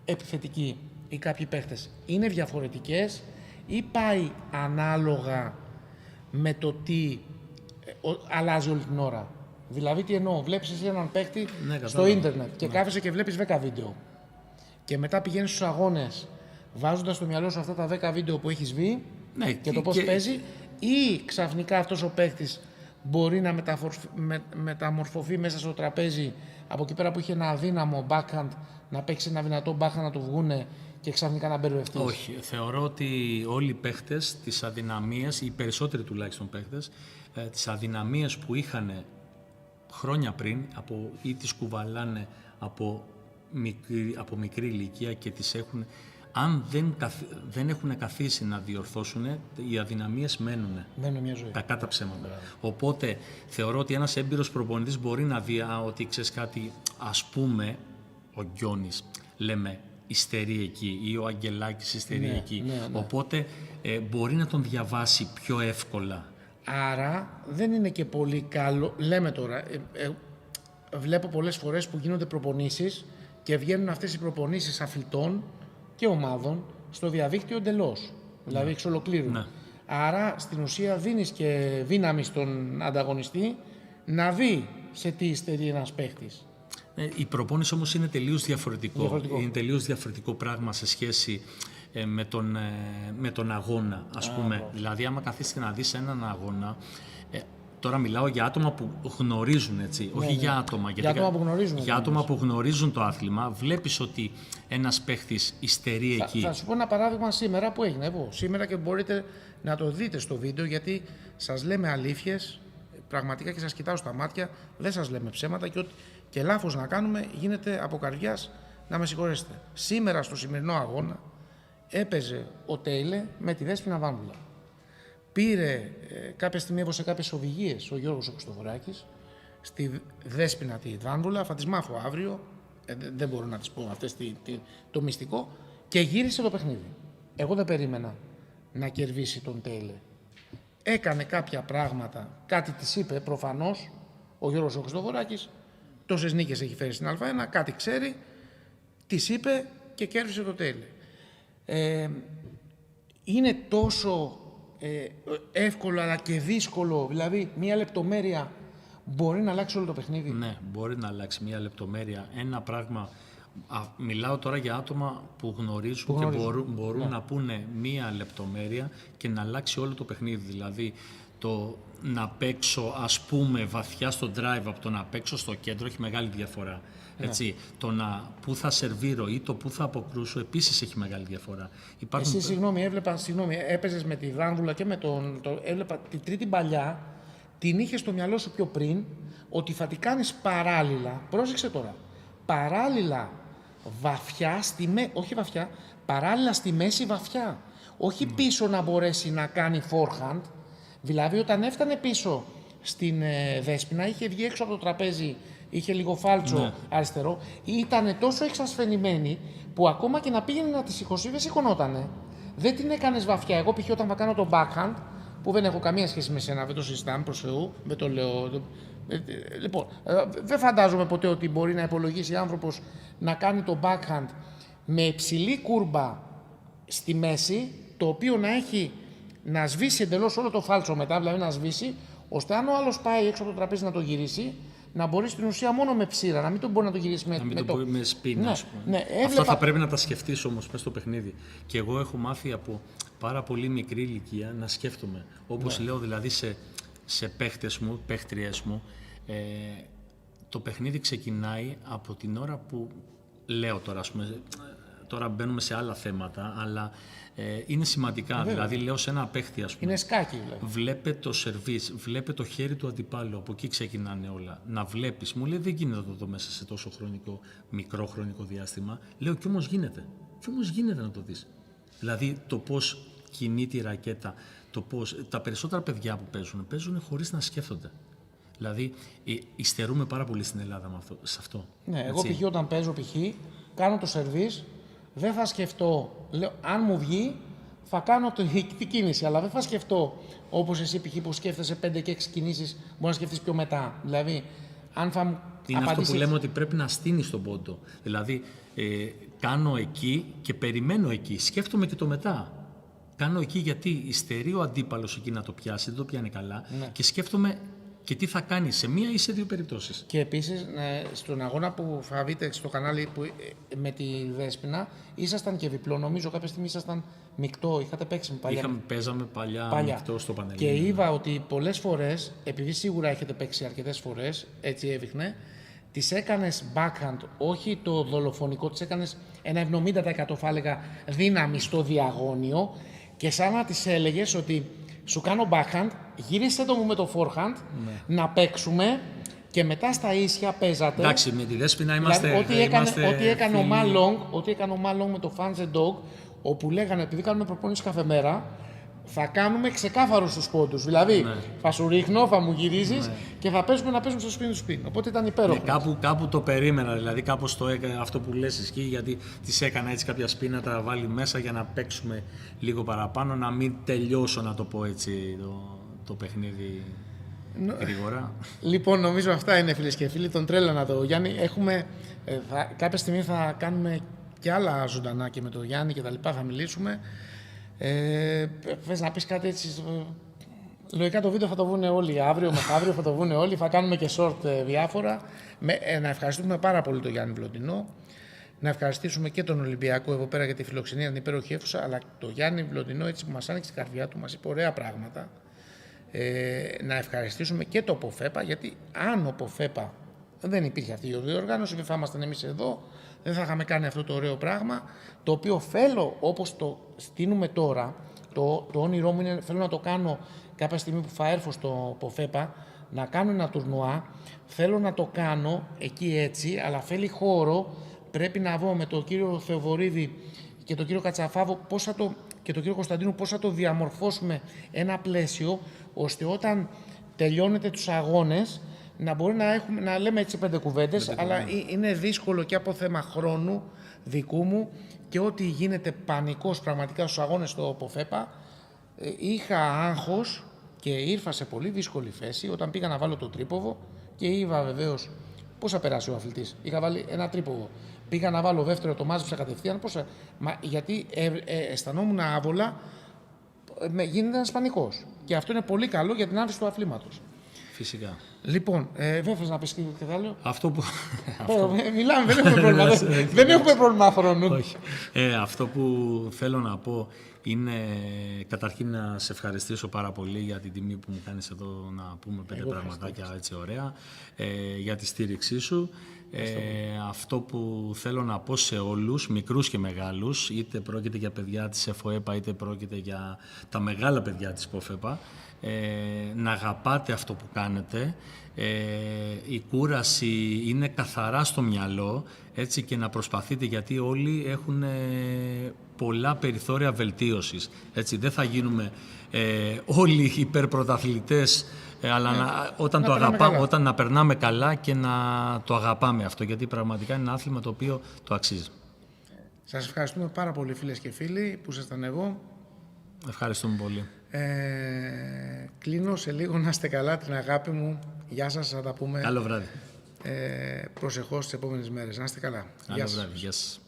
επιθετικοί ή κάποιοι παίχτες είναι διαφορετικές ή πάει ανάλογα με το τι αλλάζει όλη την ώρα? Δηλαδή τι εννοώ, βλέπεις εσύ έναν παίχτη στο ίντερνετ και κάθεσαι και βλέπεις 10 βίντεο και μετά πηγαίνεις στους αγώνες βάζοντας στο μυαλό σου αυτά τα 10 βίντεο που έχεις δει και το πώς παίζει, ή ξαφνικά αυτός ο παίχτης μπορεί να μεταμορφωθεί μέσα στο τραπέζι από εκεί πέρα που είχε ένα αδύναμο backhand να παίξει ένα δυνατό backhand να του βγούνε και ξαφνικά να μπερδευτείς? Όχι. Θεωρώ ότι όλοι οι παίχτες, τις αδυναμίες, οι περισσότεροι τουλάχιστον παίχτες, τις αδυναμίες που είχαν χρόνια πριν ή τις κουβαλάνε από μικρή ηλικία και τις έχουν, αν δεν έχουν καθίσει να διορθώσουν, οι αδυναμίες μένουν. Μένουν μια ζωή. Κακά τα ψέματα. Οπότε θεωρώ ότι ένας έμπειρος προπονητής μπορεί να δει ότι ξέρεις κάτι, ας πούμε, ο Γκιόνης, λέμε, υστερεί εκεί ή ο Αγγελάκης υστερεί εκεί. ναι. Οπότε μπορεί να τον διαβάσει πιο εύκολα. Άρα δεν είναι και πολύ καλό, λέμε τώρα, βλέπω πολλές φορές που γίνονται προπονήσεις και βγαίνουν αυτές οι προπονήσεις αθλητών και ομάδων στο διαδίκτυο εντελώς, δηλαδή εξ ολοκλήρου. Ναι. Άρα στην ουσία δίνεις και δύναμη στον ανταγωνιστή να δει σε τι υστερεί ένας παίχτης. Η προπόνηση όμως είναι τελείως διαφορετικό. Είναι τελείως διαφορετικό πράγμα σε σχέση με τον αγώνα, ας πούμε. Δηλαδή, άμα καθίσεις και να δεις έναν αγώνα, τώρα μιλάω για άτομα που γνωρίζουν, έτσι, όχι για άτομα. Για άτομα που γνωρίζουν. Για άτομα που γνωρίζουν το άθλημα, βλέπεις ότι ένας παίχτης υστερεί εκεί. Θα σου πω ένα παράδειγμα σήμερα που έγινε εγώ. Σήμερα και μπορείτε να το δείτε στο βίντεο, γιατί σας λέμε αλήθειες, πραγματικά, και σας κοιτάω στα μάτια, δεν σας λέμε ψέματα και ό,τι και λάθος να κάνουμε γίνεται από καρδιάς, να με συγχωρέσετε. Σήμερα στο σημερινό αγώνα έπαιζε ο Τέιλε με τη Δέσποινα Βάνβουλα. Πήρε κάποια στιγμή, έδωσε κάποιες οδηγίες ο Γιώργος ο Χριστοδωράκης στη Δέσποινα τη Βάνβουλα, θα τις μάθω αύριο, δεν μπορώ να τις πω αυτές το μυστικό, και γύρισε το παιχνίδι. Εγώ δεν περίμενα να κερδίσει τον Τέιλε. Έκανε κάποια πράγματα, κάτι της είπε προφανώς ο Γιώργος ο Χριστοδωράκης, τόσες νίκες έχει φέρει στην Α1, κάτι ξέρει, της είπε και κέρδισε το Τέιλε. Είναι τόσο εύκολο αλλά και δύσκολο, δηλαδή μία λεπτομέρεια μπορεί να αλλάξει όλο το παιχνίδι. Ναι, μπορεί να αλλάξει μία λεπτομέρεια. Ένα πράγμα, μιλάω τώρα για άτομα που γνωρίζουν και μπορούν να πούνε μία λεπτομέρεια και να αλλάξει όλο το παιχνίδι. Δηλαδή, το να παίξω, ας πούμε, βαθιά στο drive από το να παίξω στο κέντρο έχει μεγάλη διαφορά. Έτσι, το να πού θα σερβίρω ή το πού θα αποκρούσω επίσης έχει μεγάλη διαφορά. Εσύ, έπαιζες με τη Βάνβουλα και με έβλεπα την τρίτη παλιά, την είχες στο μυαλό σου πιο πριν, ότι θα την κάνεις παράλληλα, πρόσεξε τώρα, παράλληλα βαθιά, όχι βαθιά, παράλληλα στη μέση βαθιά. Όχι πίσω να μπορέσει να κάνει forehand, δηλαδή όταν έφτανε πίσω στην Δέσποινα, είχε βγει έξω από το τραπέζι, είχε λίγο φάλτσο αριστερό, ήταν τόσο εξασθενημένη που ακόμα και να πήγαινε να τη σηκώσει, δεν σηκωνότανε. Δεν την έκανες βαθιά. Εγώ π.χ. όταν θα κάνω το backhand, που δεν έχω καμία σχέση με σένα, δεν το συζητάμε προς Θεού, δεν το λέω. Λοιπόν, δεν φαντάζομαι ποτέ ότι μπορεί να υπολογίσει άνθρωπος να κάνει το backhand με υψηλή κούρμπα στη μέση, το οποίο να σβήσει εντελώς όλο το φάλτσο μετά, δηλαδή να σβήσει, ώστε αν ο άλλος πάει έξω από το τραπέζι να το γυρίσει, να μπορεί στην ουσία μόνο με ψήρα, να μην τον μπορεί να το γυρίσει με σπίνα. Αυτό θα πρέπει να τα σκεφτείς όμως μέσα στο παιχνίδι. Και εγώ έχω μάθει από πάρα πολύ μικρή ηλικία να σκέφτομαι. Όπως λέω δηλαδή σε παίχτες μου, παίχτριές μου, το παιχνίδι ξεκινάει από την ώρα που λέω τώρα, ας πούμε, τώρα μπαίνουμε σε άλλα θέματα, αλλά είναι σημαντικά. Δηλαδή, λέω σε ένα παίχτη, ας πούμε. Είναι σκάκι, δηλαδή. Βλέπε το σερβίς, βλέπε το χέρι του αντιπάλου. Από εκεί ξεκινάνε όλα. Να βλέπεις. Μου λέει, δεν γίνεται να το δω μέσα σε τόσο μικρό χρονικό διάστημα. Λέω, κι όμως γίνεται. Κι όμως γίνεται να το δεις. Δηλαδή, το πώς κινεί τη ρακέτα, το πώς. Τα περισσότερα παιδιά που παίζουν χωρίς να σκέφτονται. Δηλαδή, υστερούμε πάρα πολύ στην Ελλάδα σε αυτό. Ναι, εγώ π.χ. όταν παίζω, κάνω το σερβίς. Δεν θα σκεφτώ, λέω, αν μου βγει, θα κάνω την κίνηση, αλλά δεν θα σκεφτώ όπως εσύ π.χ. που σκέφτεσαι 5 και 6 κινήσεις, μπορεί να σκεφτείς πιο μετά. Δηλαδή, αν θα μου είναι αυτό που λέμε ότι πρέπει να στείνεις τον πόντο. Δηλαδή, κάνω εκεί και περιμένω εκεί, σκέφτομαι και το μετά. Κάνω εκεί γιατί υστερεί ο αντίπαλος εκεί να το πιάσει, δεν το πιάνει καλά, και σκέφτομαι και τι θα κάνει σε μία ή σε δύο περιπτώσεις. Και επίσης, στον αγώνα που θα δείτε στο κανάλι με τη Δέσποινα, ήσασταν και διπλό. Νομίζω κάποια στιγμή ήσασταν μεικτό, είχατε παίξει παλιά. Παίζαμε παλιά μεικτό στο Πανελλήνιο. Και είδα ότι πολλές φορές, επειδή σίγουρα έχετε παίξει αρκετές φορές, έτσι έδειχνε, τις έκανες backhand, όχι το δολοφονικό, τις έκανες ένα 70% θα έλεγα δύναμη στο διαγώνιο, και σαν να τις έλεγες ότι σου κάνω backhand, γύρισε το μου με το forehand, να παίξουμε και μετά στα ίσια παίζατε. Εντάξει, με τη Δέσποινα είμαστε. Δηλαδή, ό,τι έκανε ο Malong με το Fans and Dog, όπου λέγανε, επειδή κάνουμε προπόνηση κάθε μέρα, θα κάνουμε ξεκάθαρους τους πόντους. Δηλαδή, θα σου ρίχνω, θα μου γυρίζεις και θα παίζουμε να παίζουμε στο σπίτι του σπίτι. Οπότε ήταν υπέροχο. Κάπου το περίμενα, δηλαδή κάπως το έκανα αυτό που λες εσύ, γιατί τις έκανα έτσι κάποια σπίνα, τα βάλει μέσα για να παίξουμε λίγο παραπάνω, να μην τελειώσω, να το πω έτσι, το παιχνίδι γρήγορα. Λοιπόν, νομίζω αυτά είναι, φίλες και φίλοι. Τον τρέλανα το Γιάννη. Κάποια στιγμή θα κάνουμε και άλλα ζωντανά και με τον Γιάννη και τα λοιπά, θα μιλήσουμε. Θες να πεις κάτι έτσι? Λογικά το βίντεο θα το βγουν όλοι αύριο, μεθαύριο θα το βγουν όλοι, θα κάνουμε και short διάφορα. Να ευχαριστούμε πάρα πολύ τον Γιάννη Βλοντινό, να ευχαριστήσουμε και τον Ολυμπιακό εδώ πέρα για τη φιλοξενία, την υπέροχη αίθουσα, αλλά το Γιάννη Βλοντινό έτσι που μας άνοιξε την καρδιά του, μας είπε ωραία πράγματα. Να ευχαριστήσουμε και το ΠΟΦΕΠΑ, γιατί αν ο ΠΟΦΕΠΑ δεν υπήρχε αυτή η διοργάνωση, δεν θα ήμασταν εμείς εδώ, δεν θα είχαμε κάνει αυτό το ωραίο πράγμα, το οποίο θέλω όπως το στείλουμε τώρα, το όνειρό μου είναι, θέλω να το κάνω κάποια στιγμή που θα έρθω στο ΠΟΦΕΠΑ, να κάνω ένα τουρνουά, θέλω να το κάνω εκεί έτσι, αλλά θέλει χώρο, πρέπει να δω με τον κύριο Θεοδωρίδη και τον κύριο Κατσαφάβο και τον κύριο Κωνσταντίνου πώς θα το διαμορφώσουμε ένα πλαίσιο, ώστε όταν τελειώνετε τους αγώνες να μπορεί να λέμε έτσι 5 κουβέντες, αλλά είναι δύσκολο και από θέμα χρόνου δικού μου και ό,τι γίνεται πανικός πραγματικά στους αγώνες στο ΠΟΦΕΠΑ. Είχα άγχος και ήρθα σε πολύ δύσκολη θέση όταν πήγα να βάλω το τρίποδο και είδα βεβαίως πώς θα περάσει ο αθλητής. Είχα βάλει ένα τρίποδο. Πήγα να βάλω δεύτερο, το μάζεψα κατευθείαν. Γιατί αισθανόμουν άβολα, γίνεται ένας πανικός. Και αυτό είναι πολύ καλό για την άρση του αθλήματος. Φυσικά. Λοιπόν, δεν θες να πεις και άλλο? Αυτό που... Μιλάμε, δεν έχουμε πρόβλημα. Δεν έχουμε πρόβλημα χρόνου. Όχι. Αυτό που θέλω να πω είναι καταρχήν να σε ευχαριστήσω πάρα πολύ για την τιμή που μου κάνεις εδώ να πούμε 5 πραγματάκια έτσι ωραία, για τη στήριξή σου. Αυτό που θέλω να πω σε όλους, μικρούς και μεγάλους, είτε πρόκειται για παιδιά της ΕΦΟΕΠΑ είτε πρόκειται για τα μεγάλα παιδιά της ΠΟΦΕΠΑ, να αγαπάτε αυτό που κάνετε. Η κούραση είναι καθαρά στο μυαλό, έτσι, και να προσπαθείτε, γιατί όλοι έχουν πολλά περιθώρια βελτίωσης. Έτσι, δεν θα γίνουμε όλοι υπερπρωταθλητές, αλλά όταν να περνάμε καλά και να το αγαπάμε αυτό, γιατί πραγματικά είναι ένα άθλημα το οποίο το αξίζει. Σας ευχαριστούμε πάρα πολύ, φίλες και φίλοι, που ήσασταν εδώ. Ευχαριστούμε πολύ. Κλείνω σε λίγο. Να είστε καλά, την αγάπη μου. Γεια σας, θα τα πούμε. Καλό βράδυ. Προσεχώς τις επόμενες μέρες. Να είστε καλά. Καλό βράδυ. Γεια σας.